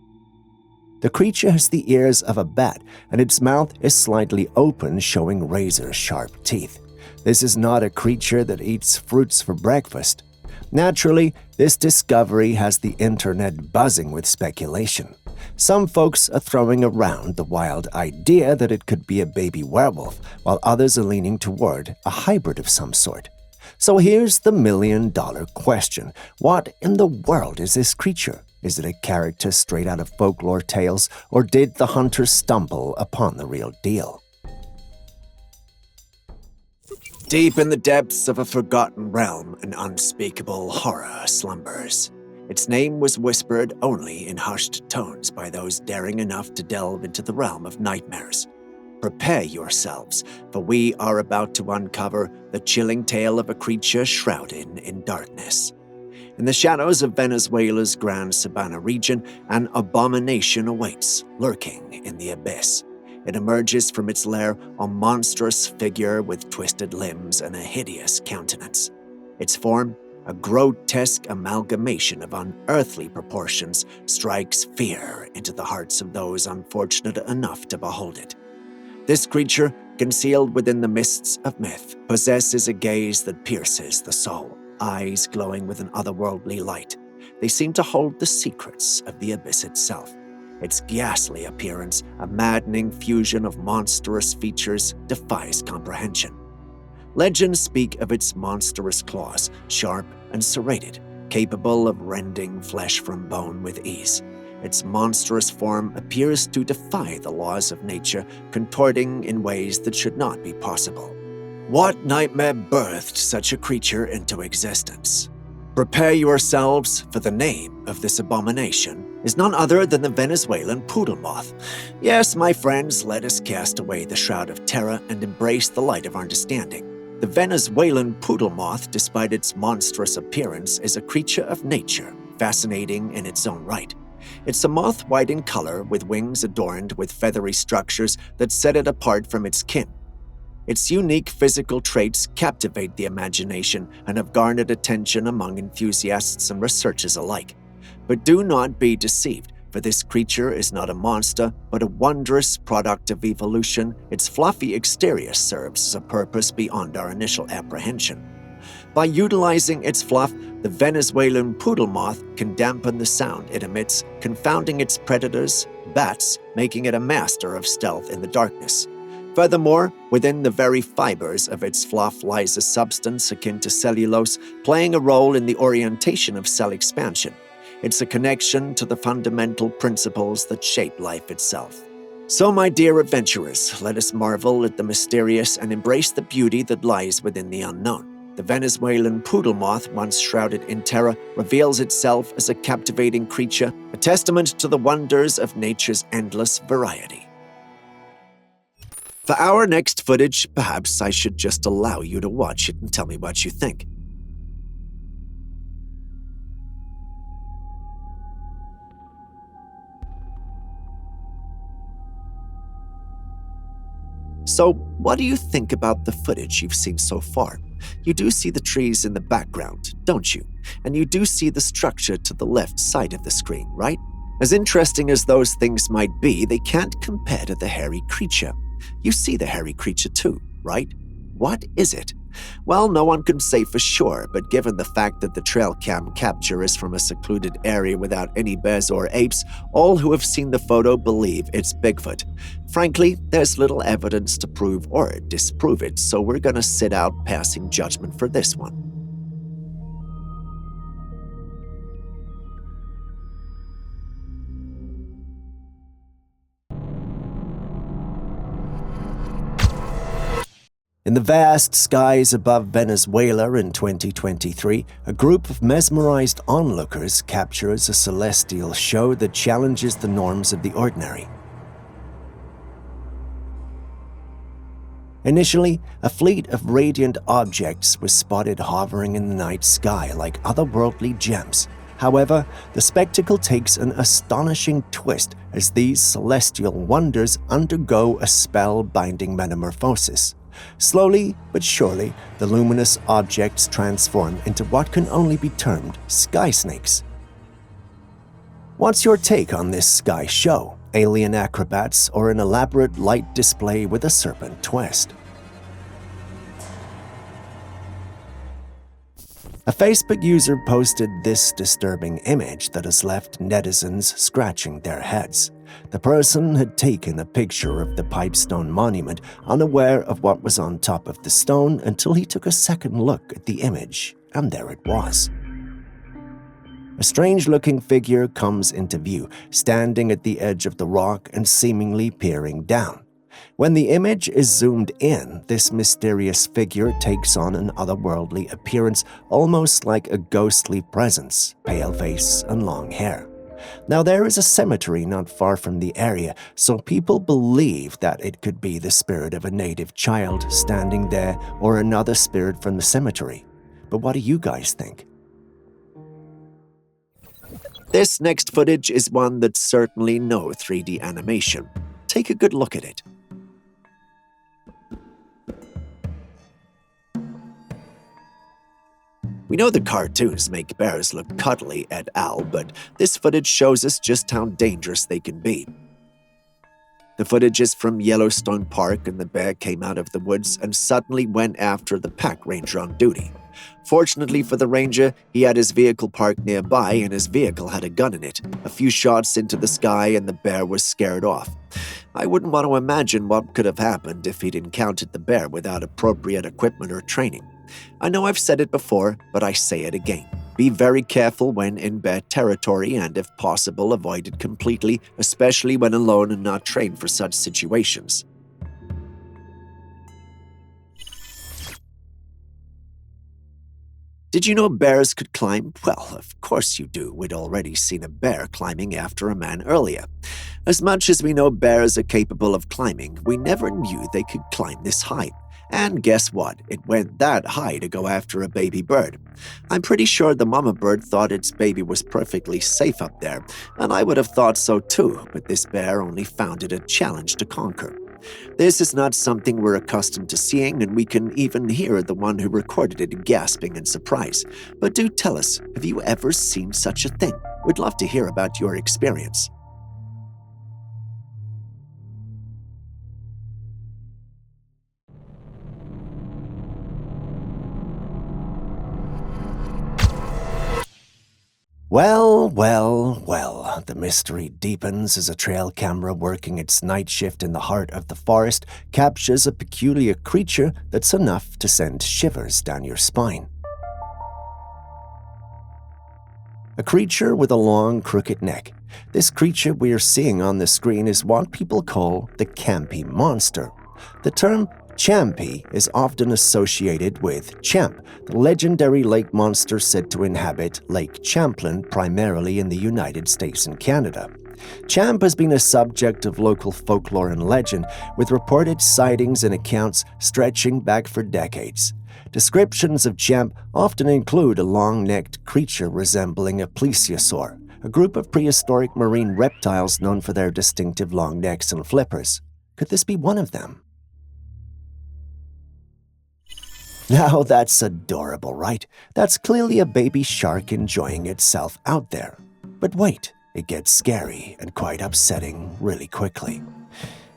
The creature has the ears of a bat, and its mouth is slightly open, showing razor-sharp teeth. This is not a creature that eats fruits for breakfast. Naturally, this discovery has the internet buzzing with speculation. Some folks are throwing around the wild idea that it could be a baby werewolf, while others are leaning toward a hybrid of some sort. So here's the million-dollar question. What in the world is this creature? Is it a character straight out of folklore tales, or did the hunter stumble upon the real deal? Deep in the depths of a forgotten realm, an unspeakable horror slumbers. Its name was whispered only in hushed tones by those daring enough to delve into the realm of nightmares. Prepare yourselves, for we are about to uncover the chilling tale of a creature shrouded in darkness. In the shadows of Venezuela's Gran Sabana region, an abomination awaits, lurking in the abyss. It emerges from its lair, a monstrous figure with twisted limbs and a hideous countenance. Its form, a grotesque amalgamation of unearthly proportions, strikes fear into the hearts of those unfortunate enough to behold it. This creature, concealed within the mists of myth, possesses a gaze that pierces the soul, eyes glowing with an otherworldly light. They seem to hold the secrets of the abyss itself. Its ghastly appearance, a maddening fusion of monstrous features, defies comprehension. Legends speak of its monstrous claws, sharp and serrated, capable of rending flesh from bone with ease. Its monstrous form appears to defy the laws of nature, contorting in ways that should not be possible. What nightmare birthed such a creature into existence? Prepare yourselves, for the name of this abomination is none other than the Venezuelan poodle moth. Yes, my friends, let us cast away the shroud of terror and embrace the light of understanding. The Venezuelan poodle moth, despite its monstrous appearance, is a creature of nature, fascinating in its own right. It's a moth white in color with wings adorned with feathery structures that set it apart from its kin. Its unique physical traits captivate the imagination and have garnered attention among enthusiasts and researchers alike. But do not be deceived, for this creature is not a monster, but a wondrous product of evolution. Its fluffy exterior serves as a purpose beyond our initial apprehension. By utilizing its fluff, the Venezuelan poodle moth can dampen the sound it emits, confounding its predators, bats, making it a master of stealth in the darkness. Furthermore, within the very fibers of its fluff lies a substance akin to cellulose, playing a role in the orientation of cell expansion. It's a connection to the fundamental principles that shape life itself. So, my dear adventurers, let us marvel at the mysterious and embrace the beauty that lies within the unknown. The Venezuelan poodle moth, once shrouded in terror, reveals itself as a captivating creature, a testament to the wonders of nature's endless variety. For our next footage, perhaps I should just allow you to watch it and tell me what you think. So, what do you think about the footage you've seen so far? You do see the trees in the background, don't you? And you do see the structure to the left side of the screen, right? As interesting as those things might be, they can't compare to the hairy creature. You see the hairy creature too, right? What is it? Well, no one can say for sure, but given the fact that the Trailcam capture is from a secluded area without any bears or apes, all who have seen the photo believe it's Bigfoot. Frankly, there's little evidence to prove or disprove it, so we're gonna sit out passing judgment for this one. In the vast skies above Venezuela in 2023, a group of mesmerized onlookers captures a celestial show that challenges the norms of the ordinary. Initially, a fleet of radiant objects was spotted hovering in the night sky like otherworldly gems. However, the spectacle takes an astonishing twist as these celestial wonders undergo a spell-binding metamorphosis. Slowly but surely, the luminous objects transform into what can only be termed sky snakes. What's your take on this sky show? Alien acrobats or an elaborate light display with a serpent twist? A Facebook user posted this disturbing image that has left netizens scratching their heads. The person had taken a picture of the Pipestone Monument, unaware of what was on top of the stone, until he took a second look at the image, and there it was. A strange-looking figure comes into view, standing at the edge of the rock and seemingly peering down. When the image is zoomed in, this mysterious figure takes on an otherworldly appearance, almost like a ghostly presence, pale face and long hair. Now, there is a cemetery not far from the area, so people believe that it could be the spirit of a native child standing there or another spirit from the cemetery. But what do you guys think? This next footage is one that's certainly no 3D animation. Take a good look at it. We know the cartoons make bears look cuddly et al., but this footage shows us just how dangerous they can be. The footage is from Yellowstone Park, and the bear came out of the woods and suddenly went after the pack ranger on duty. Fortunately for the ranger, he had his vehicle parked nearby, and his vehicle had a gun in it. A few shots into the sky and the bear was scared off. I wouldn't want to imagine what could have happened if he'd encountered the bear without appropriate equipment or training. I know I've said it before, but I say it again. Be very careful when in bear territory, and if possible, avoid it completely, especially when alone and not trained for such situations. Did you know bears could climb? Well, of course you do. We'd already seen a bear climbing after a man earlier. As much as we know bears are capable of climbing, we never knew they could climb this high. And guess what? It went that high to go after a baby bird. I'm pretty sure the mama bird thought its baby was perfectly safe up there, and I would have thought so too, but this bear only found it a challenge to conquer. This is not something we're accustomed to seeing, and we can even hear the one who recorded it gasping in surprise. But do tell us, have you ever seen such a thing? We'd love to hear about your experience. Well, the mystery deepens as a trail camera working its night shift in the heart of the forest captures a peculiar creature that's enough to send shivers down your spine. A creature with a long, crooked neck. This creature we're seeing on the screen is what people call the Campy monster. The term Champy is often associated with Champ, the legendary lake monster said to inhabit Lake Champlain primarily in the United States and Canada. Champ has been a subject of local folklore and legend, with reported sightings and accounts stretching back for decades. Descriptions of Champ often include a long-necked creature resembling a plesiosaur, a group of prehistoric marine reptiles known for their distinctive long necks and flippers. Could this be one of them? Now that's adorable, right? That's clearly a baby shark enjoying itself out there. But wait, it gets scary and quite upsetting really quickly.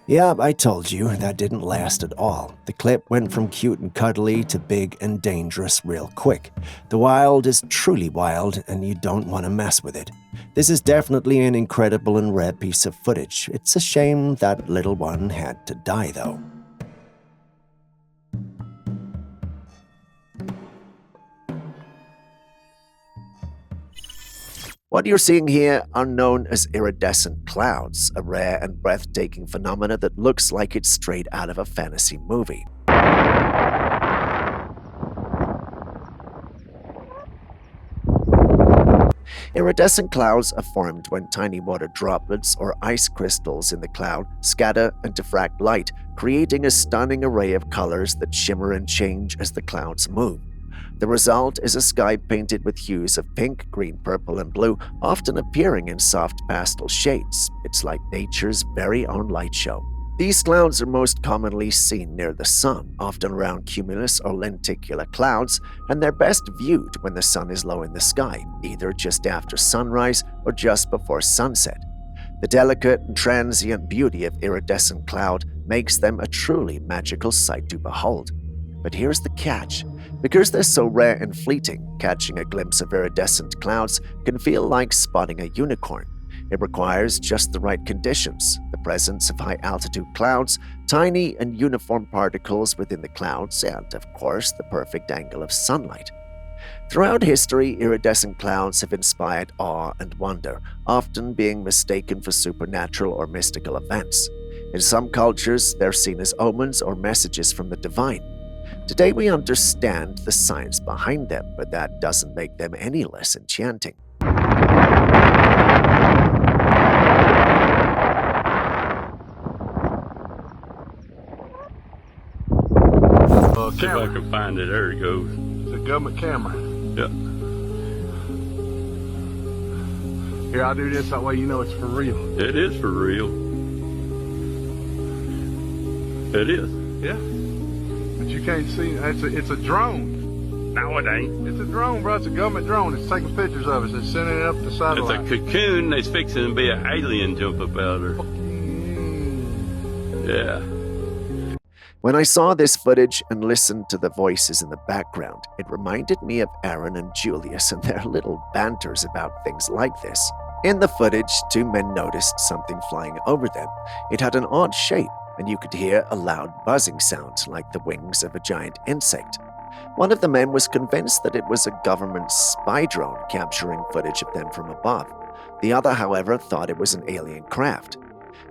Yeah, I told you, that didn't last at all. The clip went from cute and cuddly to big and dangerous real quick. The wild is truly wild, and you don't want to mess with it. This is definitely an incredible and rare piece of footage. It's a shame that little one had to die, though. What you're seeing here are known as iridescent clouds, a rare and breathtaking phenomena that looks like it's straight out of a fantasy movie. Iridescent clouds are formed when tiny water droplets or ice crystals in the cloud scatter and diffract light, creating a stunning array of colors that shimmer and change as the clouds move. The result is a sky painted with hues of pink, green, purple, and blue, often appearing in soft pastel shades. It's like nature's very own light show. These clouds are most commonly seen near the sun, often around cumulus or lenticular clouds, and they're best viewed when the sun is low in the sky, either just after sunrise or just before sunset. The delicate and transient beauty of iridescent cloud makes them a truly magical sight to behold. But here's the catch. Because they're so rare and fleeting, catching a glimpse of iridescent clouds can feel like spotting a unicorn. It requires just the right conditions, the presence of high-altitude clouds, tiny and uniform particles within the clouds, and, of course, the perfect angle of sunlight. Throughout history, iridescent clouds have inspired awe and wonder, often being mistaken for supernatural or mystical events. In some cultures, they're seen as omens or messages from the divine. Today we understand the science behind them, but that doesn't make them any less enchanting. See if I can find it. There it goes. It's a government camera. Yeah. Here, I'll do this, that way you know it's for real. It is for real. It is. Yeah. But you can't see, it's a drone. No, it ain't. It's a drone, bro. It's a government drone. It's taking pictures of us. It's sending it up the satellite. It's a cocoon. They's fixing to be an alien jump up out there. Yeah. When I saw this footage and listened to the voices in the background, it reminded me of Aaron and Julius and their little banters about things like this. In the footage, two men noticed something flying over them. It had an odd shape, and you could hear a loud buzzing sound like the wings of a giant insect. One of the men was convinced that it was a government spy drone capturing footage of them from above. The other, however, thought it was an alien craft.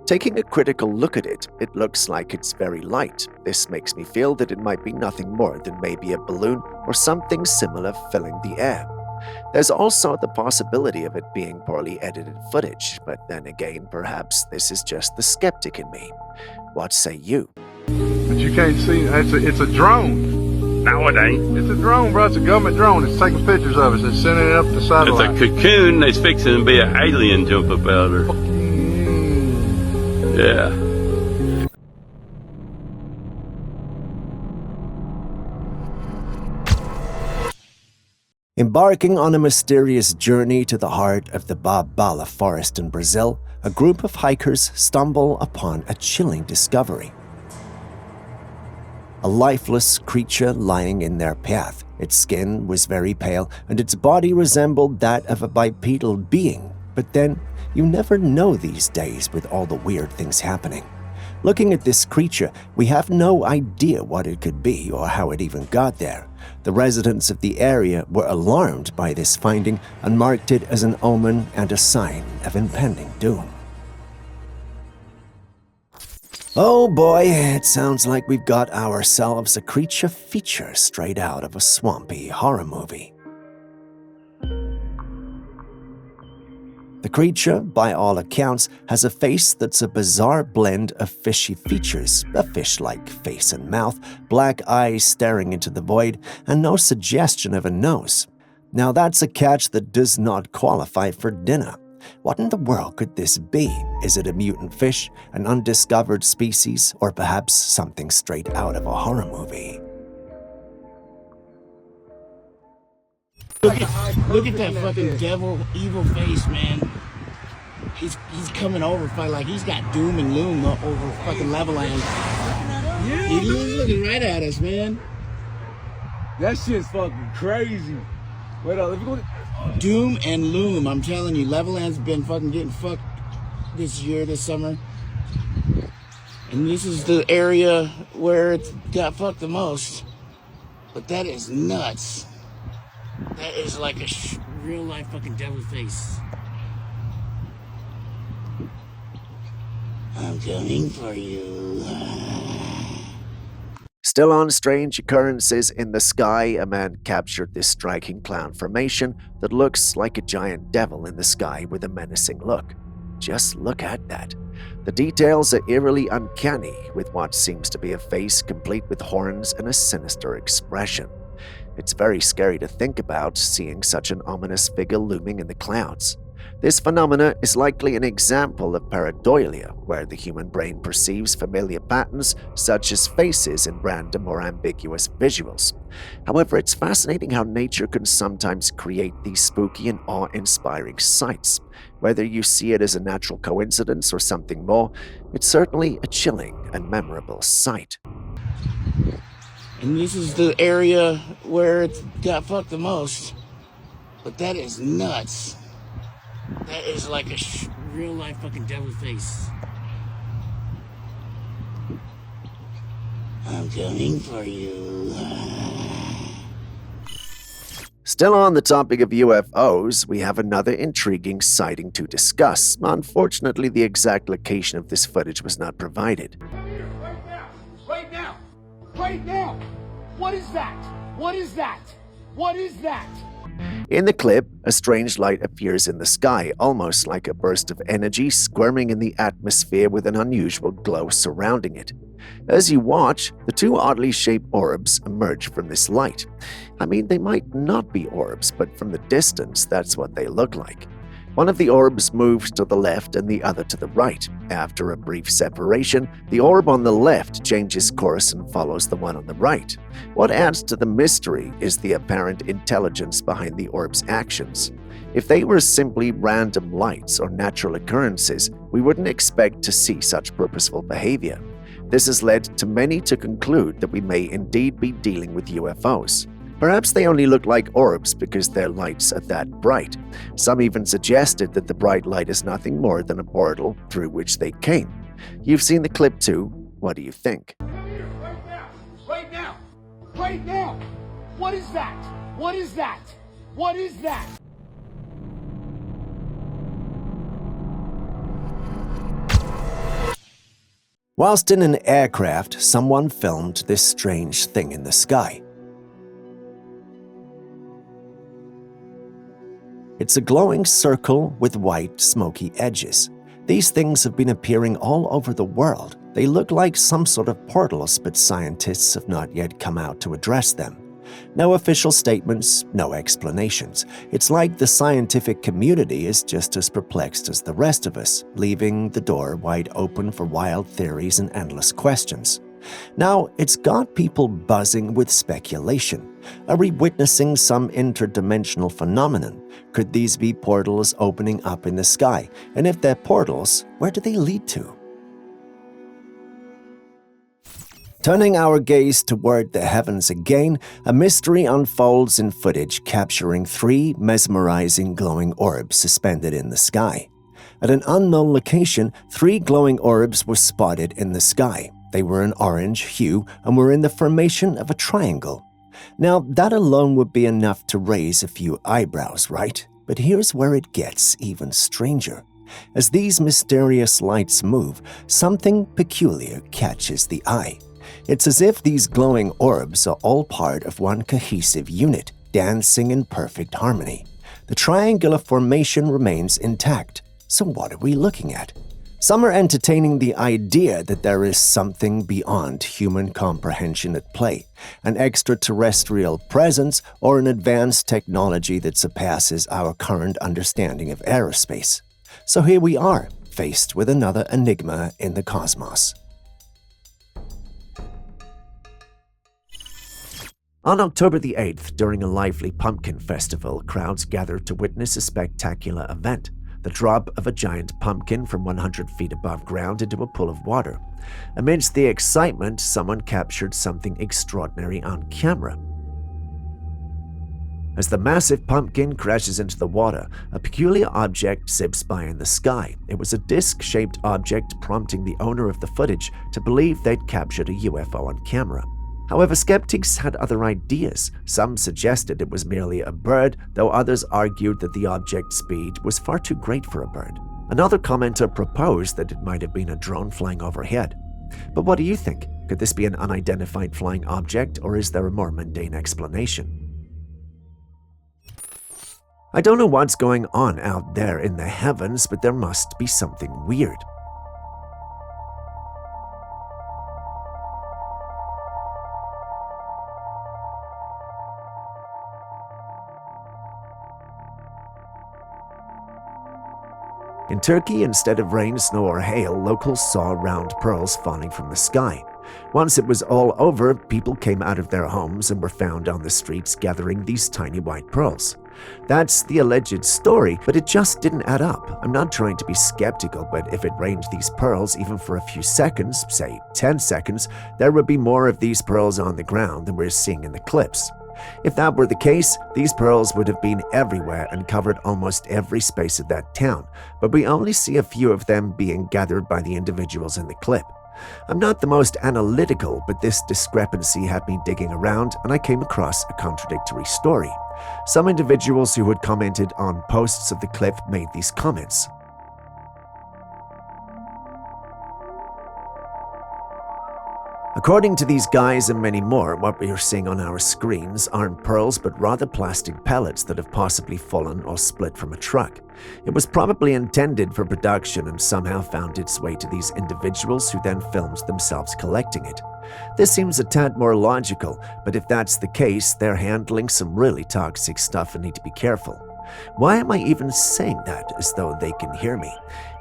Taking a critical look at it, it looks like it's very light. This makes me feel that it might be nothing more than maybe a balloon or something similar filling the air. There's also the possibility of it being poorly edited footage, but then again, perhaps this is just the skeptic in me. What say you? But you can't see, it's a drone. No, it ain't. It's a drone, bro. It's a government drone. It's taking pictures of us. It's sending it up the satellite. It's a cocoon. They's fixing to be an alien jump up out there. Yeah. Embarking on a mysterious journey to the heart of the Babala forest in Brazil, a group of hikers stumble upon a chilling discovery. A lifeless creature lying in their path. Its skin was very pale, and its body resembled that of a bipedal being. But then, you never know these days with all the weird things happening. Looking at this creature, we have no idea what it could be or how it even got there. The residents of the area were alarmed by this finding and marked it as an omen and a sign of impending doom. Oh boy, it sounds like we've got ourselves a creature feature straight out of a swampy horror movie. The creature, by all accounts, has a face that's a bizarre blend of fishy features, a fish-like face and mouth, black eyes staring into the void, and no suggestion of a nose. Now that's a catch that does not qualify for dinner. What in the world could this be? Is it a mutant fish, an undiscovered species, or perhaps something straight out of a horror movie? Look at that fucking devil, evil face, man. He's coming over, like he's got doom and gloom over fucking Leveland. Yeah, he's looking right at us, man. That shit's fucking crazy. Wait up, let me go. Doom and loom, I'm telling you, Leveland's been fucking getting fucked this year, this summer. And this is the area where it got fucked the most. But that is nuts. That is like a real life fucking devil face. I'm coming for you. Still on strange occurrences in the sky, a man captured this striking cloud formation that looks like a giant devil in the sky with a menacing look. Just look at that. The details are eerily uncanny, with what seems to be a face complete with horns and a sinister expression. It's very scary to think about, seeing such an ominous figure looming in the clouds. This phenomena is likely an example of pareidolia, where the human brain perceives familiar patterns such as faces in random or ambiguous visuals. However, it's fascinating how nature can sometimes create these spooky and awe-inspiring sights. Whether you see it as a natural coincidence or something more, it's certainly a chilling and memorable sight. And this is the area where it got fucked the most. But that is nuts. That is like a real life fucking devil face. I'm coming for you. Still on the topic of UFOs, we have another intriguing sighting to discuss. Unfortunately, the exact location of this footage was not provided. Right now! Right now! Right now! What is that? What is that? What is that? In the clip, a strange light appears in the sky, almost like a burst of energy squirming in the atmosphere with an unusual glow surrounding it. As you watch, the two oddly shaped orbs emerge from this light. I mean, they might not be orbs, but from the distance, that's what they look like. One of the orbs moves to the left and the other to the right. After a brief separation, the orb on the left changes course and follows the one on the right. What adds to the mystery is the apparent intelligence behind the orb's actions. If they were simply random lights or natural occurrences, we wouldn't expect to see such purposeful behavior. This has led to many to conclude that we may indeed be dealing with UFOs. Perhaps they only look like orbs because their lights are that bright. Some even suggested that the bright light is nothing more than a portal through which they came. You've seen the clip too. What do you think? Right now! Right now! Right now! What is that? What is that? What is that? Whilst in an aircraft, someone filmed this strange thing in the sky. It's a glowing circle with white, smoky edges. These things have been appearing all over the world. They look like some sort of portals, but scientists have not yet come out to address them. No official statements, no explanations. It's like the scientific community is just as perplexed as the rest of us, leaving the door wide open for wild theories and endless questions. Now, it's got people buzzing with speculation. Are we witnessing some interdimensional phenomenon? Could these be portals opening up in the sky? And if they're portals, where do they lead to? Turning our gaze toward the heavens again, a mystery unfolds in footage capturing 3 mesmerizing glowing orbs suspended in the sky. At an unknown location, 3 glowing orbs were spotted in the sky. They were an orange hue and were in the formation of a triangle. Now, that alone would be enough to raise a few eyebrows, right? But here's where it gets even stranger. As these mysterious lights move, something peculiar catches the eye. It's as if these glowing orbs are all part of one cohesive unit, dancing in perfect harmony. The triangular formation remains intact. So what are we looking at? Some are entertaining the idea that there is something beyond human comprehension at play, an extraterrestrial presence or an advanced technology that surpasses our current understanding of aerospace. So here we are, faced with another enigma in the cosmos. On October the 8th, during a lively pumpkin festival, crowds gathered to witness a spectacular event: the drop of a giant pumpkin from 100 feet above ground into a pool of water. Amidst the excitement, someone captured something extraordinary on camera. As the massive pumpkin crashes into the water, a peculiar object zips by in the sky. It was a disc-shaped object, prompting the owner of the footage to believe they'd captured a UFO on camera. However, skeptics had other ideas. Some suggested it was merely a bird, though others argued that the object's speed was far too great for a bird. Another commenter proposed that it might have been a drone flying overhead. But what do you think? Could this be an unidentified flying object, or is there a more mundane explanation? I don't know what's going on out there in the heavens, but there must be something weird. In Turkey, instead of rain, snow, or hail, locals saw round pearls falling from the sky. Once it was all over, people came out of their homes and were found on the streets gathering these tiny white pearls. That's the alleged story, but it just didn't add up. I'm not trying to be skeptical, but if it rained these pearls even for a few seconds, say 10 seconds, there would be more of these pearls on the ground than we're seeing in the clips. If that were the case, these pearls would have been everywhere and covered almost every space of that town, but we only see a few of them being gathered by the individuals in the clip. I'm not the most analytical, but this discrepancy had me digging around and I came across a contradictory story. Some individuals who had commented on posts of the clip made these comments. According to these guys and many more, what we are seeing on our screens aren't pearls but rather plastic pellets that have possibly fallen or split from a truck. It was probably intended for production and somehow found its way to these individuals who then filmed themselves collecting it. This seems a tad more logical, but if that's the case, they're handling some really toxic stuff and need to be careful. Why am I even saying that as though they can hear me?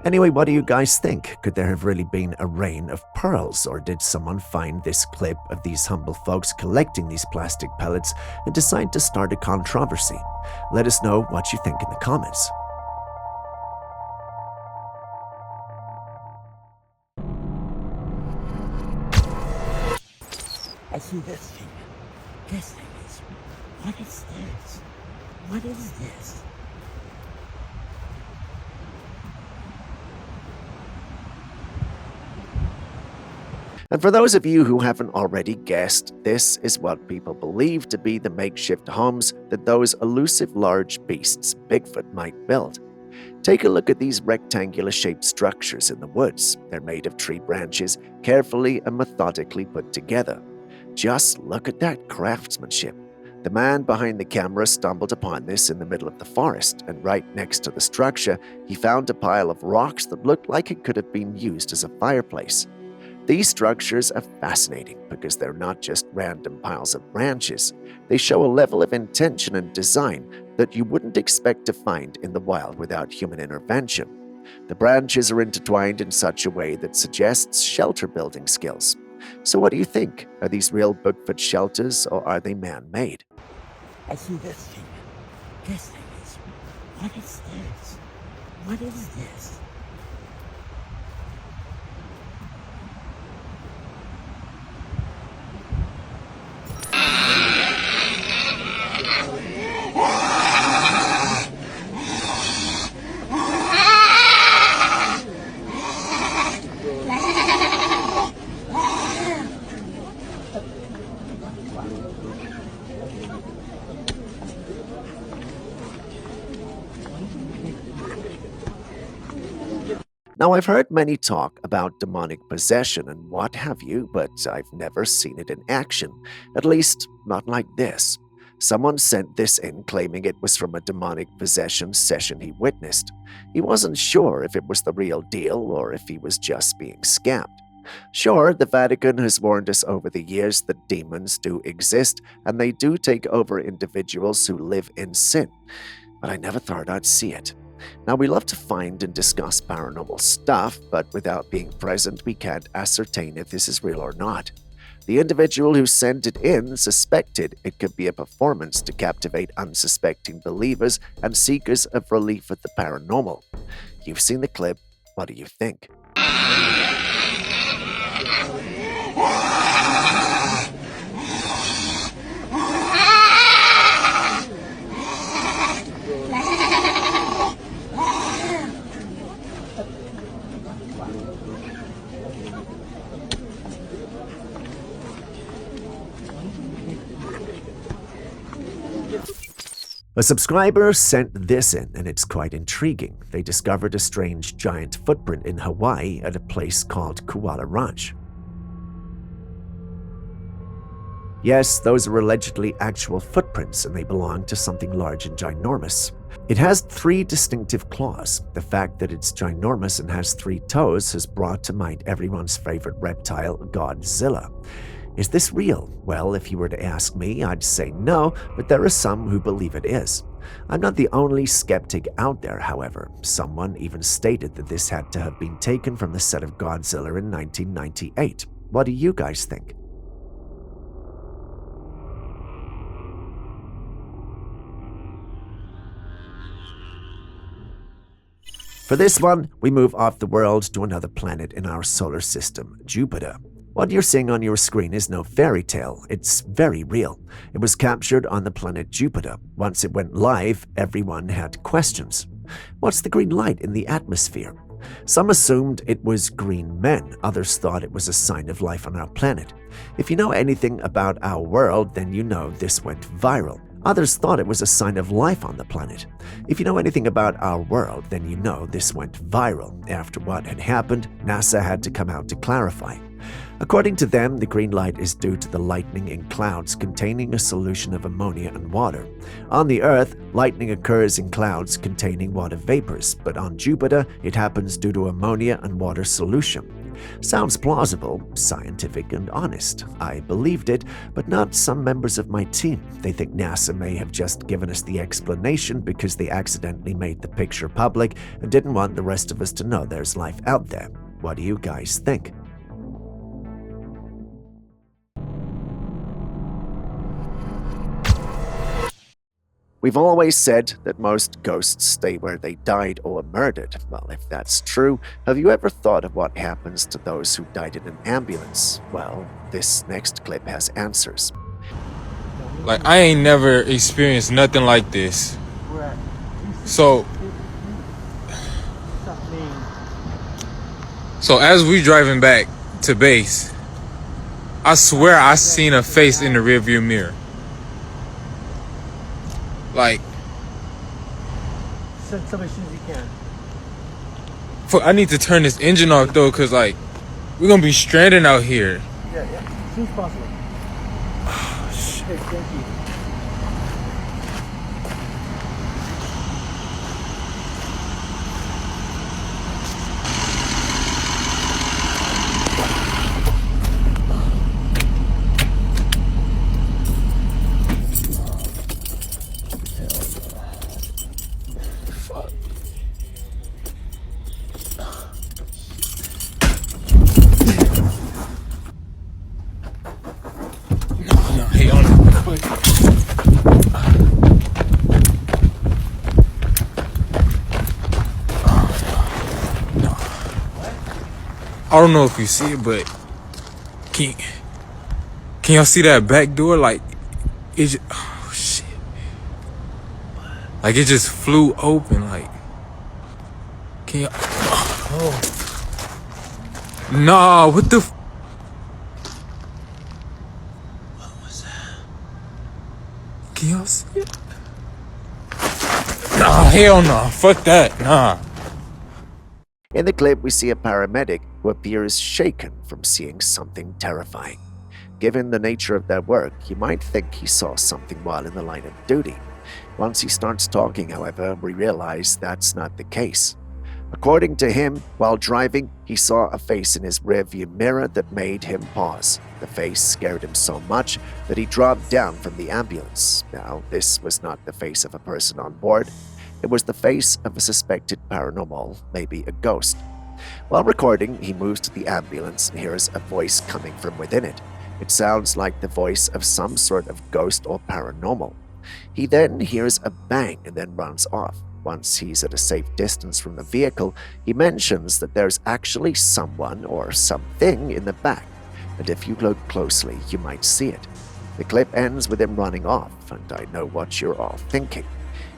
Anyway, what do you guys think? Could there have really been a rain of pearls, or did someone find this clip of these humble folks collecting these plastic pellets and decide to start a controversy? Let us know what you think in the comments. I see this thing. This thing is... What is this? What is this? And for those of you who haven't already guessed, this is what people believe to be the makeshift homes that those elusive large beasts, Bigfoot, might build. Take a look at these rectangular-shaped structures in the woods. They're made of tree branches, carefully and methodically put together. Just look at that craftsmanship. The man behind the camera stumbled upon this in the middle of the forest, and right next to the structure, he found a pile of rocks that looked like it could have been used as a fireplace. These structures are fascinating because they're not just random piles of branches. They show a level of intention and design that you wouldn't expect to find in the wild without human intervention. The branches are intertwined in such a way that suggests shelter building skills. So what do you think? Are these real Bigfoot shelters or are they man-made? I see this thing. This thing is. What is this? What is this? Now, I've heard many talk about demonic possession and what have you, but I've never seen it in action. At least, not like this. Someone sent this in claiming it was from a demonic possession session he witnessed. He wasn't sure if it was the real deal or if he was just being scammed. Sure, the Vatican has warned us over the years that demons do exist and they do take over individuals who live in sin, but I never thought I'd see it. Now, we love to find and discuss paranormal stuff, but without being present, we can't ascertain if this is real or not. The individual who sent it in suspected it could be a performance to captivate unsuspecting believers and seekers of relief with the paranormal. You've seen the clip. What do you think? A subscriber sent this in, and it's quite intriguing. They discovered a strange giant footprint in Hawaii at a place called Kuala Ranch. Yes, those are allegedly actual footprints, and they belong to something large and ginormous. It has 3 distinctive claws. The fact that it's ginormous and has 3 toes has brought to mind everyone's favorite reptile, Godzilla. Is this real? Well, if you were to ask me, I'd say no, but there are some who believe it is. I'm not the only skeptic out there, however. Someone even stated that this had to have been taken from the set of Godzilla in 1998. What do you guys think? For this one, we move off the world to another planet in our solar system, Jupiter. What you're seeing on your screen is no fairy tale, it's very real. It was captured on the planet Jupiter. Once it went live, everyone had questions. What's the green light in the atmosphere? Some assumed it was green men, others thought it was a sign of life on our planet. If you know anything about our world, then you know this went viral. Others thought it was a sign of life on the planet. If you know anything about our world, then you know this went viral. After what had happened, NASA had to come out to clarify. According to them, the green light is due to the lightning in clouds containing a solution of ammonia and water. On the Earth, lightning occurs in clouds containing water vapors, but on Jupiter, it happens due to ammonia and water solution. Sounds plausible, scientific, and honest. I believed it, but not some members of my team. They think NASA may have just given us the explanation because they accidentally made the picture public and didn't want the rest of us to know there's life out there. What do you guys think? We've always said that most ghosts stay where they died or murdered. Well, if that's true, have you ever thought of what happens to those who died in an ambulance? Well, this next clip has answers. Like, I ain't never experienced nothing like this. So as we driving back to base, I swear I seen a face in the rearview mirror. Like, send somebody as soon as you can. I need to turn this engine off though, cause like we're gonna be stranded out here. Yeah, as soon as possible. Oh, shit. Hey, thank you. I don't know if you see it, but can y'all see that back door? Like, it just, oh shit. Like, it just flew open, like, can y'all, oh. Nah, what the what was that? Can y'all see it? Nah, hell no, fuck that, nah. In the clip, we see a paramedic who appears shaken from seeing something terrifying. Given the nature of their work, you might think he saw something while in the line of duty. Once he starts talking, however, we realize that's not the case. According to him, while driving, he saw a face in his rearview mirror that made him pause. The face scared him so much that he dropped down from the ambulance. Now, this was not the face of a person on board. It was the face of a suspected paranormal, maybe a ghost. While recording, he moves to the ambulance and hears a voice coming from within it. It sounds like the voice of some sort of ghost or paranormal. He then hears a bang and then runs off. Once he's at a safe distance from the vehicle, he mentions that there's actually someone or something in the back, and if you look closely, you might see it. The clip ends with him running off, and I know what you're all thinking.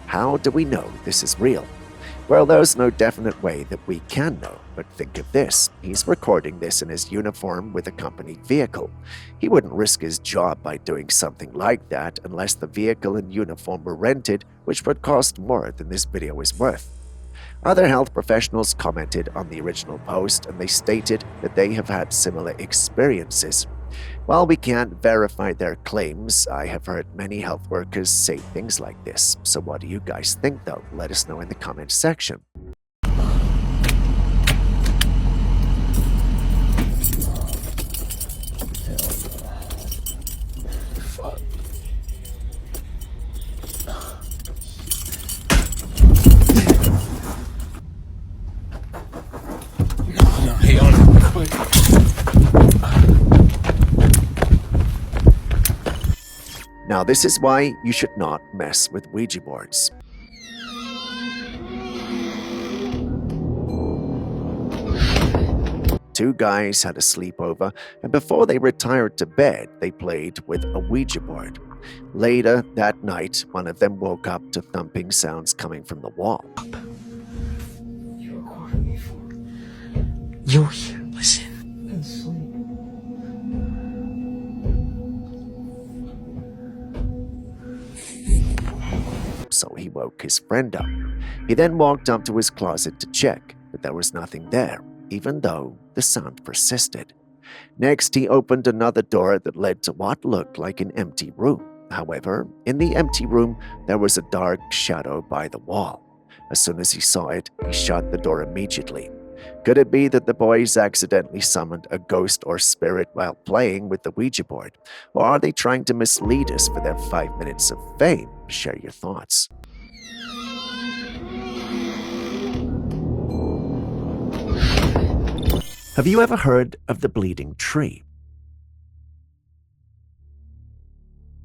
How do we know this is real? Well, there's no definite way that we can know, but think of this. He's recording this in his uniform with a company vehicle. He wouldn't risk his job by doing something like that unless the vehicle and uniform were rented, which would cost more than this video is worth. Other health professionals commented on the original post, and they stated that they have had similar experiences. While we can't verify their claims, I have heard many health workers say things like this. So what do you guys think though? Let us know in the comments section. Now, this is why you should not mess with Ouija boards. Two guys had a sleepover, and before they retired to bed, they played with a Ouija board. Later that night, one of them woke up to thumping sounds coming from the wall. You're here, listen. So he woke his friend up. He then walked up to his closet to check, but there was nothing there, even though the sound persisted. Next, he opened another door that led to what looked like an empty room. However, in the empty room, there was a dark shadow by the wall. As soon as he saw it, he shut the door immediately. Could it be that the boys accidentally summoned a ghost or spirit while playing with the Ouija board? Or are they trying to mislead us for their 5 minutes of fame? Share your thoughts. Have you ever heard of the bleeding tree?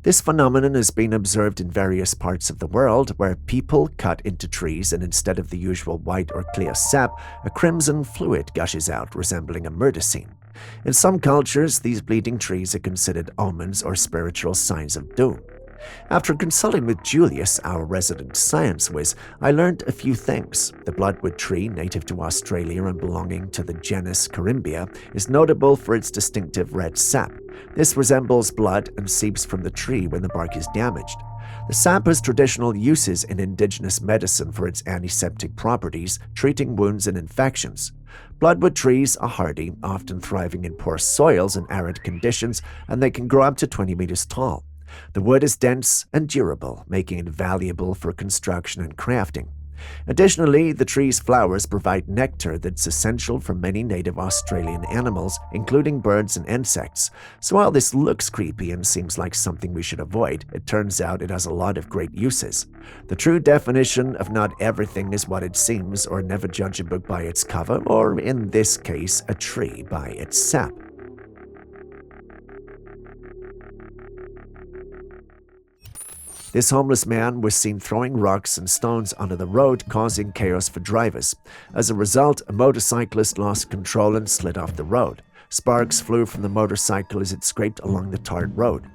This phenomenon has been observed in various parts of the world where people cut into trees and instead of the usual white or clear sap, a crimson fluid gushes out resembling a murder scene. In some cultures, these bleeding trees are considered omens or spiritual signs of doom. After consulting with Julius, our resident science whiz, I learned a few things. The bloodwood tree, native to Australia and belonging to the genus Corymbia, is notable for its distinctive red sap. This resembles blood and seeps from the tree when the bark is damaged. The sap has traditional uses in indigenous medicine for its antiseptic properties, treating wounds and infections. Bloodwood trees are hardy, often thriving in poor soils and arid conditions, and they can grow up to 20 meters tall. The wood is dense and durable, making it valuable for construction and crafting. Additionally, the tree's flowers provide nectar that's essential for many native Australian animals, including birds and insects. So while this looks creepy and seems like something we should avoid, it turns out it has a lot of great uses. The true definition of not everything is what it seems, or never judge a book by its cover, or in this case, a tree by its sap. This homeless man was seen throwing rocks and stones onto the road, causing chaos for drivers. As a result, a motorcyclist lost control and slid off the road. Sparks flew from the motorcycle as it scraped along the tarred road.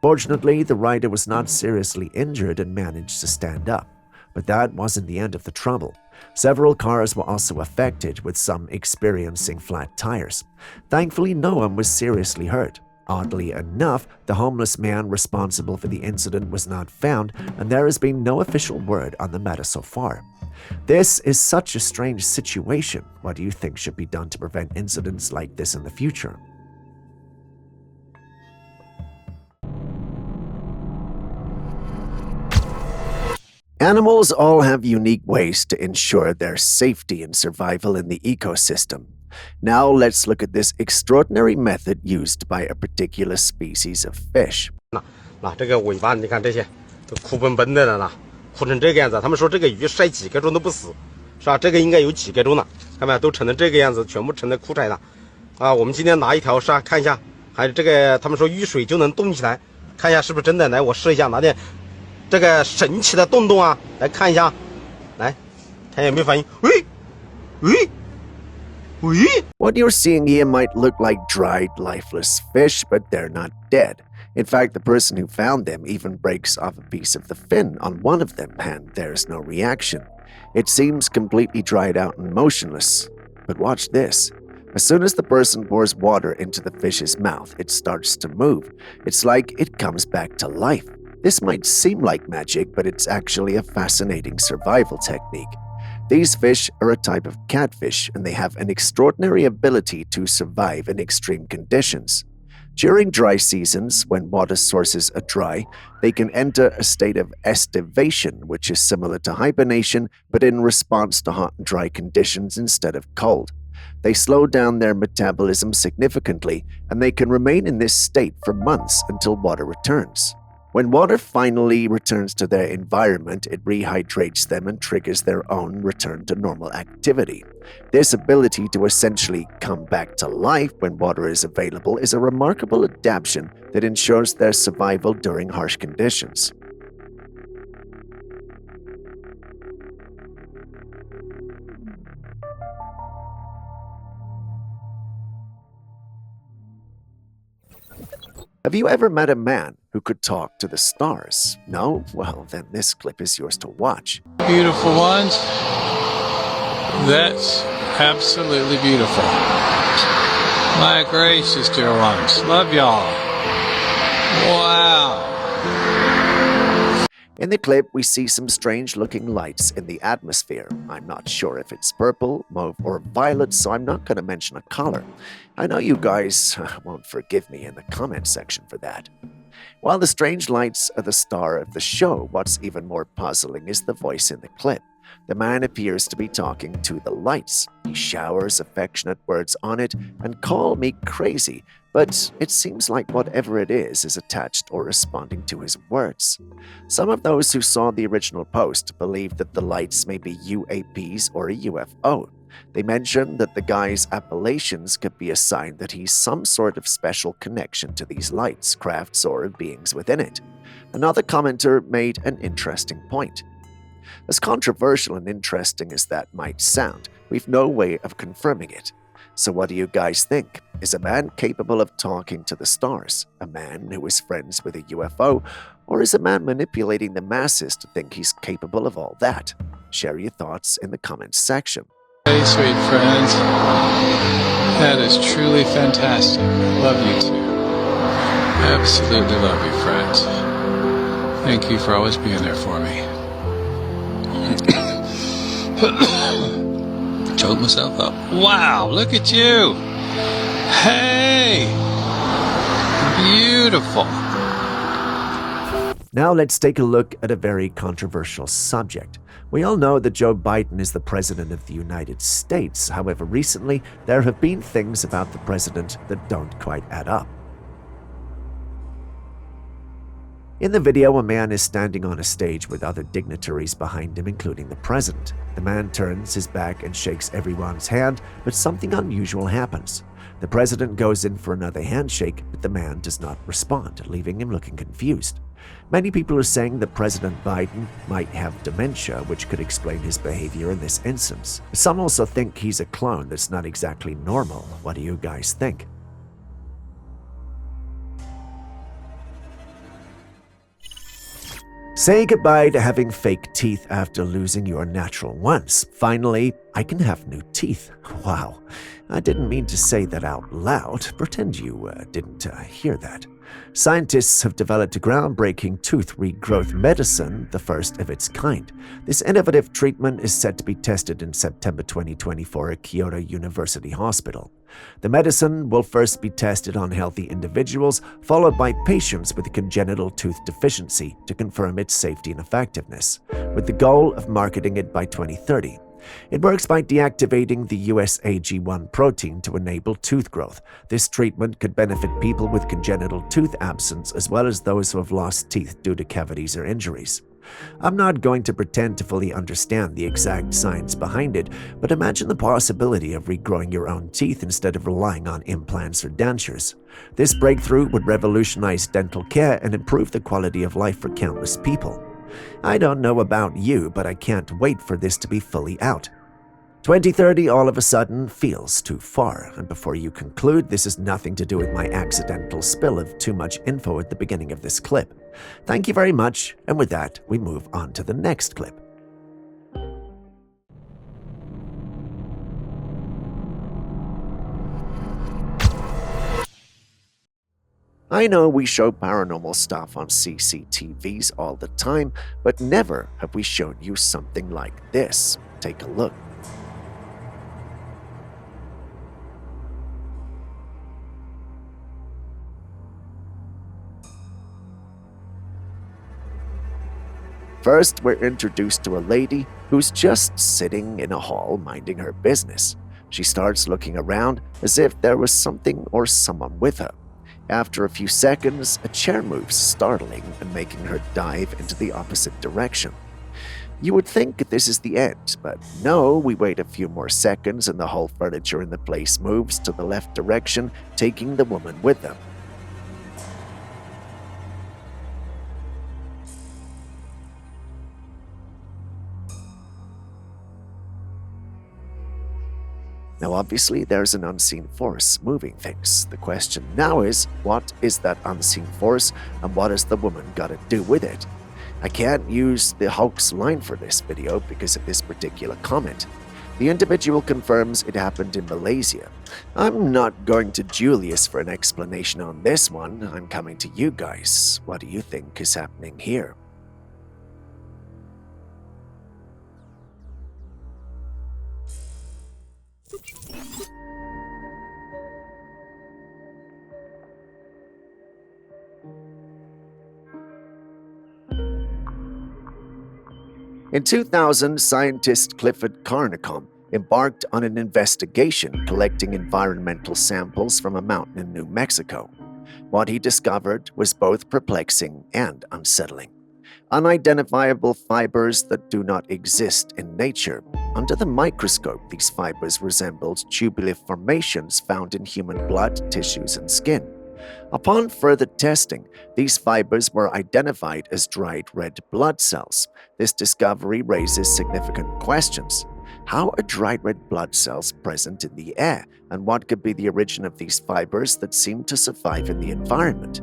Fortunately, the rider was not seriously injured and managed to stand up. But that wasn't the end of the trouble. Several cars were also affected, with some experiencing flat tires. Thankfully, no one was seriously hurt. Oddly enough, the homeless man responsible for the incident was not found, and there has been no official word on the matter so far. This is such a strange situation. What do you think should be done to prevent incidents like this in the future? Animals all have unique ways to ensure their safety and survival in the ecosystem. Now let's look at this extraordinary method used by a particular species of fish. 那这个尾巴你看这些都哭笨笨的了呢，哭成这个样子。他们说这个鱼晒几个钟都不死，是吧？这个应该有几个钟了，看没有？都成了这个样子，全部成了枯柴了。啊，我们今天拿一条沙看一下，还有这个他们说遇水就能动起来，看一下是不是真的。来，我试一下，拿点这个神奇的洞洞啊，来看一下，来看有没有反应。喂，喂。What you're seeing here might look like dried, lifeless fish, but they're not dead. In fact, the person who found them even breaks off a piece of the fin on one of them, and there's no reaction. It seems completely dried out and motionless. But watch this. As soon as the person pours water into the fish's mouth, it starts to move. It's like it comes back to life. This might seem like magic, but it's actually a fascinating survival technique. These fish are a type of catfish, and they have an extraordinary ability to survive in extreme conditions. During dry seasons, when water sources are dry, they can enter a state of estivation, which is similar to hibernation, but in response to hot and dry conditions instead of cold. They slow down their metabolism significantly, and they can remain in this state for months until water returns. When water finally returns to their environment, it rehydrates them and triggers their own return to normal activity. This ability to essentially come back to life when water is available is a remarkable adaptation that ensures their survival during harsh conditions. Have you ever met a man who could talk to the stars? No? Well, then this clip is yours to watch. Beautiful ones. That's absolutely beautiful. My gracious, dear ones. Love y'all. Wow. In the clip, we see some strange-looking lights in the atmosphere. I'm not sure if it's purple, mauve, or violet, so I'm not going to mention a color. I know you guys won't forgive me in the comment section for that. While the strange lights are the star of the show, what's even more puzzling is the voice in the clip. The man appears to be talking to the lights. He showers affectionate words on it and call me crazy, but it seems like whatever it is attached or responding to his words. Some of those who saw the original post believe that the lights may be UAPs or a UFO. They mentioned that the guy's appellations could be a sign that he's some sort of special connection to these lights, crafts, or beings within it. Another commenter made an interesting point. As controversial and interesting as that might sound, we've no way of confirming it. So what do you guys think? Is a man capable of talking to the stars? A man who is friends with a UFO? Or is a man manipulating the masses to think he's capable of all that? Share your thoughts in the comments section. Hey, sweet friends. That is truly fantastic. Love you too. Absolutely love you, friends. Thank you for always being there for me. Choked myself up. Wow, look at you. Hey. Beautiful. Now let's take a look at a very controversial subject. We all know that Joe Biden is the President of the United States. However, recently, there have been things about the president that don't quite add up. In the video, a man is standing on a stage with other dignitaries behind him, including the president. The man turns his back and shakes everyone's hand, but something unusual happens. The president goes in for another handshake, but the man does not respond, leaving him looking confused. Many people are saying that President Biden might have dementia, which could explain his behavior in this instance. Some also think he's a clone that's not exactly normal. What do you guys think? Say goodbye to having fake teeth after losing your natural ones. Finally, I can have new teeth. Wow, I didn't mean to say that out loud. Pretend you didn't hear that. Scientists have developed a groundbreaking tooth regrowth medicine, the first of its kind. This innovative treatment is set to be tested in September 2024 at Kyoto University Hospital. The medicine will first be tested on healthy individuals, followed by patients with a congenital tooth deficiency to confirm its safety and effectiveness, with the goal of marketing it by 2030. It works by deactivating the USAG1 protein to enable tooth growth. This treatment could benefit people with congenital tooth absence as well as those who have lost teeth due to cavities or injuries. I'm not going to pretend to fully understand the exact science behind it, but imagine the possibility of regrowing your own teeth instead of relying on implants or dentures. This breakthrough would revolutionize dental care and improve the quality of life for countless people. I don't know about you, but I can't wait for this to be fully out. 2030 all of a sudden feels too far, and before you conclude, this has nothing to do with my accidental spill of too much info at the beginning of this clip. Thank you very much, and with that, we move on to the next clip. I know we show paranormal stuff on CCTVs all the time, but never have we shown you something like this. Take a look. First, we're introduced to a lady who's just sitting in a hall minding her business. She starts looking around as if there was something or someone with her. After a few seconds, a chair moves, startling and making her dive into the opposite direction. You would think this is the end, but no, we wait a few more seconds and the whole furniture in the place moves to the left direction, taking the woman with them. Now obviously there's an unseen force moving things. The question now is, what is that unseen force and what has the woman got to do with it? I can't use the hoax line for this video because of this particular comment. The individual confirms it happened in Malaysia. I'm not going to Julius for an explanation on this one. I'm coming to you guys. What do you think is happening here? In 2000, scientist Clifford Carnicom embarked on an investigation collecting environmental samples from a mountain in New Mexico. What he discovered was both perplexing and unsettling. Unidentifiable fibers that do not exist in nature. Under the microscope, these fibers resembled tubular formations found in human blood, tissues, and skin. Upon further testing, these fibers were identified as dried red blood cells. This discovery raises significant questions. How are dried red blood cells present in the air, and what could be the origin of these fibers that seem to survive in the environment?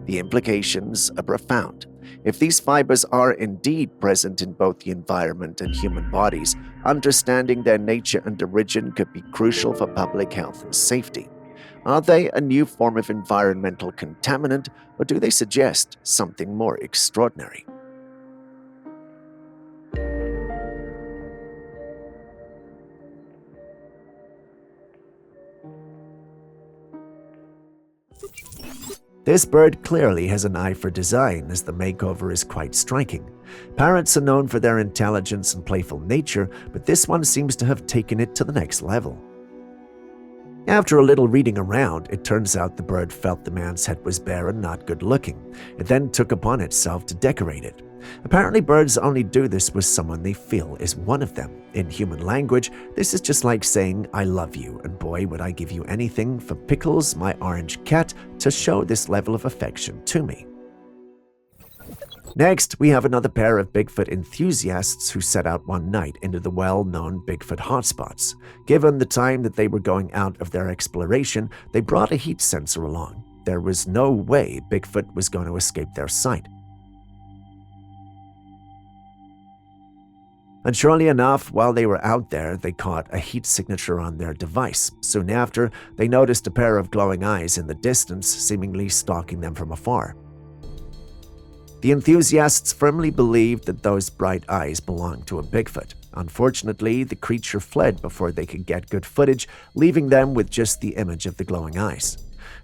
The implications are profound. If these fibers are indeed present in both the environment and human bodies, understanding their nature and origin could be crucial for public health and safety. Are they a new form of environmental contaminant, or do they suggest something more extraordinary? This bird clearly has an eye for design, as the makeover is quite striking. Parrots are known for their intelligence and playful nature, but this one seems to have taken it to the next level. After a little reading around, it turns out the bird felt the man's head was bare and not good looking. It then took upon itself to decorate it. Apparently, birds only do this with someone they feel is one of them. In human language, this is just like saying, I love you, and boy, would I give you anything for Pickles, my orange cat, to show this level of affection to me. Next, we have another pair of Bigfoot enthusiasts who set out one night into the well-known Bigfoot hotspots. Given the time that they were going out of their exploration, they brought a heat sensor along. There was no way Bigfoot was going to escape their sight. And surely enough, while they were out there, they caught a heat signature on their device. Soon after, they noticed a pair of glowing eyes in the distance, seemingly stalking them from afar. The enthusiasts firmly believed that those bright eyes belonged to a Bigfoot. Unfortunately, the creature fled before they could get good footage, leaving them with just the image of the glowing eyes.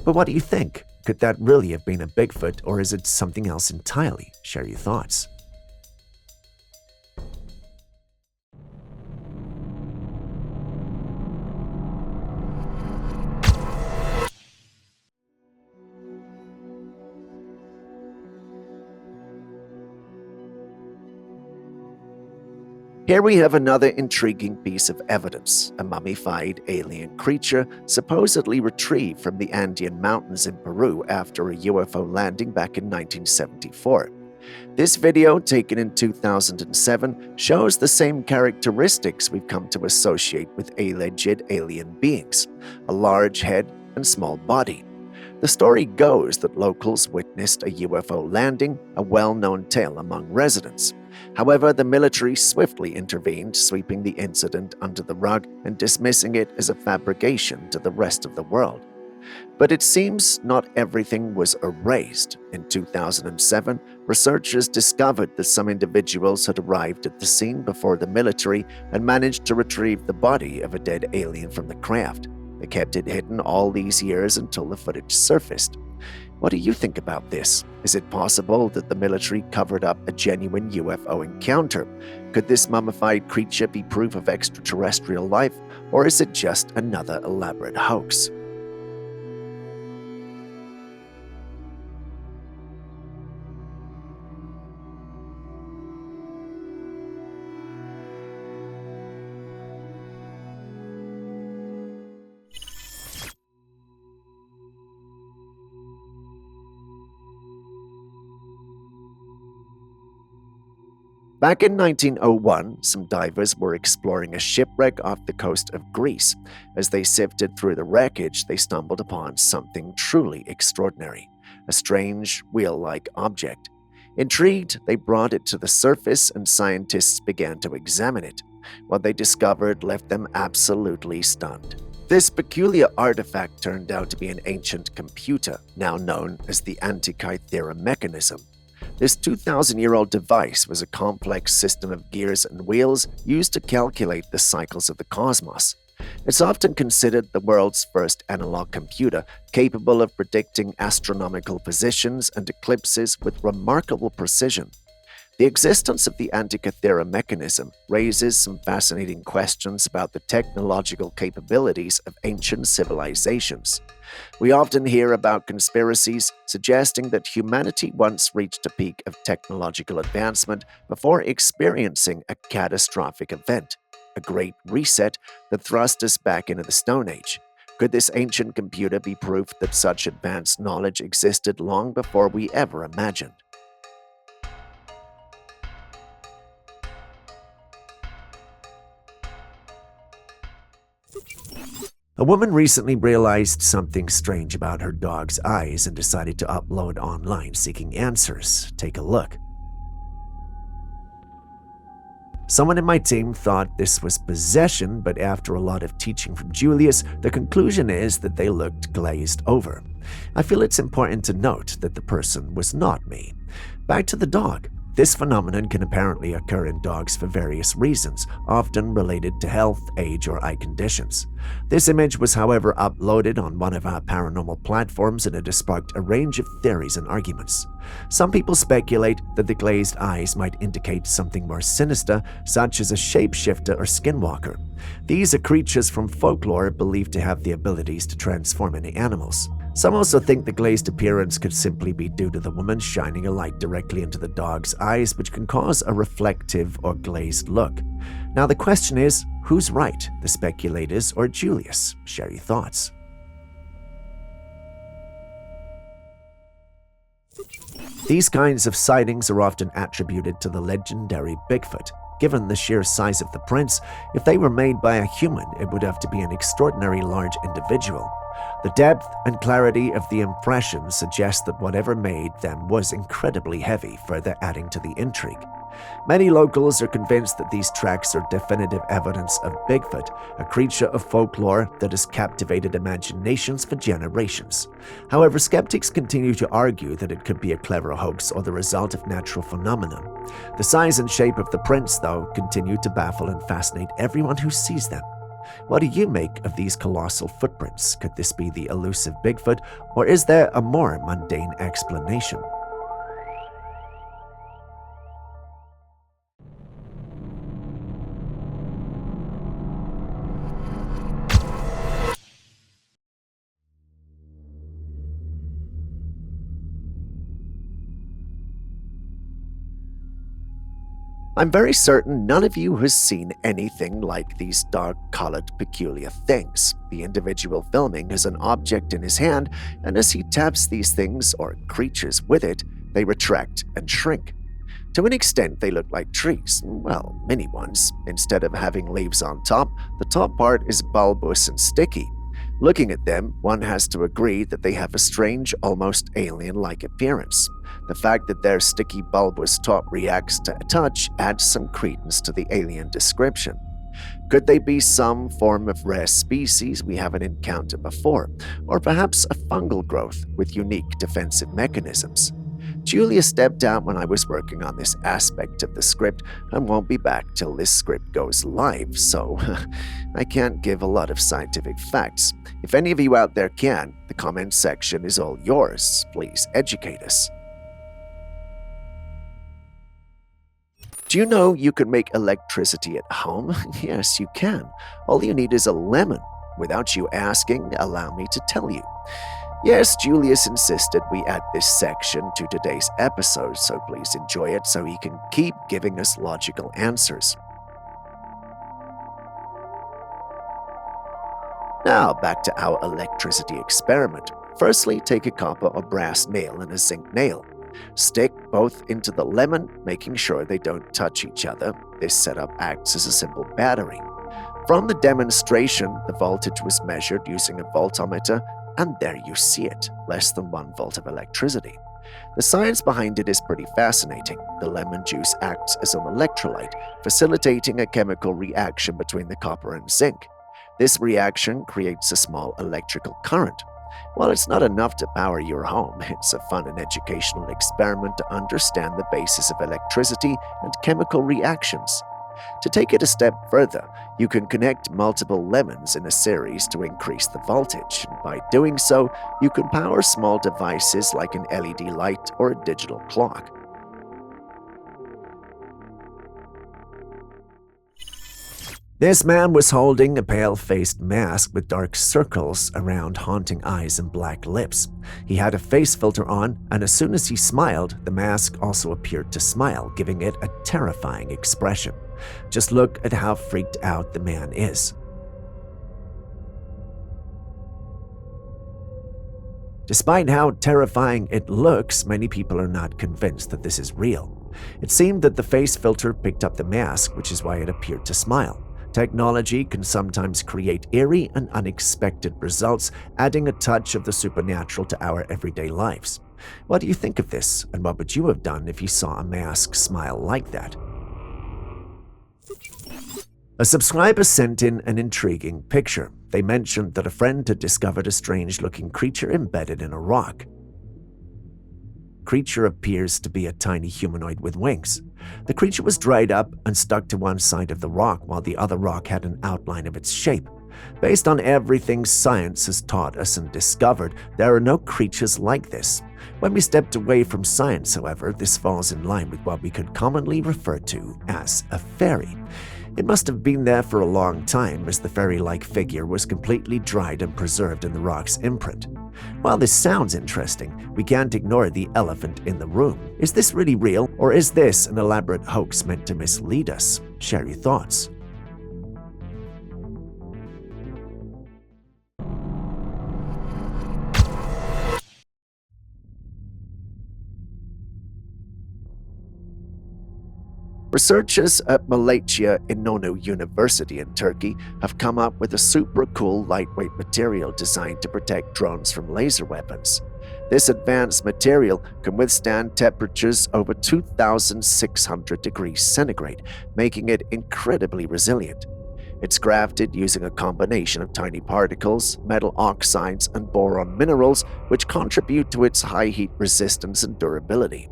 But what do you think? Could that really have been a Bigfoot, or is it something else entirely? Share your thoughts. Here we have another intriguing piece of evidence, a mummified alien creature supposedly retrieved from the Andean mountains in Peru after a UFO landing back in 1974. This video, taken in 2007, shows the same characteristics we've come to associate with alleged alien beings, a large head and small body. The story goes that locals witnessed a UFO landing, a well-known tale among residents. However, the military swiftly intervened, sweeping the incident under the rug and dismissing it as a fabrication to the rest of the world. But it seems not everything was erased. In 2007, researchers discovered that some individuals had arrived at the scene before the military and managed to retrieve the body of a dead alien from the craft. They kept it hidden all these years until the footage surfaced. What do you think about this? Is it possible that the military covered up a genuine UFO encounter? Could this mummified creature be proof of extraterrestrial life, or is it just another elaborate hoax? Back in 1901, some divers were exploring a shipwreck off the coast of Greece. As they sifted through the wreckage, they stumbled upon something truly extraordinary, a strange, wheel-like object. Intrigued, they brought it to the surface and scientists began to examine it. What they discovered left them absolutely stunned. This peculiar artifact turned out to be an ancient computer, now known as the Antikythera mechanism. This 2,000-year-old device was a complex system of gears and wheels used to calculate the cycles of the cosmos. It's often considered the world's first analog computer, capable of predicting astronomical positions and eclipses with remarkable precision. The existence of the Antikythera mechanism raises some fascinating questions about the technological capabilities of ancient civilizations. We often hear about conspiracies suggesting that humanity once reached a peak of technological advancement before experiencing a catastrophic event, a great reset that thrust us back into the Stone Age. Could this ancient computer be proof that such advanced knowledge existed long before we ever imagined? A woman recently realized something strange about her dog's eyes and decided to upload online seeking answers. Take a look. Someone in my team thought this was possession, but after a lot of teaching from Julius, the conclusion is that they looked glazed over. I feel it's important to note that the person was not me. Back to the dog. This phenomenon can apparently occur in dogs for various reasons, often related to health, age, or eye conditions. This image was, however, uploaded on one of our paranormal platforms and it has sparked a range of theories and arguments. Some people speculate that the glazed eyes might indicate something more sinister, such as a shapeshifter or skinwalker. These are creatures from folklore believed to have the abilities to transform into animals. Some also think the glazed appearance could simply be due to the woman shining a light directly into the dog's eyes, which can cause a reflective or glazed look. Now the question is, who's right, the speculators or Julius? Share your thoughts. These kinds of sightings are often attributed to the legendary Bigfoot. Given the sheer size of the prints, if they were made by a human, it would have to be an extraordinarily large individual. The depth and clarity of the impressions suggest that whatever made them was incredibly heavy, further adding to the intrigue. Many locals are convinced that these tracks are definitive evidence of Bigfoot, a creature of folklore that has captivated imaginations for generations. However, skeptics continue to argue that it could be a clever hoax or the result of natural phenomena. The size and shape of the prints, though, continue to baffle and fascinate everyone who sees them. What do you make of these colossal footprints? Could this be the elusive Bigfoot, or is there a more mundane explanation? I'm very certain none of you has seen anything like these dark-colored, peculiar things. The individual filming has an object in his hand, and as he taps these things, or creatures with it, they retract and shrink. To an extent, they look like trees, well, mini ones. Instead of having leaves on top, the top part is bulbous and sticky. Looking at them, one has to agree that they have a strange, almost alien-like appearance. The fact that their sticky bulbous top reacts to touch adds some credence to the alien description. Could they be some form of rare species we haven't encountered before, or perhaps a fungal growth with unique defensive mechanisms? Julia stepped out when I was working on this aspect of the script and won't be back till this script goes live, so I can't give a lot of scientific facts. If any of you out there can, the comment section is all yours. Please educate us. Do you know you can make electricity at home? Yes, you can. All you need is a lemon. Without you asking, allow me to tell you. Yes, Julius insisted we add this section to today's episode, so please enjoy it so he can keep giving us logical answers. Now, back to our electricity experiment. Firstly, take a copper or brass nail and a zinc nail. Stick both into the lemon, making sure they don't touch each other. This setup acts as a simple battery. From the demonstration, the voltage was measured using a voltmeter, and there you see it, less than 1 volt of electricity. The science behind it is pretty fascinating. The lemon juice acts as an electrolyte, facilitating a chemical reaction between the copper and zinc. This reaction creates a small electrical current. While it's not enough to power your home, it's a fun and educational experiment to understand the basis of electricity and chemical reactions. To take it a step further, you can connect multiple lemons in a series to increase the voltage, and by doing so, you can power small devices like an LED light or a digital clock. This man was holding a pale-faced mask with dark circles around haunting eyes and black lips. He had a face filter on, and as soon as he smiled, the mask also appeared to smile, giving it a terrifying expression. Just look at how freaked out the man is. Despite how terrifying it looks, many people are not convinced that this is real. It seemed that the face filter picked up the mask, which is why it appeared to smile. Technology can sometimes create eerie and unexpected results, adding a touch of the supernatural to our everyday lives. What do you think of this, and what would you have done if you saw a mask smile like that? A subscriber sent in an intriguing picture. They mentioned that a friend had discovered a strange-looking creature embedded in a rock. Creature appears to be a tiny humanoid with wings. The creature was dried up and stuck to one side of the rock, while the other rock had an outline of its shape. Based on everything science has taught us and discovered, there are no creatures like this. When we stepped away from science, however, this falls in line with what we could commonly refer to as a fairy. It must have been there for a long time, as the fairy-like figure was completely dried and preserved in the rock's imprint. While this sounds interesting, we can't ignore the elephant in the room. Is this really real, or is this an elaborate hoax meant to mislead us? Share your thoughts. Researchers at Malatya İnönü University in Turkey have come up with a super cool lightweight material designed to protect drones from laser weapons. This advanced material can withstand temperatures over 2,600 degrees centigrade, making it incredibly resilient. It's crafted using a combination of tiny particles, metal oxides, and boron minerals, which contribute to its high heat resistance and durability.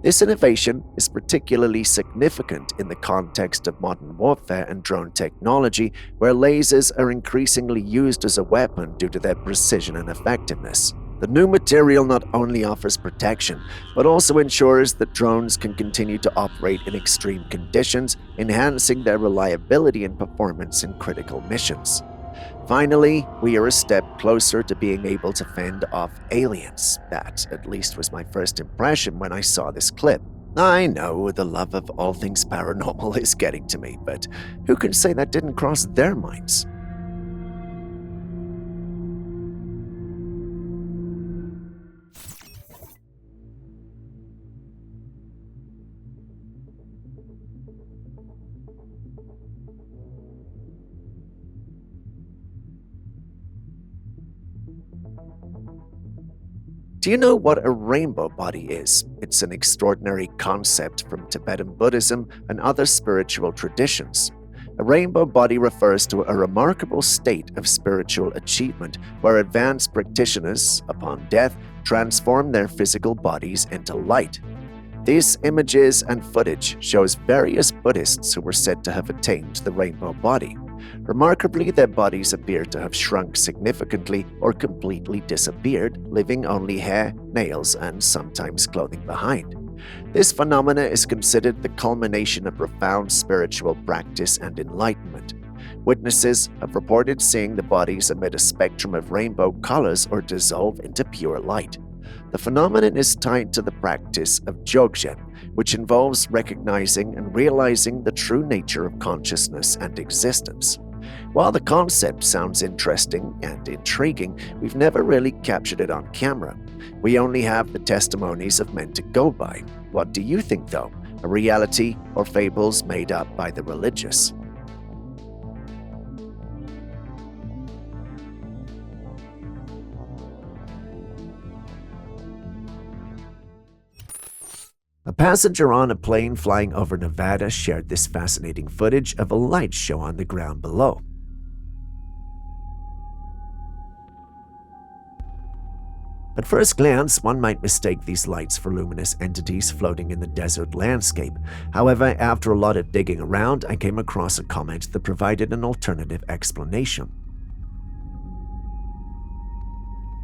This innovation is particularly significant in the context of modern warfare and drone technology, where lasers are increasingly used as a weapon due to their precision and effectiveness. The new material not only offers protection, but also ensures that drones can continue to operate in extreme conditions, enhancing their reliability and performance in critical missions. Finally, we are a step closer to being able to fend off aliens. That, at least, was my first impression when I saw this clip. I know the love of all things paranormal is getting to me, but who can say that didn't cross their minds? Do you know what a rainbow body is? It's an extraordinary concept from Tibetan Buddhism and other spiritual traditions. A rainbow body refers to a remarkable state of spiritual achievement where advanced practitioners, upon death, transform their physical bodies into light. These images and footage shows various Buddhists who were said to have attained the rainbow body. Remarkably, their bodies appear to have shrunk significantly or completely disappeared, leaving only hair, nails, and sometimes clothing behind. This phenomena is considered the culmination of profound spiritual practice and enlightenment. Witnesses have reported seeing the bodies emit a spectrum of rainbow colors or dissolve into pure light. The phenomenon is tied to the practice of Dzogchen, which involves recognizing and realizing the true nature of consciousness and existence. While the concept sounds interesting and intriguing, we've never really captured it on camera. We only have the testimonies of men to go by. What do you think, though? A reality or fables made up by the religious? A passenger on a plane flying over Nevada shared this fascinating footage of a light show on the ground below. At first glance, one might mistake these lights for luminous entities floating in the desert landscape. However, after a lot of digging around, I came across a comment that provided an alternative explanation.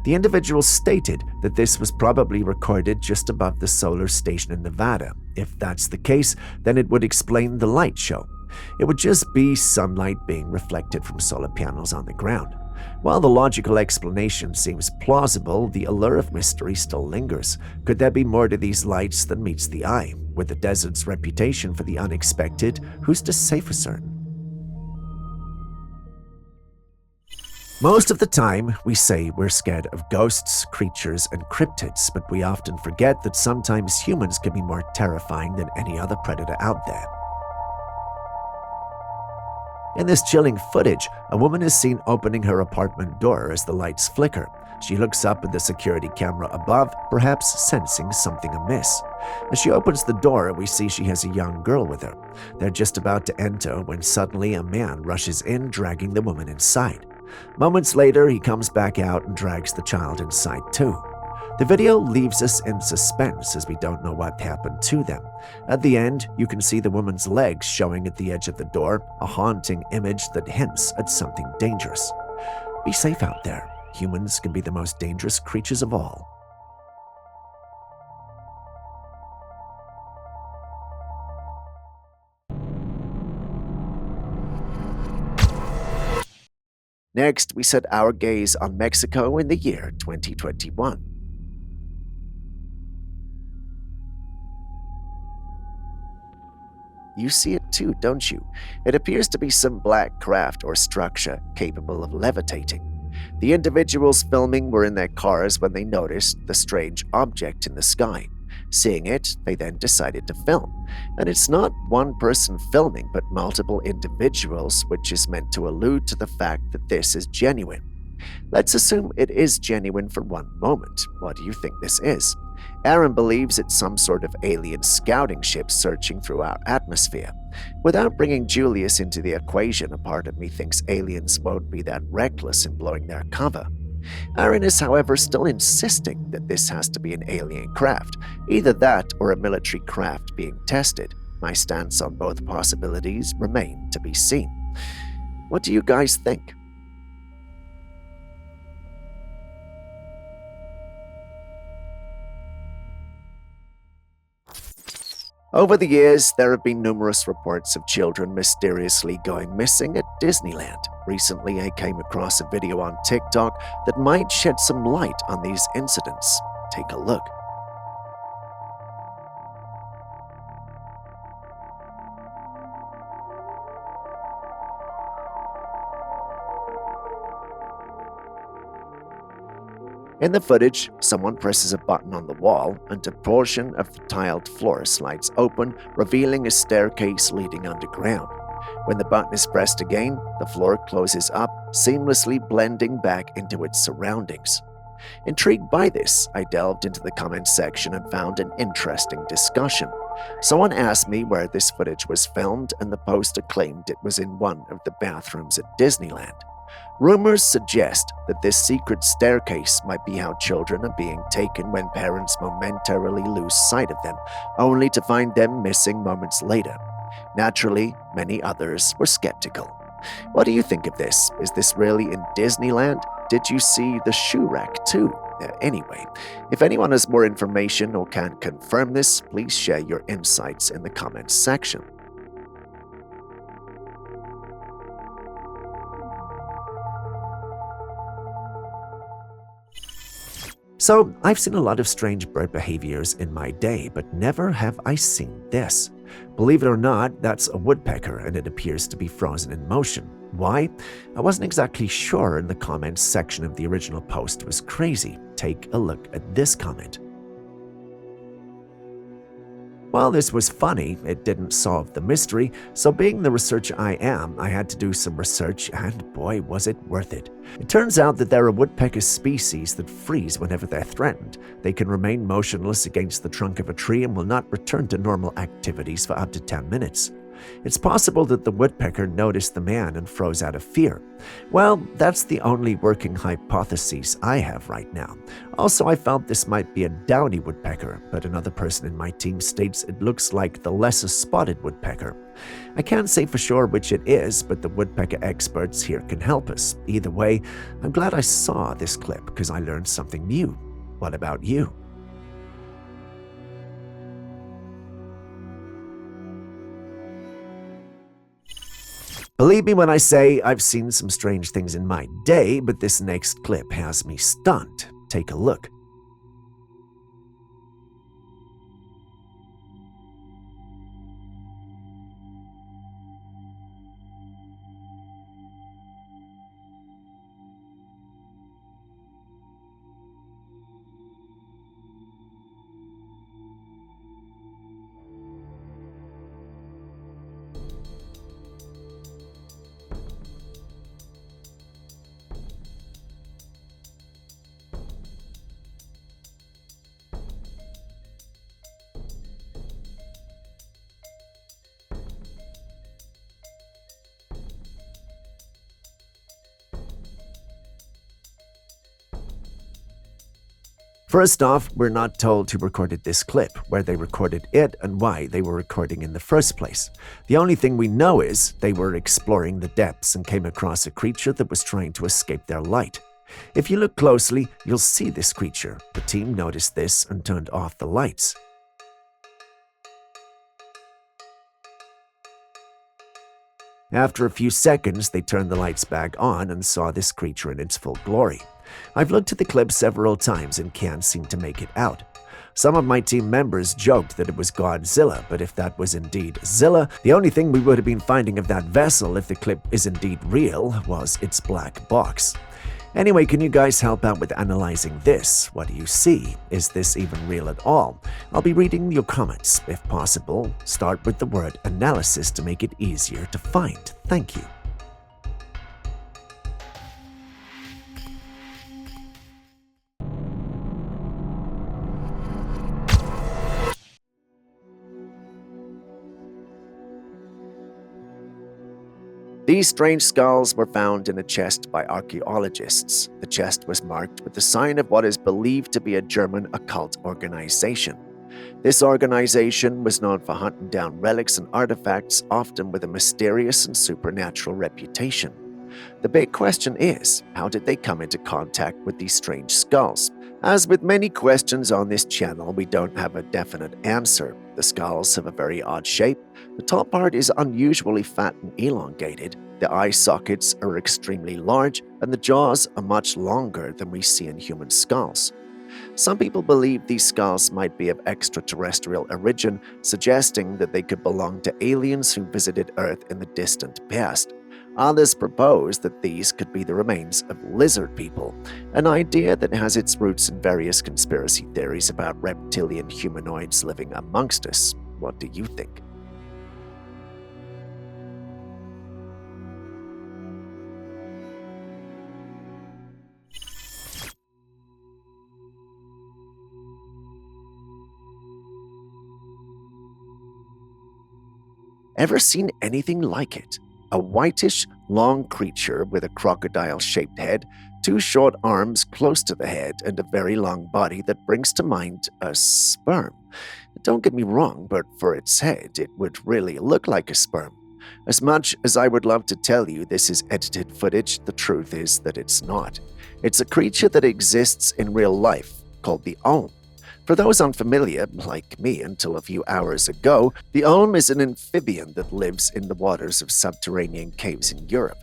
The individual stated that this was probably recorded just above the solar station in Nevada. If that's the case, then it would explain the light show. It would just be sunlight being reflected from solar panels on the ground. While the logical explanation seems plausible, the allure of mystery still lingers. Could there be more to these lights than meets the eye? With the desert's reputation for the unexpected, who's to say for certain? Most of the time, we say we're scared of ghosts, creatures, and cryptids, but we often forget that sometimes humans can be more terrifying than any other predator out there. In this chilling footage, a woman is seen opening her apartment door as the lights flicker. She looks up at the security camera above, perhaps sensing something amiss. As she opens the door, we see she has a young girl with her. They're just about to enter when suddenly a man rushes in, dragging the woman inside. Moments later, he comes back out and drags the child inside too. The video leaves us in suspense as we don't know what happened to them. At the end, you can see the woman's legs showing at the edge of the door, a haunting image that hints at something dangerous. Be safe out there. Humans can be the most dangerous creatures of all. Next, we set our gaze on Mexico in the year 2021. You see it too, don't you? It appears to be some black craft or structure capable of levitating. The individuals filming were in their cars when they noticed the strange object in the sky. Seeing it, they then decided to film. And it's not one person filming, but multiple individuals, which is meant to allude to the fact that this is genuine. Let's assume it is genuine for one moment. What do you think this is? Aaron believes it's some sort of alien scouting ship searching through our atmosphere. Without bringing Julius into the equation, a part of me thinks aliens won't be that reckless in blowing their cover. Aaron is, however, still insisting that this has to be an alien craft, either that or a military craft being tested. My stance on both possibilities remain to be seen. What do you guys think? Over the years, there have been numerous reports of children mysteriously going missing at Disneyland. Recently, I came across a video on TikTok that might shed some light on these incidents. Take a look. In the footage, someone presses a button on the wall and a portion of the tiled floor slides open, revealing a staircase leading underground. When the button is pressed again, the floor closes up, seamlessly blending back into its surroundings. Intrigued by this, I delved into the comments section and found an interesting discussion. Someone asked me where this footage was filmed, and the poster claimed it was in one of the bathrooms at Disneyland. Rumors suggest that this secret staircase might be how children are being taken when parents momentarily lose sight of them, only to find them missing moments later. Naturally, many others were skeptical. What do you think of this? Is this really in Disneyland? Did you see the shoe rack too? Anyway, if anyone has more information or can confirm this, please share your insights in the comments section. So, I've seen a lot of strange bird behaviors in my day, but never have I seen this. Believe it or not, that's a woodpecker, and it appears to be frozen in motion. Why? I wasn't exactly sure, and the comments section of the original post was crazy. Take a look at this comment. While this was funny, it didn't solve the mystery, so being the researcher I am, I had to do some research, and boy was it worth it. It turns out that there are woodpecker species that freeze whenever they're threatened. They can remain motionless against the trunk of a tree and will not return to normal activities for up to 10 minutes. It's possible that the woodpecker noticed the man and froze out of fear. Well, that's the only working hypothesis I have right now. Also, I felt this might be a downy woodpecker, but another person in my team states it looks like the lesser spotted woodpecker. I can't say for sure which it is, but the woodpecker experts here can help us. Either way, I'm glad I saw this clip because I learned something new. What about you? Believe me when I say I've seen some strange things in my day, but this next clip has me stunned. Take a look. First off, we're not told who recorded this clip, where they recorded it, and why they were recording in the first place. The only thing we know is they were exploring the depths and came across a creature that was trying to escape their light. If you look closely, you'll see this creature. The team noticed this and turned off the lights. After a few seconds, they turned the lights back on and saw this creature in its full glory. I've looked at the clip several times and can't seem to make it out. Some of my team members joked that it was Godzilla, but if that was indeed Zilla, the only thing we would have been finding of that vessel, if the clip is indeed real, was its black box. Anyway, can you guys help out with analyzing this? What do you see? Is this even real at all? I'll be reading your comments. If possible, start with the word analysis to make it easier to find. Thank you. These strange skulls were found in a chest by archaeologists. The chest was marked with the sign of what is believed to be a German occult organization. This organization was known for hunting down relics and artifacts, often with a mysterious and supernatural reputation. The big question is, how did they come into contact with these strange skulls? As with many questions on this channel, we don't have a definite answer. The skulls have a very odd shape. The top part is unusually fat and elongated. The eye sockets are extremely large, and the jaws are much longer than we see in human skulls. Some people believe these skulls might be of extraterrestrial origin, suggesting that they could belong to aliens who visited Earth in the distant past. Others propose that these could be the remains of lizard people, an idea that has its roots in various conspiracy theories about reptilian humanoids living amongst us. What do you think? Ever seen anything like it? A whitish, long creature with a crocodile-shaped head, two short arms close to the head, and a very long body that brings to mind a sperm. Don't get me wrong, but for its head, it would really look like a sperm. As much as I would love to tell you this is edited footage, the truth is that it's not. It's a creature that exists in real life, called the Olm. For those unfamiliar, like me until a few hours ago, the Olm is an amphibian that lives in the waters of subterranean caves in Europe.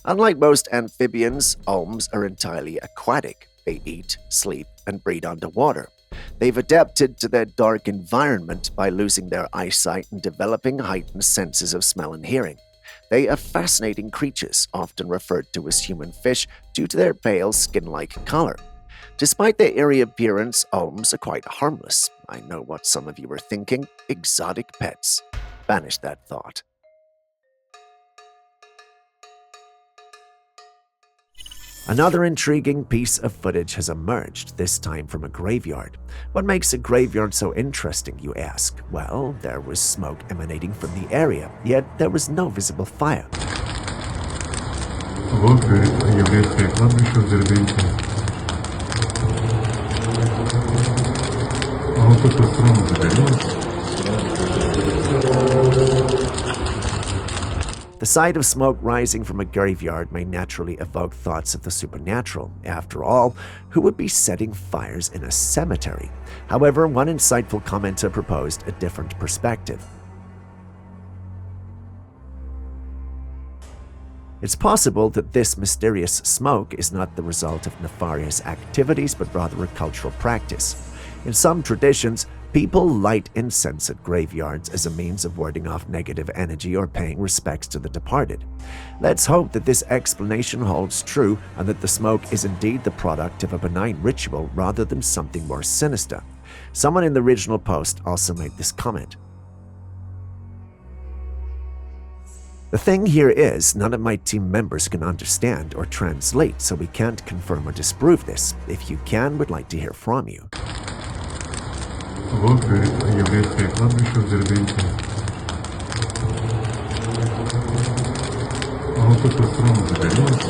Unlike most amphibians, Olms are entirely aquatic. They eat, sleep, and breed underwater. They've adapted to their dark environment by losing their eyesight and developing heightened senses of smell and hearing. They are fascinating creatures, often referred to as human fish due to their pale skin-like color. Despite their eerie appearance, Olms are quite harmless. I know what some of you are thinking: exotic pets. Banish that thought. Another intriguing piece of footage has emerged, this time from a graveyard. What makes a graveyard so interesting, you ask? Well, there was smoke emanating from the area, yet there was no visible fire. The sight of smoke rising from a graveyard may naturally evoke thoughts of the supernatural. After all, who would be setting fires in a cemetery? However, one insightful commenter proposed a different perspective. It's possible that this mysterious smoke is not the result of nefarious activities, but rather a cultural practice. In some traditions, people light incense at graveyards as a means of warding off negative energy or paying respects to the departed. Let's hope that this explanation holds true and that the smoke is indeed the product of a benign ritual rather than something more sinister. Someone in the original post also made this comment. The thing here is, none of my team members can understand or translate, so we can't confirm or disprove this. If you can, we'd like to hear from you. Вот еврейское кладбище в Дербенте. А вот тут строму загорелось.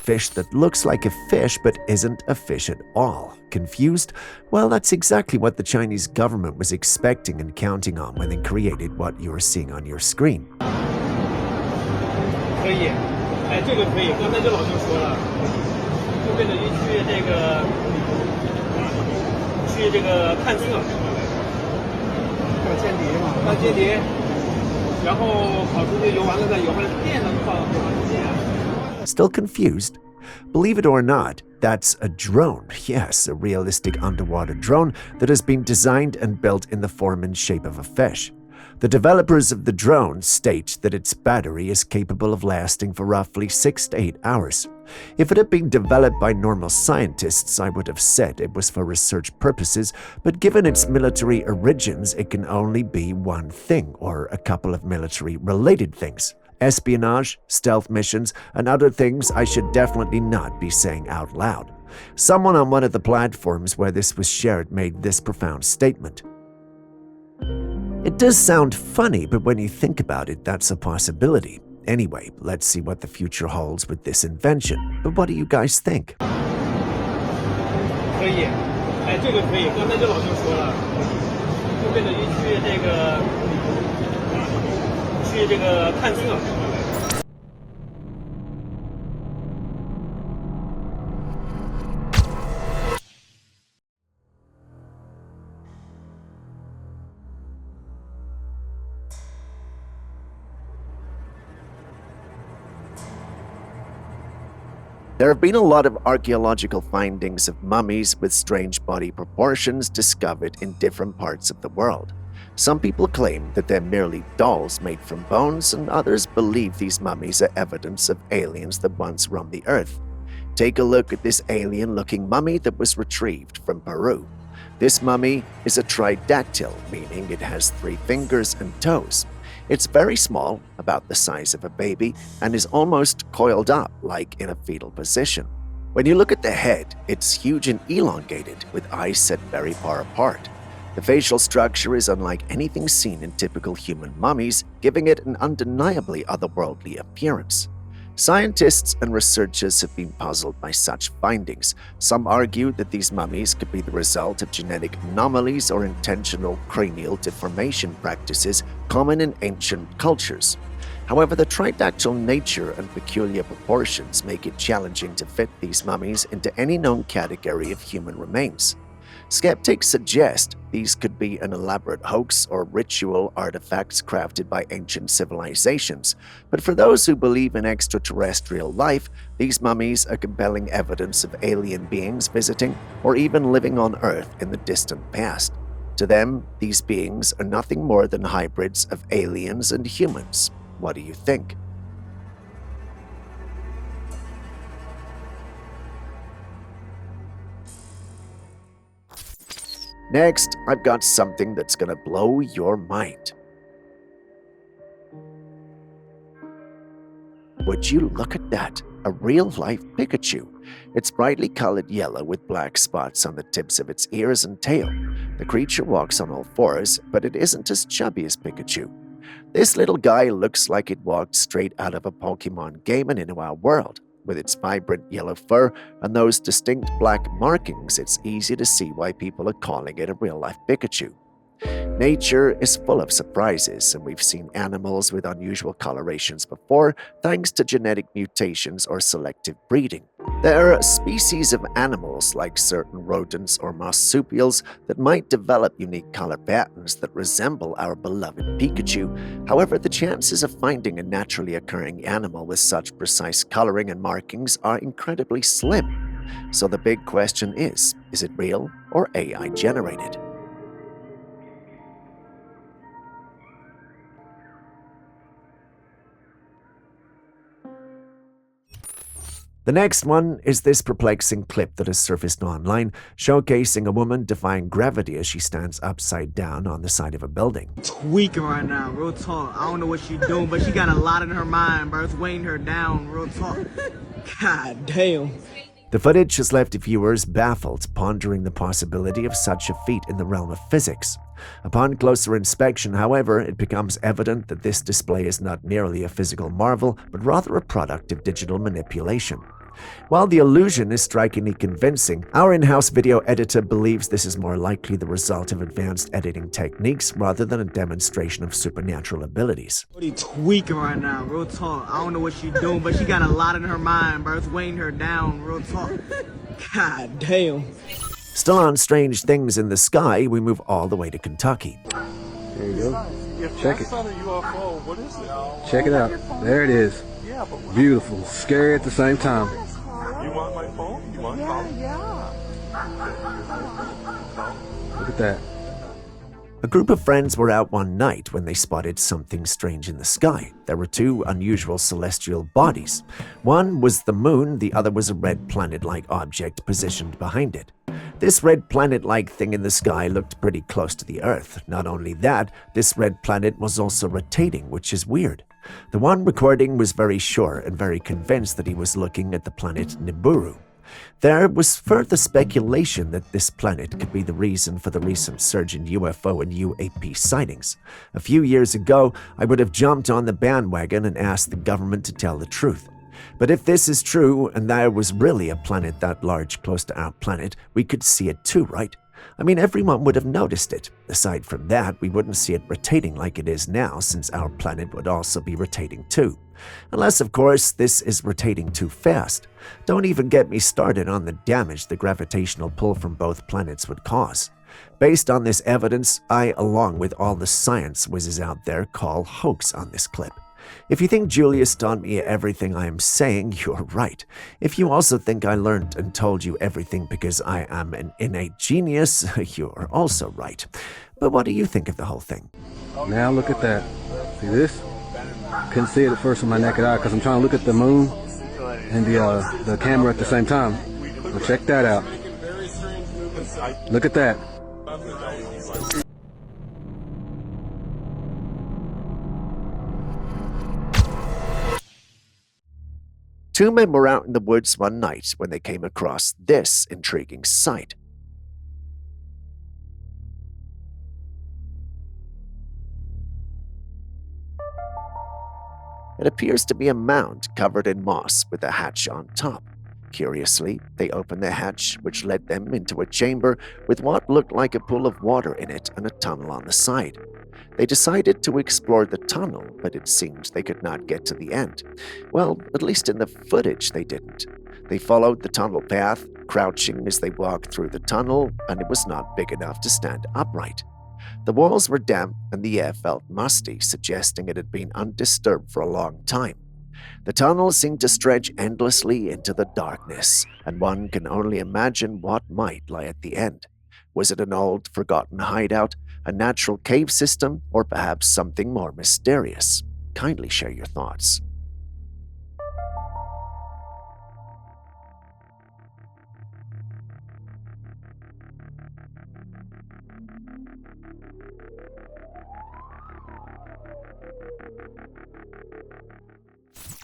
Fish that looks like a fish but isn't a fish at all. Confused? Well, that's exactly what the Chinese government was expecting and counting on when they created what you are seeing on your screen. 可以，哎，这个可以，刚才这老师说了。 就为了去这个看这个。要间谍嘛？要间谍，然后跑出去游完了再游回来，电能放多长时间啊？ Still confused? Believe it or not, that's a drone. Yes, a realistic underwater drone that has been designed and built in the form and shape of a fish. The developers of the drone state that its battery is capable of lasting for roughly 6 to 8 hours. If it had been developed by normal scientists, I would have said it was for research purposes, but given its military origins, it can only be one thing, or a couple of military-related things. Espionage, stealth missions, and other things I should definitely not be saying out loud. Someone on one of the platforms where this was shared made this profound statement. It does sound funny, but when you think about it, that's a possibility. Anyway, let's see what the future holds with this invention. But what do you guys think? 可以，哎，这个可以。刚才这老兄说了，就跟着去这个探测。 There have been a lot of archaeological findings of mummies with strange body proportions discovered in different parts of the world. Some people claim that they're merely dolls made from bones, and others believe these mummies are evidence of aliens that once roamed the earth. Take a look at this alien-looking mummy that was retrieved from Peru. This mummy is a tridactyl, meaning it has 3 fingers and toes. It's very small, about the size of a baby, and is almost coiled up like in a fetal position. When you look at the head, it's huge and elongated, with eyes set very far apart. The facial structure is unlike anything seen in typical human mummies, giving it an undeniably otherworldly appearance. Scientists and researchers have been puzzled by such findings. Some argue that these mummies could be the result of genetic anomalies or intentional cranial deformation practices common in ancient cultures. However, the tridactyl nature and peculiar proportions make it challenging to fit these mummies into any known category of human remains. Skeptics suggest these could be an elaborate hoax or ritual artifacts crafted by ancient civilizations, but for those who believe in extraterrestrial life, these mummies are compelling evidence of alien beings visiting or even living on Earth in the distant past. To them, these beings are nothing more than hybrids of aliens and humans. What do you think? Next, I've got something that's gonna blow your mind. Would you look at that? A real-life Pikachu. It's brightly colored yellow with black spots on the tips of its ears and tail. The creature walks on all fours, but it isn't as chubby as Pikachu. This little guy looks like it walked straight out of a Pokemon game and into our world. With its vibrant yellow fur and those distinct black markings, it's easy to see why people are calling it a real-life Pikachu. Nature is full of surprises, and we've seen animals with unusual colorations before, thanks to genetic mutations or selective breeding. There are species of animals, like certain rodents or marsupials, that might develop unique color patterns that resemble our beloved Pikachu. However, the chances of finding a naturally occurring animal with such precise coloring and markings are incredibly slim. So the big question is it real or AI generated? The next one is this perplexing clip that has surfaced online, showcasing a woman defying gravity as she stands upside down on the side of a building. Tweaking right now, real talk. I don't know what she's doing, but she got a lot in her mind, bro. It's weighing her down, real talk. God damn. The footage has left viewers baffled, pondering the possibility of such a feat in the realm of physics. Upon closer inspection, however, it becomes evident that this display is not merely a physical marvel, but rather a product of digital manipulation. While the illusion is strikingly convincing, our in-house video editor believes this is more likely the result of advanced editing techniques rather than a demonstration of supernatural abilities. She's tweaking right now, real talk. I don't know what she's doing, but she got a lot in her mind, bro. It's weighing her down, real talk. God damn. Still on strange things in the sky, we move all the way to Kentucky. There you go. If Check that's it. not a UFO, what is it? Check it out. There it is. Yeah, but Beautiful. Scary at the same time. you want my phone? You want phone? Look at that. A group of friends were out one night when they spotted something strange in the sky. There were two unusual celestial bodies. One was the moon, the other was a red planet-like object positioned behind it. This red planet-like thing in the sky looked pretty close to the Earth. Not only that, this red planet was also rotating, which is weird. The one recording was very sure and very convinced that he was looking at the planet Nibiru. There was further speculation that this planet could be the reason for the recent surge in UFO and UAP sightings. A few years ago, I would have jumped on the bandwagon and asked the government to tell the truth. But if this is true, and there was really a planet that large close to our planet, we could see it too, right? I mean, everyone would have noticed it. Aside from that, we wouldn't see it rotating like it is now, since our planet would also be rotating too. Unless, of course, this is rotating too fast. Don't even get me started on the damage the gravitational pull from both planets would cause. Based on this evidence, I, along with all the science whizzes out there, call hoax on this clip. If you think Julius taught me everything I am saying, you're right. If you also think I learned and told you everything because I am an innate genius, you're also right. But what do you think of the whole thing? Now look at that. See this? Couldn't see it at first with my naked eye because I'm trying to look at the moon and the camera at the same time. Well, check that out. Look at that. Two men were out in the woods one night when they came across this intriguing sight. It appears to be a mound covered in moss with a hatch on top. Curiously, they opened the hatch, which led them into a chamber with what looked like a pool of water in it and a tunnel on the side. They decided to explore the tunnel, but it seemed they could not get to the end. Well, at least in the footage they didn't. They followed the tunnel path, crouching as they walked through the tunnel, and it was not big enough to stand upright. The walls were damp and the air felt musty, suggesting it had been undisturbed for a long time. The tunnel seemed to stretch endlessly into the darkness, and one can only imagine what might lie at the end. Was it an old, forgotten hideout, a natural cave system, or perhaps something more mysterious? Kindly share your thoughts.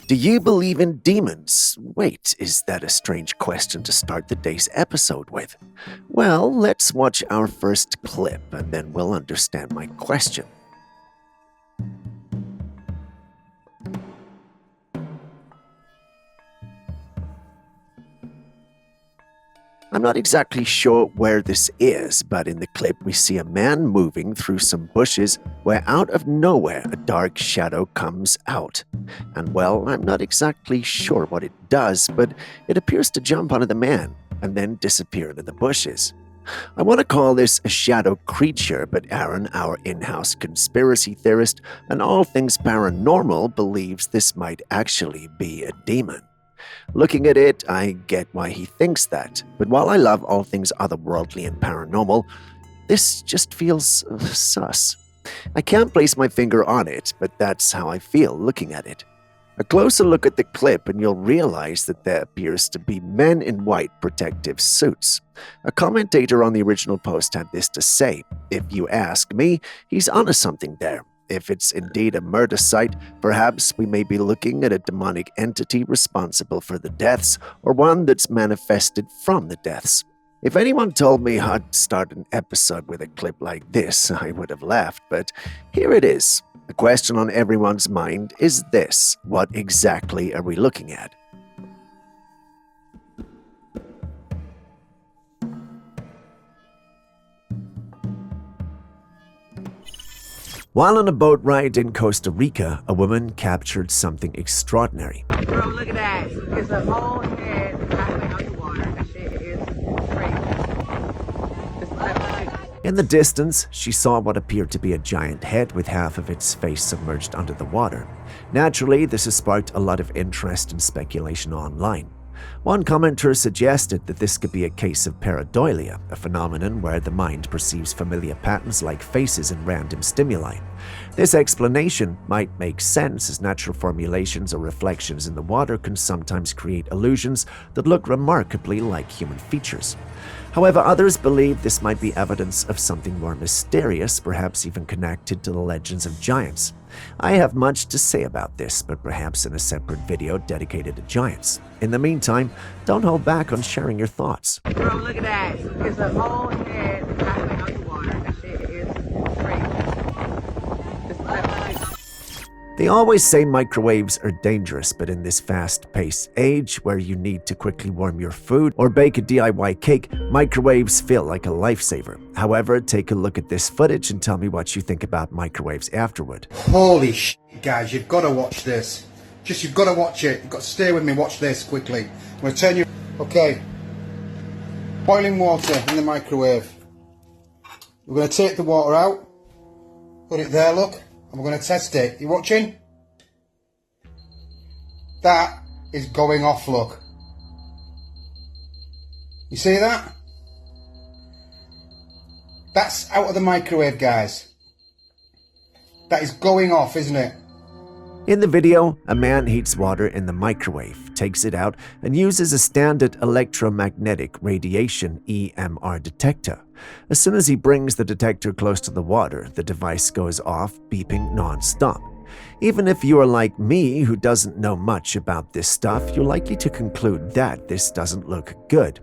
Do you believe in demons? Wait, is that a strange question to start the day's episode with? Well, let's watch our first clip and then we'll understand my question. I'm not exactly sure where this is, but in the clip we see a man moving through some bushes where out of nowhere a dark shadow comes out. And well, I'm not exactly sure what it does, but it appears to jump onto the man and then disappear into the bushes. I want to call this a shadow creature, but Aaron, our in-house conspiracy theorist and all things paranormal, believes this might actually be a demon. Looking at it, I get why he thinks that, but while I love all things otherworldly and paranormal, this just feels sus. I can't place my finger on it, but that's how I feel looking at it. A closer look at the clip and you'll realize that there appears to be men in white protective suits. A commentator on the original post had this to say: "If you ask me, he's onto something there. If it's indeed a murder site, perhaps we may be looking at a demonic entity responsible for the deaths, or one that's manifested from the deaths." If anyone told me I'd start an episode with a clip like this, I would have laughed, but here it is. The question on everyone's mind is this: what exactly are we looking at? While on a boat ride in Costa Rica, a woman captured something extraordinary. Bro, look at that. It's a whole head paddling underwater. That shit is crazy. In the distance, she saw what appeared to be a giant head with half of its face submerged under the water. Naturally, this has sparked a lot of interest and speculation online. One commenter suggested that this could be a case of pareidolia, a phenomenon where the mind perceives familiar patterns like faces and random stimuli. This explanation might make sense, as natural formulations or reflections in the water can sometimes create illusions that look remarkably like human features. However, others believe this might be evidence of something more mysterious, perhaps even connected to the legends of giants. I have much to say about this, but perhaps in a separate video dedicated to giants. In the meantime, don't hold back on sharing your thoughts. Bro, look at that. It's a whole head traveling underwater. That shit is crazy. They always say microwaves are dangerous, but in this fast-paced age where you need to quickly warm your food or bake a DIY cake, microwaves feel like a lifesaver. However, take a look at this footage and tell me what you think about microwaves afterward. Holy shit, guys, you've got to watch this. You've got to watch it. You've got to stay with me, watch this quickly. I'm going to turn you... Okay. Boiling water in the microwave. We're going to take the water out. Put it there, look. And we're going to test it. You watching? That is going off, look. You see that? That's out of the microwave, guys. That is going off, isn't it? In the video, a man heats water in the microwave, takes it out, and uses a standard electromagnetic radiation EMR detector. As soon as he brings the detector close to the water, the device goes off, beeping non-stop. Even if you are like me, who doesn't know much about this stuff, you're likely to conclude that this doesn't look good.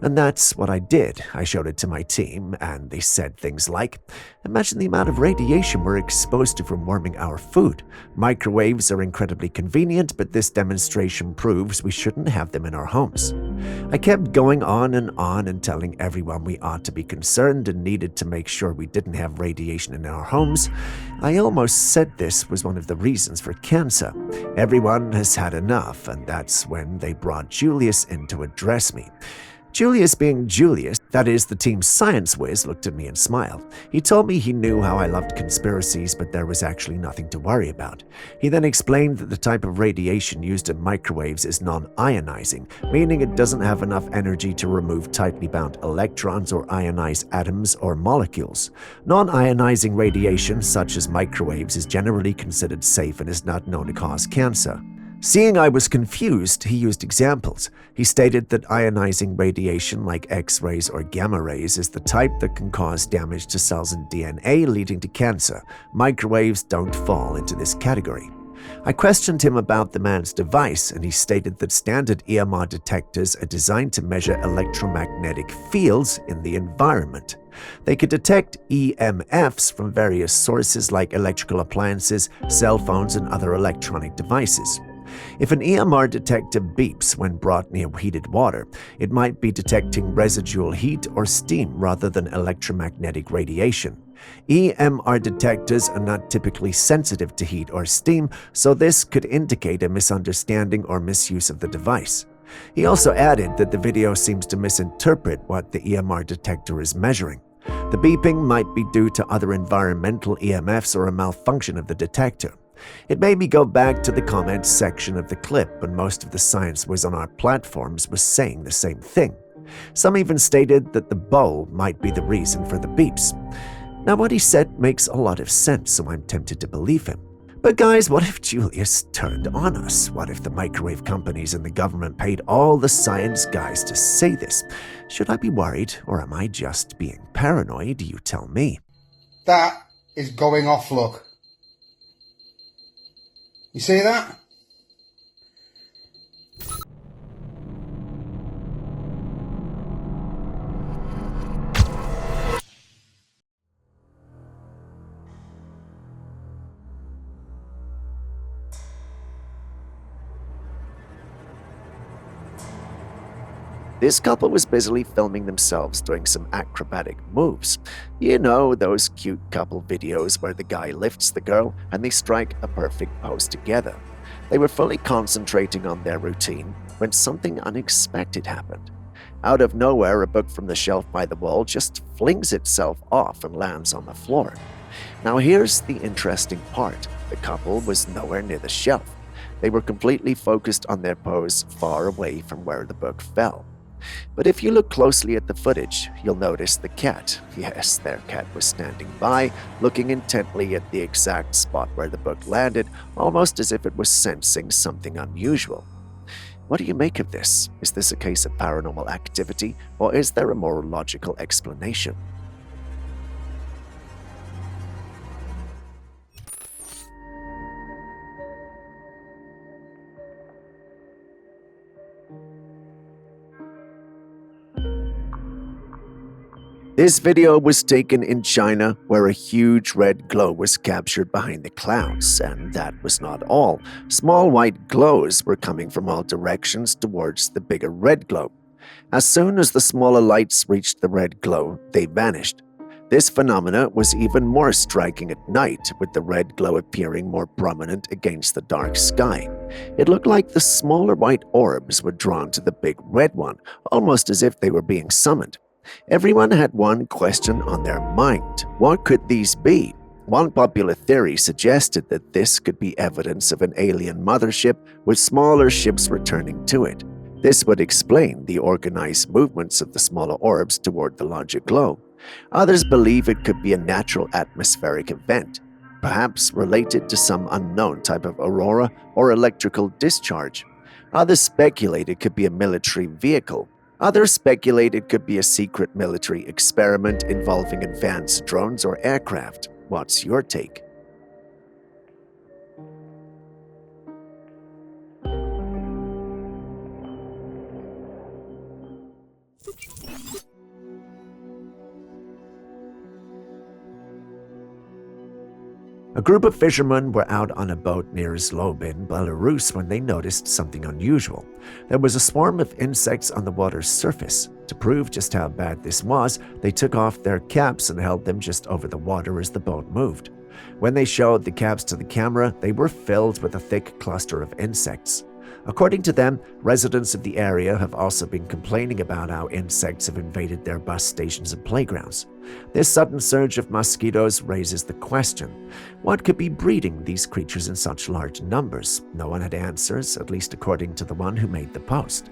And that's what I did. I showed it to my team, and they said things like, "Imagine the amount of radiation we're exposed to from warming our food. Microwaves are incredibly convenient, but this demonstration proves we shouldn't have them in our homes." I kept going on and telling everyone we ought to be concerned and needed to make sure we didn't have radiation in our homes. I almost said this was one of the reasons for cancer. Everyone has had enough, and that's when they brought Julius in to address me. Julius, being Julius, that is the team's science whiz, looked at me and smiled. He told me he knew how I loved conspiracies, but there was actually nothing to worry about. He then explained that the type of radiation used in microwaves is non-ionizing, meaning it doesn't have enough energy to remove tightly bound electrons or ionize atoms or molecules. Non-ionizing radiation, such as microwaves, is generally considered safe and is not known to cause cancer. Seeing I was confused, he used examples. He stated that ionizing radiation like X-rays or gamma rays is the type that can cause damage to cells and DNA, leading to cancer. Microwaves don't fall into this category. I questioned him about the man's device, and he stated that standard EMR detectors are designed to measure electromagnetic fields in the environment. They could detect EMFs from various sources like electrical appliances, cell phones, and other electronic devices. If an EMR detector beeps when brought near heated water, it might be detecting residual heat or steam rather than electromagnetic radiation. EMR detectors are not typically sensitive to heat or steam, so this could indicate a misunderstanding or misuse of the device. He also added that the video seems to misinterpret what the EMR detector is measuring. The beeping might be due to other environmental EMFs or a malfunction of the detector. It made me go back to the comments section of the clip, and most of the science whiz on our platforms was saying the same thing. Some even stated that the bowl might be the reason for the beeps. Now, what he said makes a lot of sense, so I'm tempted to believe him. But guys, what if Julius turned on us? What if the microwave companies and the government paid all the science guys to say this? Should I be worried, or am I just being paranoid? You tell me. That is going off, look. You see that? This couple was busily filming themselves doing some acrobatic moves. You know, those cute couple videos where the guy lifts the girl and they strike a perfect pose together. They were fully concentrating on their routine when something unexpected happened. Out of nowhere, a book from the shelf by the wall just flings itself off and lands on the floor. Now here's the interesting part. The couple was nowhere near the shelf. They were completely focused on their pose far away from where the book fell. But if you look closely at the footage, you'll notice the cat. Yes, their cat was standing by, looking intently at the exact spot where the book landed, almost as if it was sensing something unusual. What do you make of this? Is this a case of paranormal activity, or is there a more logical explanation? This video was taken in China, where a huge red glow was captured behind the clouds, and that was not all. Small white glows were coming from all directions towards the bigger red glow. As soon as the smaller lights reached the red glow, they vanished. This phenomena was even more striking at night, with the red glow appearing more prominent against the dark sky. It looked like the smaller white orbs were drawn to the big red one, almost as if they were being summoned. Everyone had one question on their mind. What could these be? One popular theory suggested that this could be evidence of an alien mothership with smaller ships returning to it. This would explain the organized movements of the smaller orbs toward the larger glow. Others believe it could be a natural atmospheric event, perhaps related to some unknown type of aurora or electrical discharge. Others speculate it could be a military vehicle. Others speculate it could be a secret military experiment involving advanced drones or aircraft. What's your take? A group of fishermen were out on a boat near Zlobin, Belarus, when they noticed something unusual. There was a swarm of insects on the water's surface. To prove just how bad this was, they took off their caps and held them just over the water as the boat moved. When they showed the caps to the camera, they were filled with a thick cluster of insects. According to them, residents of the area have also been complaining about how insects have invaded their bus stations and playgrounds. This sudden surge of mosquitoes raises the question, what could be breeding these creatures in such large numbers? No one had answers, at least according to the one who made the post.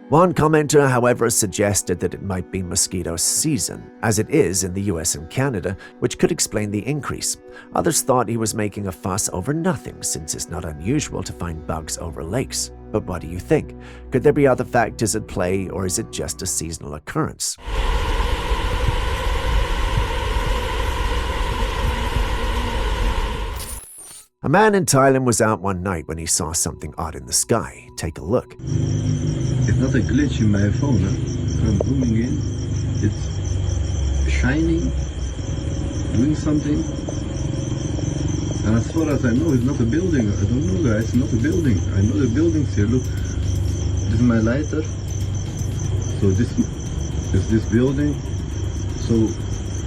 One commenter, however, suggested that it might be mosquito season, as it is in the US and Canada, which could explain the increase. Others thought he was making a fuss over nothing, since it's not unusual to find bugs over lakes. But what do you think? Could there be other factors at play, or is it just a seasonal occurrence? A man in Thailand was out one night when he saw something odd in the sky. Take a look. It's not a glitch in my phone. I'm zooming in. It's shining, doing something. And as far as I know, it's not a building. I don't know, guys. It's not a building. I know the buildings here. Look, this is my lighter. So this is this building. So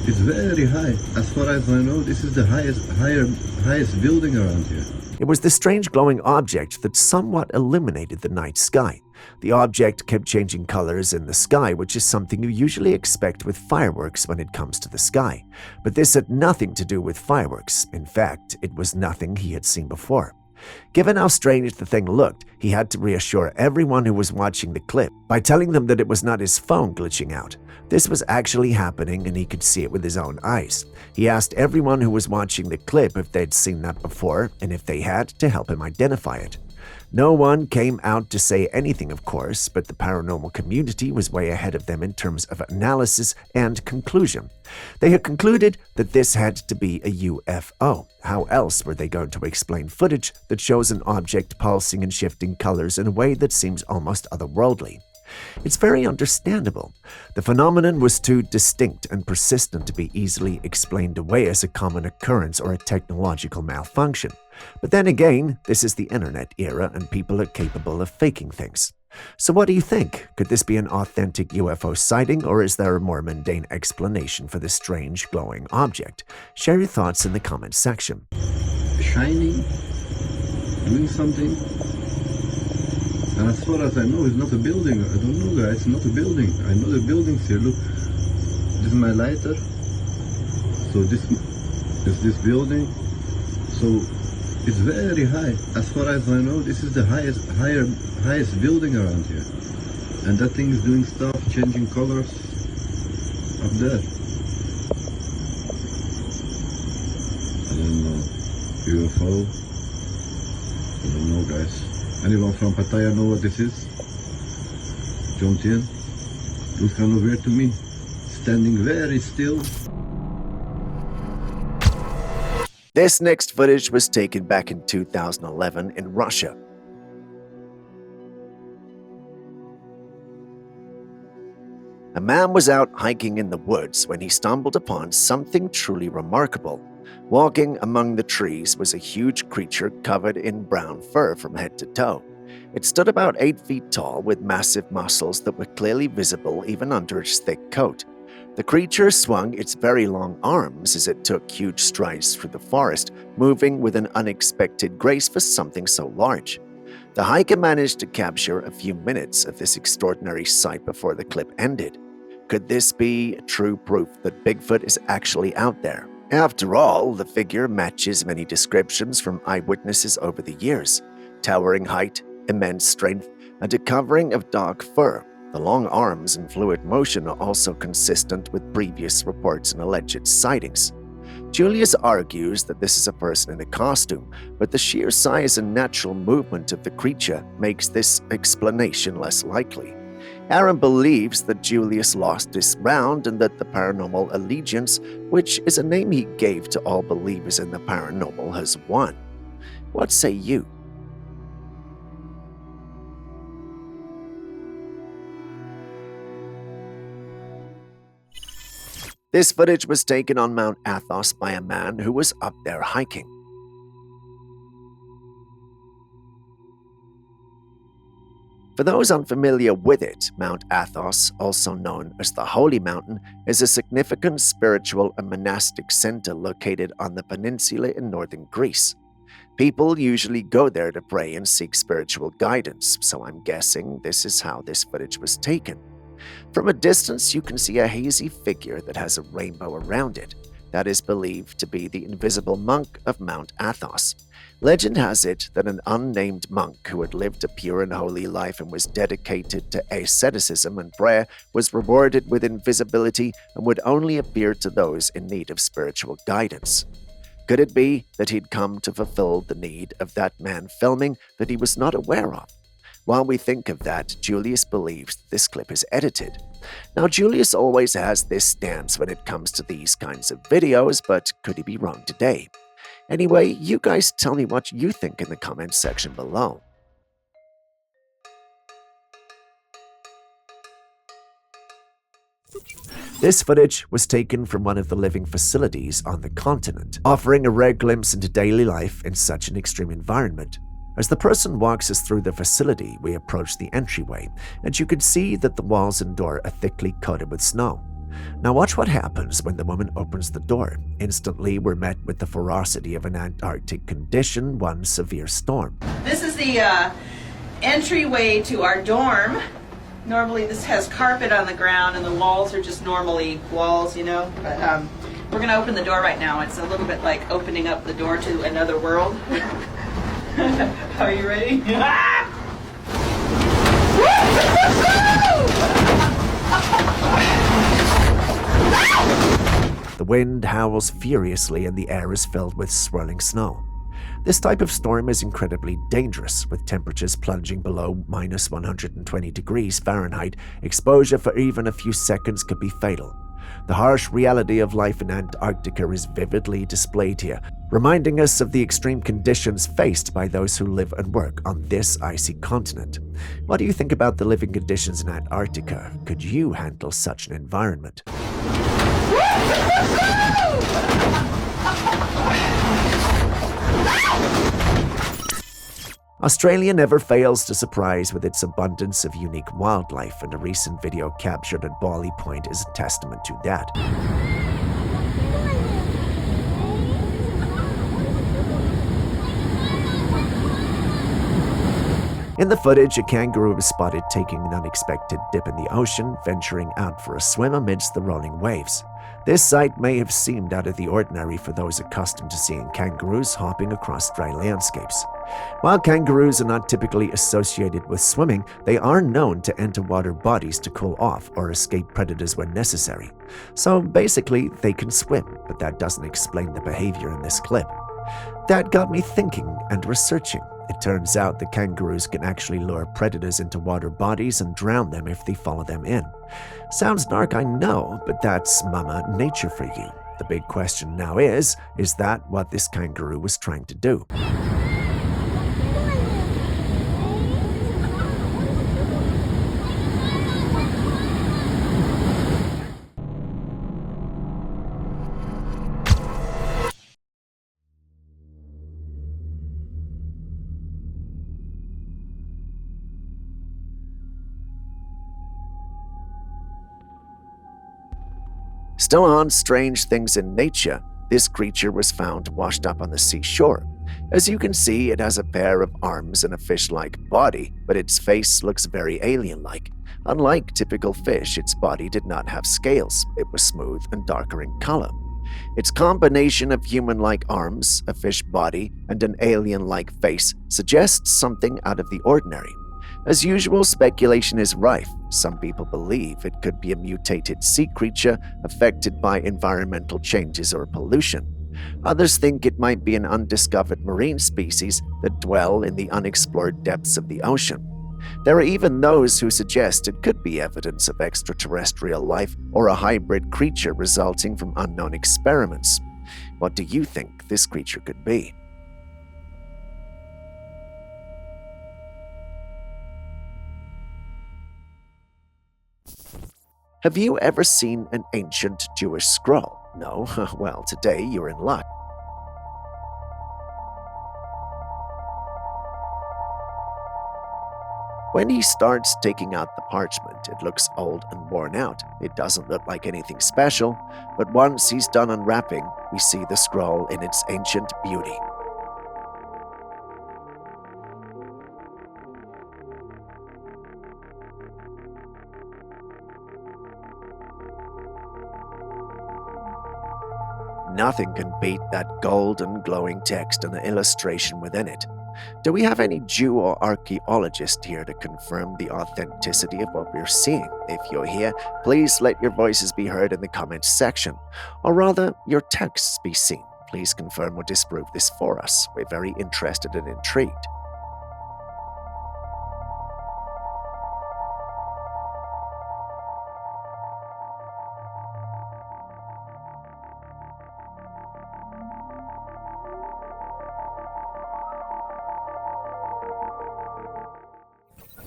it's very high. As far as I know, this is the highest building around here. It was the strange glowing object that somewhat illuminated the night sky. The object kept changing colors in the sky, which is something you usually expect with fireworks when it comes to the sky. But this had nothing to do with fireworks. In fact, it was nothing he had seen before. Given how strange the thing looked, he had to reassure everyone who was watching the clip by telling them that it was not his phone glitching out. This was actually happening and he could see it with his own eyes. He asked everyone who was watching the clip if they'd seen that before, and if they had, to help him identify it. No one came out to say anything, of course, but the paranormal community was way ahead of them in terms of analysis and conclusion. They had concluded that this had to be a UFO. How else were they going to explain footage that shows an object pulsing and shifting colors in a way that seems almost otherworldly? It's very understandable. The phenomenon was too distinct and persistent to be easily explained away as a common occurrence or a technological malfunction. But then again, this is the internet era and people are capable of faking things. So what do you think? Could this be an authentic UFO sighting, or is there a more mundane explanation for this strange glowing object? Share your thoughts in the comments section. Shining, doing something. And as far as I know, it's not a building. I don't know, guys. It's not a building. I know the buildings here. Look, this is my lighter. So this is this building. So it's very high. As far as I know, this is the highest building around here. And that thing is doing stuff, changing colors up there. I don't know. UFO. I don't know, guys. Anyone from Pattaya know what this is? Jomtien? Looks kind of weird to me. Standing very still. This next footage was taken back in 2011 in Russia. A man was out hiking in the woods when he stumbled upon something truly remarkable. Walking among the trees was a huge creature covered in brown fur from head to toe. It stood about 8 feet tall with massive muscles that were clearly visible even under its thick coat. The creature swung its very long arms as it took huge strides through the forest, moving with an unexpected grace for something so large. The hiker managed to capture a few minutes of this extraordinary sight before the clip ended. Could this be true proof that Bigfoot is actually out there? After all, the figure matches many descriptions from eyewitnesses over the years. Towering height, immense strength, and a covering of dark fur. The long arms and fluid motion are also consistent with previous reports and alleged sightings. Julius argues that this is a person in a costume, but the sheer size and natural movement of the creature makes this explanation less likely. Aaron believes that Julius lost this round and that the paranormal allegiance, which is a name he gave to all believers in the paranormal, has won. What say you? This footage was taken on Mount Athos by a man who was up there hiking. For those unfamiliar with it, Mount Athos, also known as the Holy Mountain, is a significant spiritual and monastic center located on the peninsula in northern Greece. People usually go there to pray and seek spiritual guidance, so I'm guessing this is how this footage was taken. From a distance, you can see a hazy figure that has a rainbow around it. That is believed to be the invisible monk of Mount Athos. Legend has it that an unnamed monk who had lived a pure and holy life and was dedicated to asceticism and prayer was rewarded with invisibility and would only appear to those in need of spiritual guidance. Could it be that he'd come to fulfill the need of that man filming that he was not aware of? While we think of that, Julius believes this clip is edited. Now, Julius always has this stance when it comes to these kinds of videos, but could he be wrong today? Anyway, you guys tell me what you think in the comments section below. This footage was taken from one of the living facilities on the continent, offering a rare glimpse into daily life in such an extreme environment. As the person walks us through the facility, we approach the entryway, and you can see that the walls and door are thickly coated with snow. Now watch what happens when the woman opens the door. Instantly, we're met with the ferocity of an Antarctic condition, one severe storm. This is the entryway to our dorm. Normally this has carpet on the ground and the walls are just normally walls, you know, but we're gonna open the door right now. It's a little bit like opening up the door to another world. Are you ready? The wind howls furiously and the air is filled with swirling snow. This type of storm is incredibly dangerous, with temperatures plunging below minus 120 degrees Fahrenheit. Exposure for even a few seconds could be fatal. The harsh reality of life in Antarctica is vividly displayed here, reminding us of the extreme conditions faced by those who live and work on this icy continent. What do you think about the living conditions in Antarctica? Could you handle such an environment? Australia never fails to surprise with its abundance of unique wildlife, and a recent video captured at Bali Point is a testament to that. In the footage, a kangaroo was spotted taking an unexpected dip in the ocean, venturing out for a swim amidst the rolling waves. This sight may have seemed out of the ordinary for those accustomed to seeing kangaroos hopping across dry landscapes. While kangaroos are not typically associated with swimming, they are known to enter water bodies to cool off or escape predators when necessary. So basically, they can swim, but that doesn't explain the behavior in this clip. That got me thinking and researching. It turns out that kangaroos can actually lure predators into water bodies and drown them if they follow them in. Sounds dark, I know, but that's Mama Nature for you. The big question now is that what this kangaroo was trying to do? Still on strange things in nature, this creature was found washed up on the seashore. As you can see, it has a pair of arms and a fish-like body, but its face looks very alien-like. Unlike typical fish, its body did not have scales. It was smooth and darker in color. Its combination of human-like arms, a fish body, and an alien-like face suggests something out of the ordinary. As usual, speculation is rife. Some people believe it could be a mutated sea creature affected by environmental changes or pollution. Others think it might be an undiscovered marine species that dwell in the unexplored depths of the ocean. There are even those who suggest it could be evidence of extraterrestrial life or a hybrid creature resulting from unknown experiments. What do you think this creature could be? Have you ever seen an ancient Jewish scroll? No? Well, today you're in luck. When he starts taking out the parchment, it looks old and worn out. It doesn't look like anything special, but once he's done unwrapping, we see the scroll in its ancient beauty. Nothing can beat that golden glowing text and the illustration within it. Do we have any Jew or archaeologist here to confirm the authenticity of what we're seeing? If you're here, please let your voices be heard in the comments section, or rather, your texts be seen. Please confirm or disprove this for us. We're very interested and intrigued.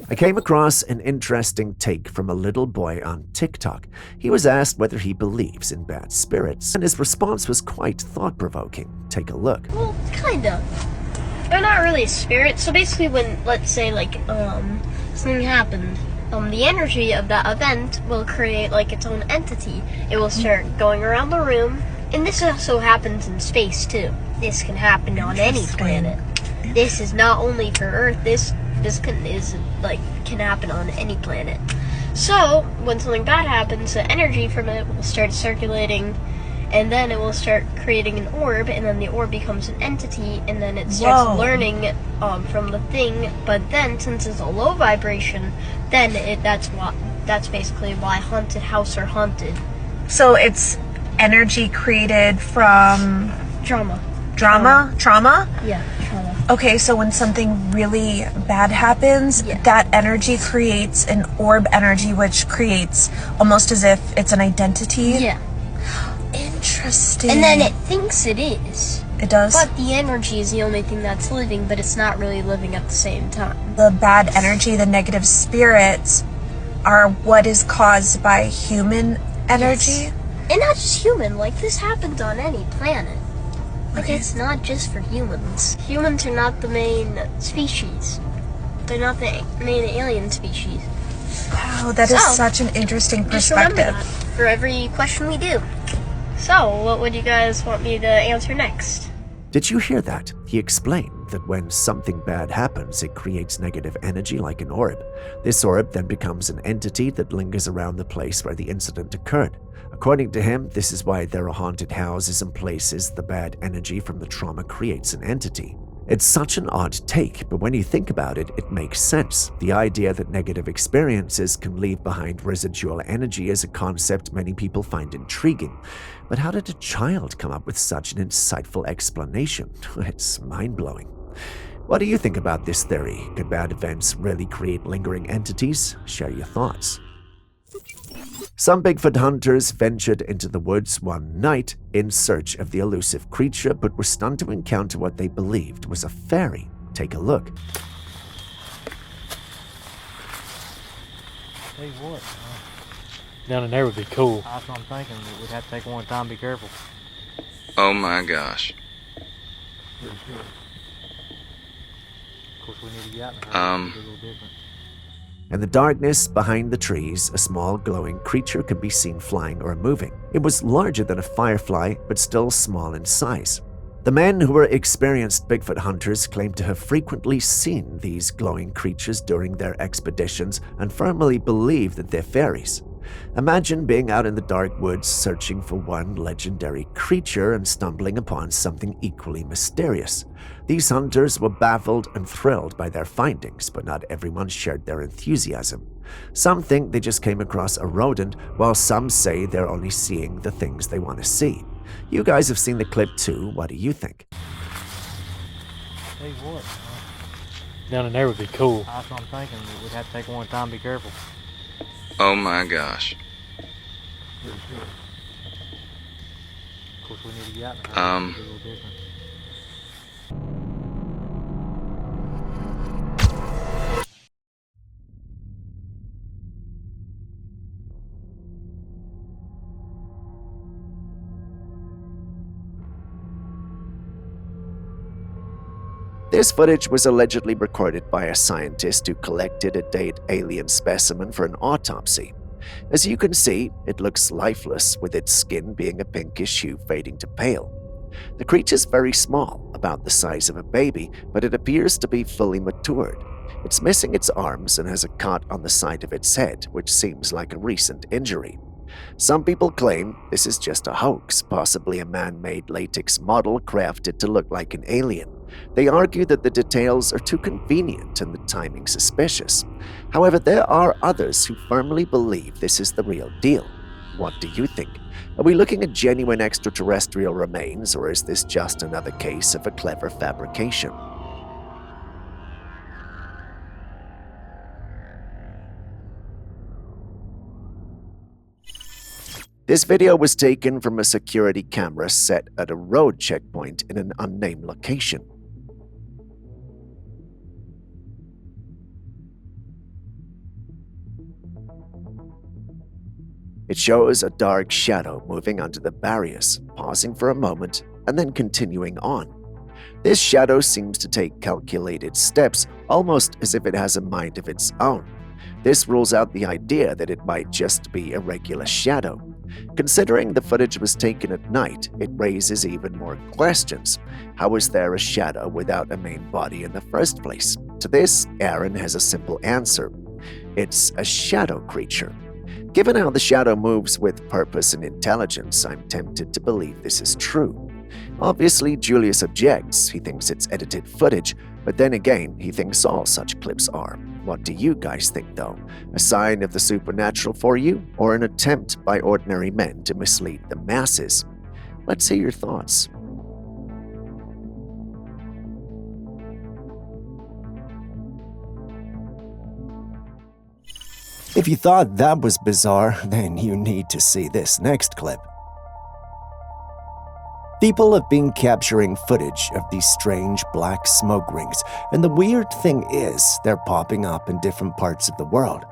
I came across an interesting take from a little boy on TikTok. He was asked whether he believes in bad spirits, and his response was quite thought-provoking. Take a look. Well, kind of. They're not really a spirit, so basically when, let's say, like, something happened, the energy of that event will create, like, its own entity. It will start going around the room, and this also happens in space, too. This can happen on any planet. This is not only for Earth, this can happen on any planet. So when something bad happens, the energy from it will start circulating, and then it will start creating an orb, and then the orb becomes an entity, and then it starts learning from the thing. But then, since it's a low vibration, then that's basically why haunted house are haunted. So it's energy created from trauma. Trauma? Yeah, trauma. Okay, so when something really bad happens, that energy creates an orb energy, which creates almost as if it's an identity? Yeah. Interesting. And then it thinks it is. It does? But the energy is the only thing that's living, but it's not really living at the same time. The bad energy, the negative spirits, are what is caused by human energy? Yes. And not just human, like this happens on any planet. Like, it's not just for humans. Humans are not the main species. They're not the main alien species. Wow, that is such an interesting perspective. Just remember that for every question we do. So, what would you guys want me to answer next? Did you hear that? He explained claimed that when something bad happens, it creates negative energy like an orb. This orb then becomes an entity that lingers around the place where the incident occurred. According to him, this is why there are haunted houses and places the bad energy from the trauma creates an entity. It's such an odd take, but when you think about it, it makes sense. The idea that negative experiences can leave behind residual energy is a concept many people find intriguing. But how did a child come up with such an insightful explanation? It's mind-blowing. What do you think about this theory? Could bad events really create lingering entities? Share your thoughts. Some Bigfoot hunters ventured into the woods one night in search of the elusive creature, but were stunned to encounter what they believed was a fairy. Take a look. Tell you what, down in there would be cool. That's what I'm thinking. We'd have to take one time, be careful. Oh my gosh. Of course, we need to get out in the house. It's a little different. In the darkness behind the trees, a small glowing creature could be seen flying or moving. It was larger than a firefly, but still small in size. The men who were experienced Bigfoot hunters claimed to have frequently seen these glowing creatures during their expeditions and firmly believe that they're fairies. Imagine being out in the dark woods searching for one legendary creature and stumbling upon something equally mysterious. These hunters were baffled and thrilled by their findings, but not everyone shared their enthusiasm. Some think they just came across a rodent, while some say they're only seeing the things they want to see. You guys have seen the clip too. What do you think? Tell you what, down in there would be cool. That's what I'm thinking. We'd have to take one time, be careful. Oh my gosh. Of course, we need to get out in the house. It's a little different. This footage was allegedly recorded by a scientist who collected a dead alien specimen for an autopsy. As you can see, it looks lifeless, with its skin being a pinkish hue fading to pale. The creature's very small, about the size of a baby, but it appears to be fully matured. It's missing its arms and has a cut on the side of its head, which seems like a recent injury. Some people claim this is just a hoax, possibly a man-made latex model crafted to look like an alien. They argue that the details are too convenient and the timing suspicious. However, there are others who firmly believe this is the real deal. What do you think? Are we looking at genuine extraterrestrial remains, or is this just another case of a clever fabrication? This video was taken from a security camera set at a road checkpoint in an unnamed location. It shows a dark shadow moving under the barriers, pausing for a moment, and then continuing on. This shadow seems to take calculated steps, almost as if it has a mind of its own. This rules out the idea that it might just be a regular shadow. Considering the footage was taken at night, it raises even more questions. How is there a shadow without a main body in the first place? To this, Aaron has a simple answer. It's a shadow creature. Given how the shadow moves with purpose and intelligence, I'm tempted to believe this is true. Obviously, Julius objects. He thinks it's edited footage, but then again, he thinks all such clips are. What do you guys think, though? A sign of the supernatural for you, or an attempt by ordinary men to mislead the masses? Let's hear your thoughts. If you thought that was bizarre, then you need to see this next clip. People have been capturing footage of these strange black smoke rings, and the weird thing is, they're popping up in different parts of the world.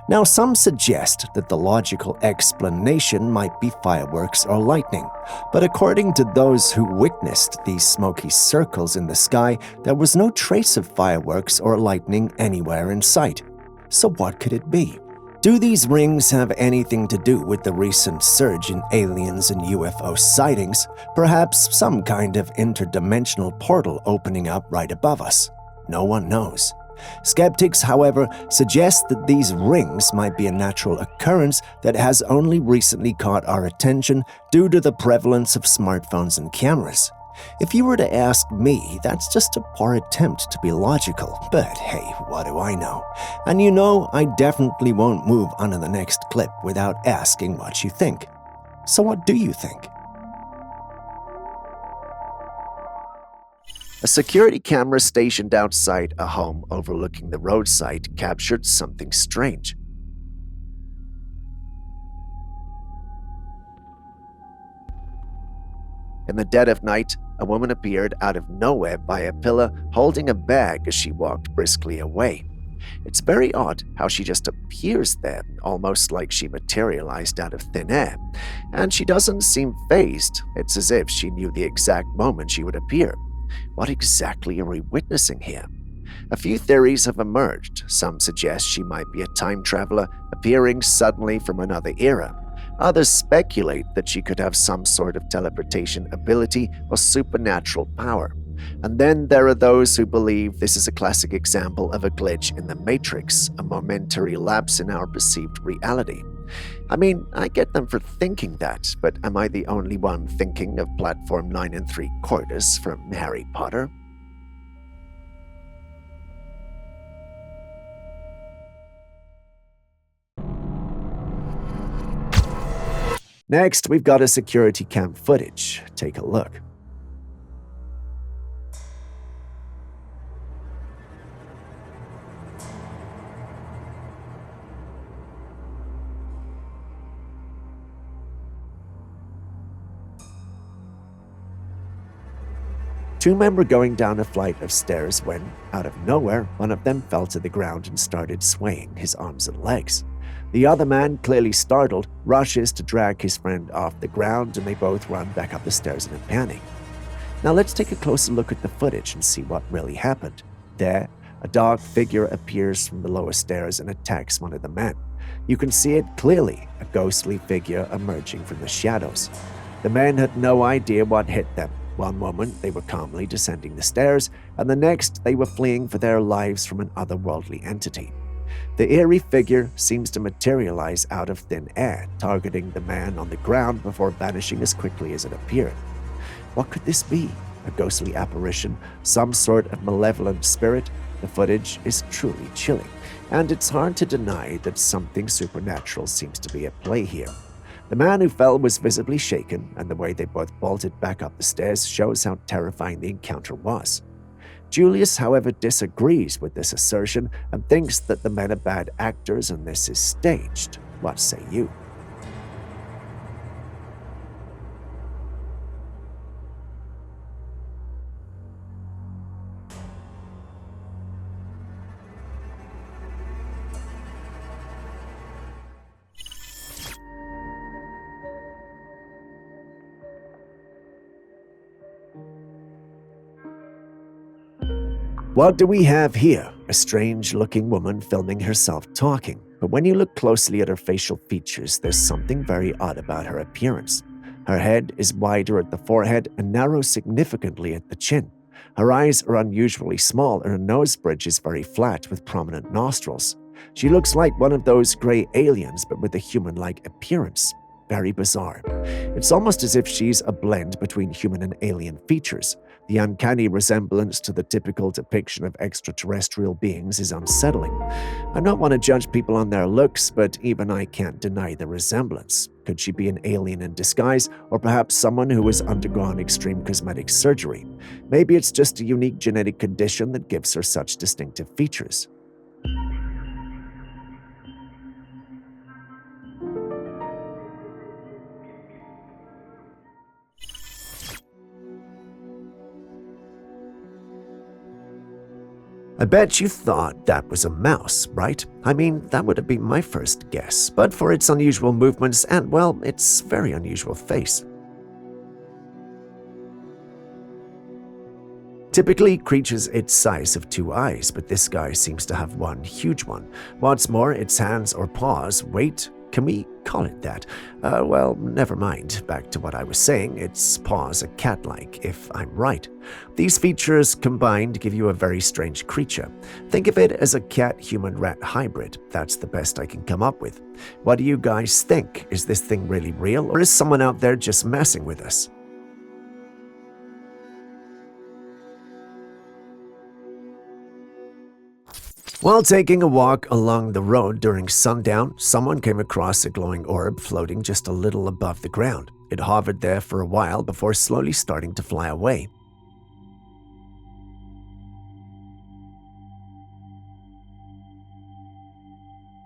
Now, some suggest that the logical explanation might be fireworks or lightning, but according to those who witnessed these smoky circles in the sky, there was no trace of fireworks or lightning anywhere in sight. So what could it be? Do these rings have anything to do with the recent surge in aliens and UFO sightings? Perhaps some kind of interdimensional portal opening up right above us? No one knows. Skeptics, however, suggest that these rings might be a natural occurrence that has only recently caught our attention due to the prevalence of smartphones and cameras. If you were to ask me, that's just a poor attempt to be logical, but hey, what do I know? And you know, I definitely won't move on to the next clip without asking what you think. So what do you think? A security camera stationed outside a home overlooking the roadside captured something strange. In the dead of night, a woman appeared out of nowhere by a pillar holding a bag as she walked briskly away. It's very odd how she just appears there, almost like she materialized out of thin air. And she doesn't seem fazed. It's as if she knew the exact moment she would appear. What exactly are we witnessing here? A few theories have emerged. Some suggest she might be a time traveler appearing suddenly from another era. Others speculate that she could have some sort of teleportation ability or supernatural power. And then there are those who believe this is a classic example of a glitch in the Matrix, a momentary lapse in our perceived reality. I mean, I get them for thinking that, but am I the only one thinking of Platform 9 3/4 from Harry Potter? Next, we've got a security cam footage. Take a look. Two men were going down a flight of stairs when, out of nowhere, one of them fell to the ground and started swaying his arms and legs. The other man, clearly startled, rushes to drag his friend off the ground, and they both run back up the stairs in a panic. Now let's take a closer look at the footage and see what really happened. There, a dark figure appears from the lower stairs and attacks one of the men. You can see it clearly, a ghostly figure emerging from the shadows. The men had no idea what hit them. One moment, they were calmly descending the stairs, and the next, they were fleeing for their lives from an otherworldly entity. The eerie figure seems to materialize out of thin air, targeting the man on the ground before vanishing as quickly as it appeared. What could this be? A ghostly apparition? Some sort of malevolent spirit? The footage is truly chilling, and it's hard to deny that something supernatural seems to be at play here. The man who fell was visibly shaken, and the way they both bolted back up the stairs shows how terrifying the encounter was. Julius, however, disagrees with this assertion and thinks that the men are bad actors and this is staged. What say you? What do we have here? A strange-looking woman filming herself talking, but when you look closely at her facial features, there's something very odd about her appearance. Her head is wider at the forehead and narrows significantly at the chin. Her eyes are unusually small and her nose bridge is very flat with prominent nostrils. She looks like one of those gray aliens, but with a human-like appearance. Very bizarre. It's almost as if she's a blend between human and alien features. The uncanny resemblance to the typical depiction of extraterrestrial beings is unsettling. I don't want to judge people on their looks, but even I can't deny the resemblance. Could she be an alien in disguise, or perhaps someone who has undergone extreme cosmetic surgery? Maybe it's just a unique genetic condition that gives her such distinctive features. I bet you thought that was a mouse, right? I mean, that would have been my first guess, but for its unusual movements and, well, its very unusual face. Typically, creatures its size have 2 eyes, but this guy seems to have one huge one. What's more, its hands or paws, wait, can we call it that? Well, never mind. Back to what I was saying, its paws are cat-like, if I'm right. These features combined give you a very strange creature. Think of it as a cat-human-rat hybrid. That's the best I can come up with. What do you guys think? Is this thing really real, or is someone out there just messing with us? While taking a walk along the road during sundown, someone came across a glowing orb floating just a little above the ground. It hovered there for a while before slowly starting to fly away.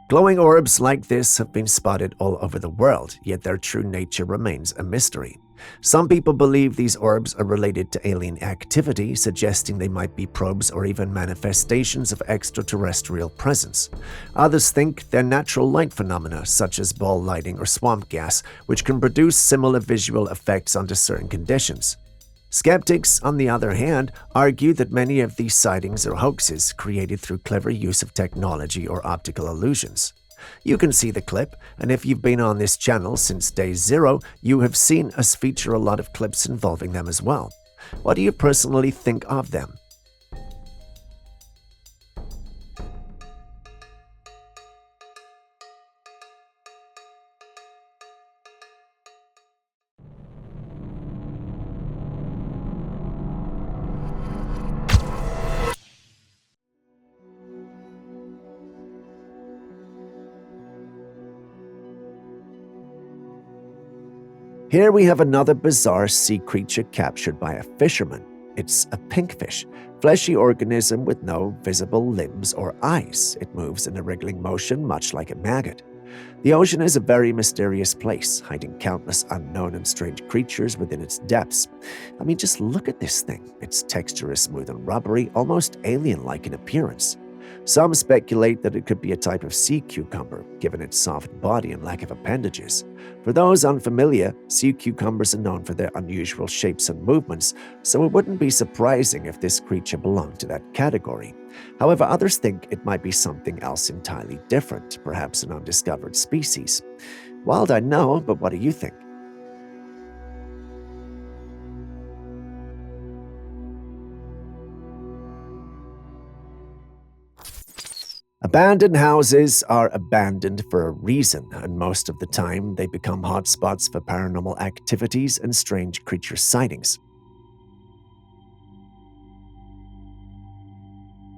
Glowing orbs like this have been spotted all over the world, yet their true nature remains a mystery. Some people believe these orbs are related to alien activity, suggesting they might be probes or even manifestations of extraterrestrial presence. Others think they're natural light phenomena, such as ball lighting or swamp gas, which can produce similar visual effects under certain conditions. Skeptics, on the other hand, argue that many of these sightings are hoaxes created through clever use of technology or optical illusions. You can see the clip, and if you've been on this channel since day 0, you have seen us feature a lot of clips involving them as well. What do you personally think of them? Here we have another bizarre sea creature captured by a fisherman. It's a pinkfish, fleshy organism with no visible limbs or eyes. It moves in a wriggling motion much like a maggot. The ocean is a very mysterious place, hiding countless unknown and strange creatures within its depths. I mean, just look at this thing. Its texture is smooth and rubbery, almost alien-like in appearance. Some speculate that it could be a type of sea cucumber, given its soft body and lack of appendages. For those unfamiliar, sea cucumbers are known for their unusual shapes and movements, so it wouldn't be surprising if this creature belonged to that category. However, others think it might be something else entirely different, perhaps an undiscovered species. Wild, I know, but what do you think? Abandoned houses are abandoned for a reason, and most of the time they become hotspots for paranormal activities and strange creature sightings.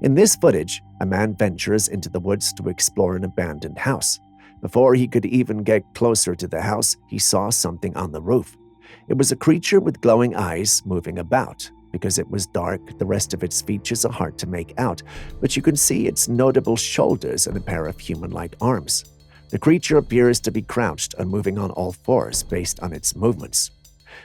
In this footage, a man ventures into the woods to explore an abandoned house. Before he could even get closer to the house, he saw something on the roof. It was a creature with glowing eyes moving about. Because it was dark, the rest of its features are hard to make out, but you can see its notable shoulders and a pair of human-like arms. The creature appears to be crouched and moving on all fours based on its movements.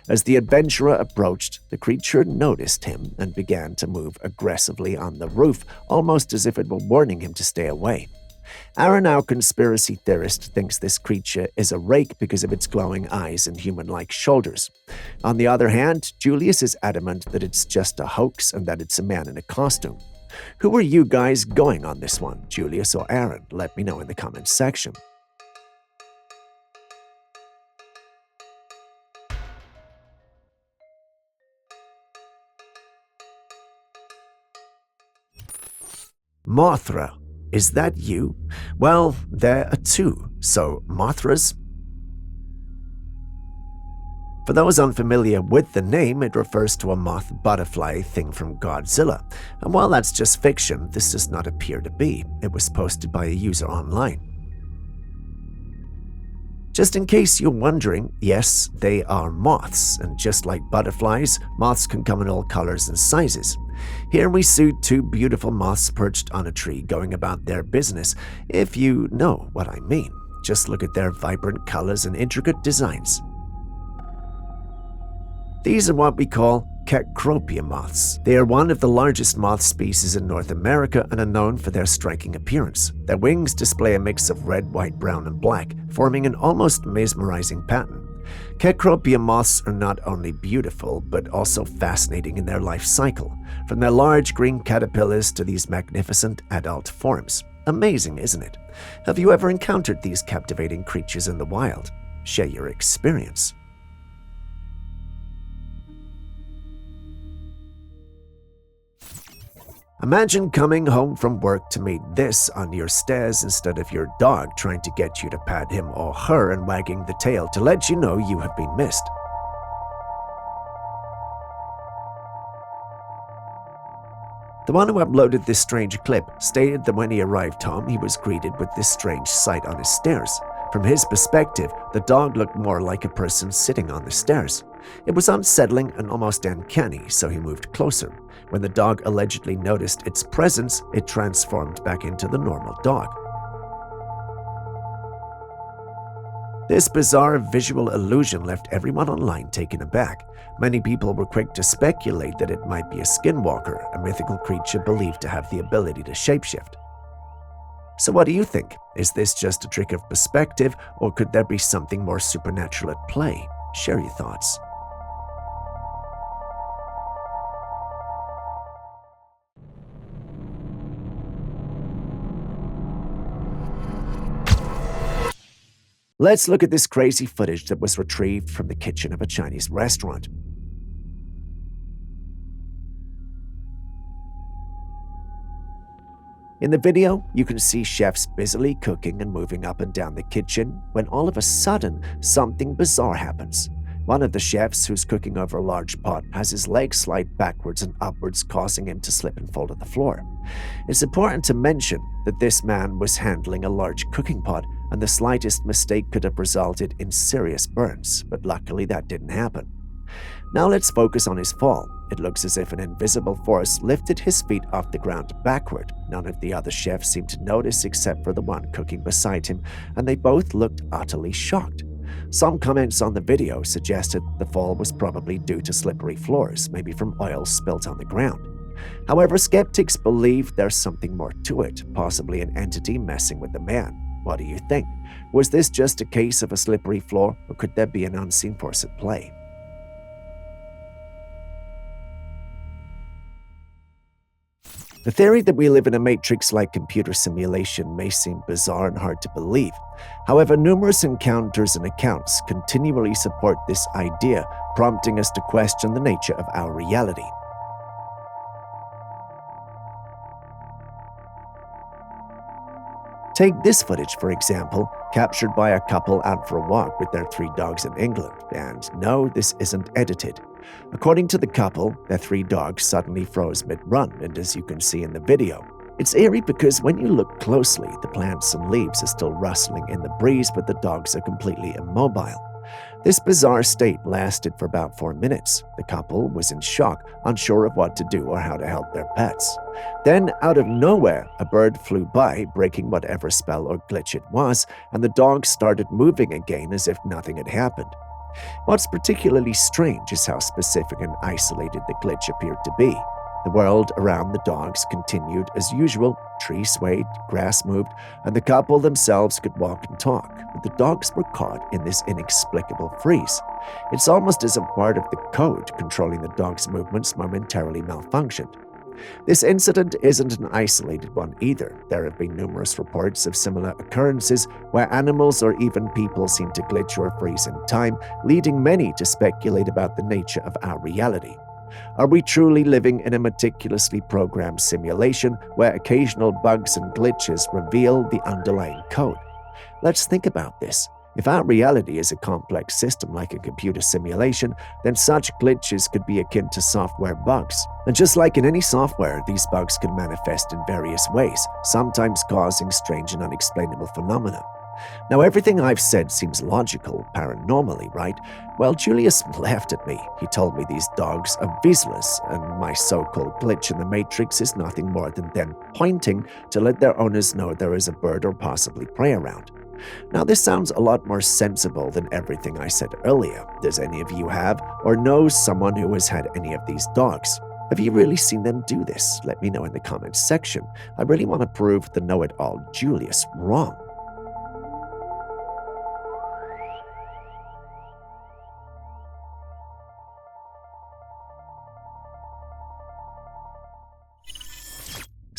As the adventurer approached, the creature noticed him and began to move aggressively on the roof, almost as if it were warning him to stay away. Aaron, our conspiracy theorist, thinks this creature is a rake because of its glowing eyes and human-like shoulders. On the other hand, Julius is adamant that it's just a hoax and that it's a man in a costume. Who are you guys going on this one, Julius or Aaron? Let me know in the comments section. Mothra. Is that you? Well, there are two, so Mothras? For those unfamiliar with the name, it refers to a moth butterfly thing from Godzilla. And while that's just fiction, this does not appear to be. It was posted by a user online. Just in case you're wondering, yes, they are moths, and just like butterflies, moths can come in all colors and sizes. Here we see two beautiful moths perched on a tree going about their business, if you know what I mean. Just look at their vibrant colors and intricate designs. These are what we call Cecropia moths. They are one of the largest moth species in North America and are known for their striking appearance. Their wings display a mix of red, white, brown, and black, forming an almost mesmerizing pattern. Cecropia moths are not only beautiful, but also fascinating in their life cycle, from their large green caterpillars to these magnificent adult forms. Amazing, isn't it? Have you ever encountered these captivating creatures in the wild? Share your experience. Imagine coming home from work to meet this on your stairs instead of your dog trying to get you to pat him or her and wagging the tail to let you know you have been missed. The one who uploaded this strange clip stated that when he arrived home, he was greeted with this strange sight on his stairs. From his perspective, the dog looked more like a person sitting on the stairs. It was unsettling and almost uncanny, so he moved closer. When the dog allegedly noticed its presence, it transformed back into the normal dog. This bizarre visual illusion left everyone online taken aback. Many people were quick to speculate that it might be a skinwalker, a mythical creature believed to have the ability to shapeshift. So what do you think? Is this just a trick of perspective, or could there be something more supernatural at play? Share your thoughts. Let's look at this crazy footage that was retrieved from the kitchen of a Chinese restaurant. In the video, you can see chefs busily cooking and moving up and down the kitchen when all of a sudden, something bizarre happens. One of the chefs, who's cooking over a large pot, has his legs slide backwards and upwards, causing him to slip and fall to the floor. It's important to mention that this man was handling a large cooking pot, and the slightest mistake could have resulted in serious burns, but luckily that didn't happen. Now let's focus on his fall. It looks as if an invisible force lifted his feet off the ground backward. None of the other chefs seemed to notice except for the one cooking beside him, and they both looked utterly shocked. Some comments on the video suggested the fall was probably due to slippery floors, maybe from oil spilt on the ground. However, skeptics believe there's something more to it, possibly an entity messing with the man. What do you think? Was this just a case of a slippery floor, or could there be an unseen force at play? The theory that we live in a matrix-like computer simulation may seem bizarre and hard to believe. However, numerous encounters and accounts continually support this idea, prompting us to question the nature of our reality. Take this footage, for example, captured by a couple out for a walk with their 3 dogs in England. And no, this isn't edited. According to the couple, their 3 dogs suddenly froze mid-run, and as you can see in the video, it's eerie because when you look closely, the plants and leaves are still rustling in the breeze, but the dogs are completely immobile. This bizarre state lasted for about 4 minutes. The couple was in shock, unsure of what to do or how to help their pets. Then, out of nowhere, a bird flew by, breaking whatever spell or glitch it was, and the dogs started moving again as if nothing had happened. What's particularly strange is how specific and isolated the glitch appeared to be. The world around the dogs continued as usual. Trees swayed, grass moved, and the couple themselves could walk and talk, but the dogs were caught in this inexplicable freeze. It's almost as if part of the code controlling the dogs' movements momentarily malfunctioned. This incident isn't an isolated one either. There have been numerous reports of similar occurrences where animals or even people seem to glitch or freeze in time, leading many to speculate about the nature of our reality. Are we truly living in a meticulously programmed simulation where occasional bugs and glitches reveal the underlying code? Let's think about this. If our reality is a complex system like a computer simulation, then such glitches could be akin to software bugs. And just like in any software, these bugs can manifest in various ways, sometimes causing strange and unexplainable phenomena. Now, everything I've said seems logical, paranormally, right? Well, Julius laughed at me. He told me these dogs are visualists, and my so-called glitch in the Matrix is nothing more than them pointing to let their owners know there is a bird or possibly prey around. Now, this sounds a lot more sensible than everything I said earlier. Does any of you have or know someone who has had any of these dogs? Have you really seen them do this? Let me know in the comments section. I really want to prove the know-it-all Julius wrong.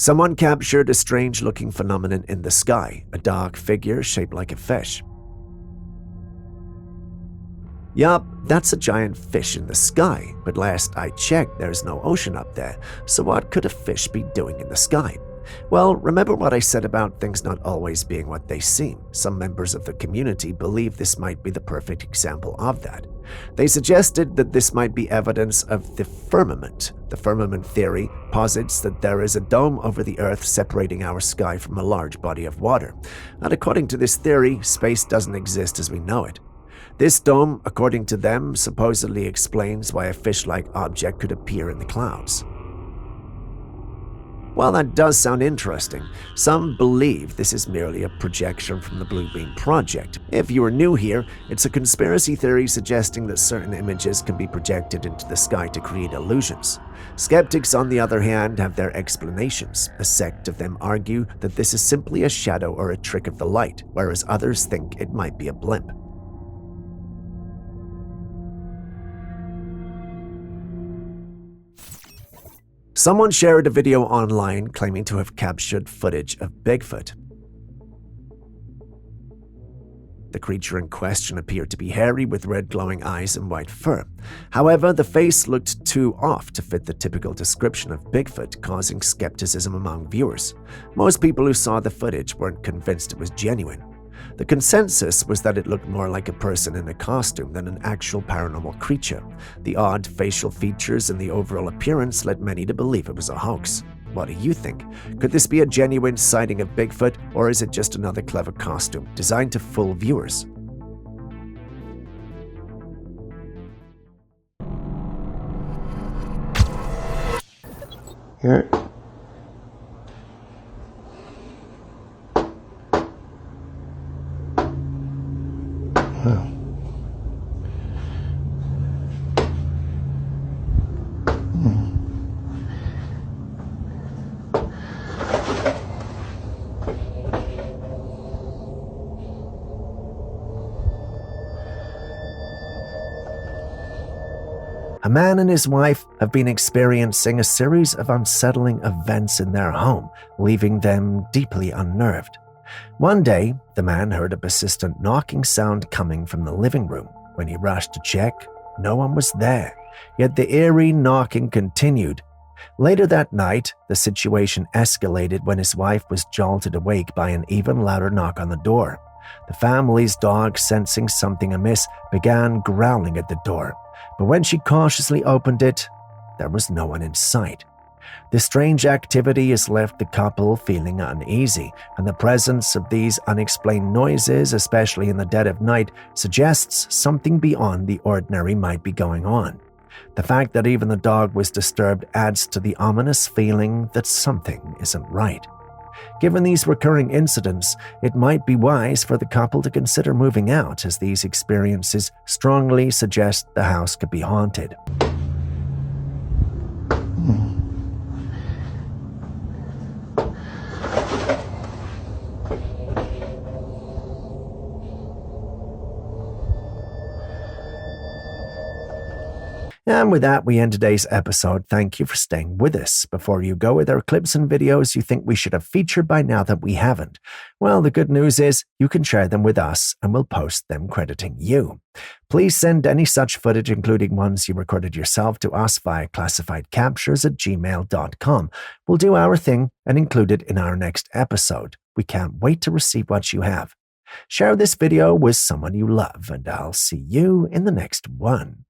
Someone captured a strange-looking phenomenon in the sky, a dark figure shaped like a fish. Yup, that's a giant fish in the sky, but last I checked there's no ocean up there, so what could a fish be doing in the sky? Well, remember what I said about things not always being what they seem. Some members of the community believe this might be the perfect example of that. They suggested that this might be evidence of the firmament. The firmament theory posits that there is a dome over the Earth separating our sky from a large body of water. And according to this theory, space doesn't exist as we know it. This dome, according to them, supposedly explains why a fish-like object could appear in the clouds. While that does sound interesting, some believe this is merely a projection from the Blue Beam Project. If you are new here, it's a conspiracy theory suggesting that certain images can be projected into the sky to create illusions. Skeptics, on the other hand, have their explanations. A sect of them argue that this is simply a shadow or a trick of the light, whereas others think it might be a blimp. Someone shared a video online claiming to have captured footage of Bigfoot. The creature in question appeared to be hairy with red glowing eyes and white fur. However, the face looked too off to fit the typical description of Bigfoot, causing skepticism among viewers. Most people who saw the footage weren't convinced it was genuine. The consensus was that it looked more like a person in a costume than an actual paranormal creature. The odd facial features and the overall appearance led many to believe it was a hoax. What do you think? Could this be a genuine sighting of Bigfoot, or is it just another clever costume designed to fool viewers? Here. Wow. A man and his wife have been experiencing a series of unsettling events in their home, leaving them deeply unnerved. One day, the man heard a persistent knocking sound coming from the living room. When he rushed to check, no one was there, yet the eerie knocking continued. Later that night, the situation escalated when his wife was jolted awake by an even louder knock on the door. The family's dog, sensing something amiss, began growling at the door, but when she cautiously opened it, there was no one in sight. The strange activity has left the couple feeling uneasy, and the presence of these unexplained noises, especially in the dead of night, suggests something beyond the ordinary might be going on. The fact that even the dog was disturbed adds to the ominous feeling that something isn't right. Given these recurring incidents, it might be wise for the couple to consider moving out, as these experiences strongly suggest the house could be haunted. And with that, we end today's episode. Thank you for staying with us. Before you go, are there clips and videos you think we should have featured by now that we haven't? Well, the good news is you can share them with us and we'll post them crediting you. Please send any such footage, including ones you recorded yourself, to us via classifiedcaptures@gmail.com. We'll do our thing and include it in our next episode. We can't wait to receive what you have. Share this video with someone you love, and I'll see you in the next one.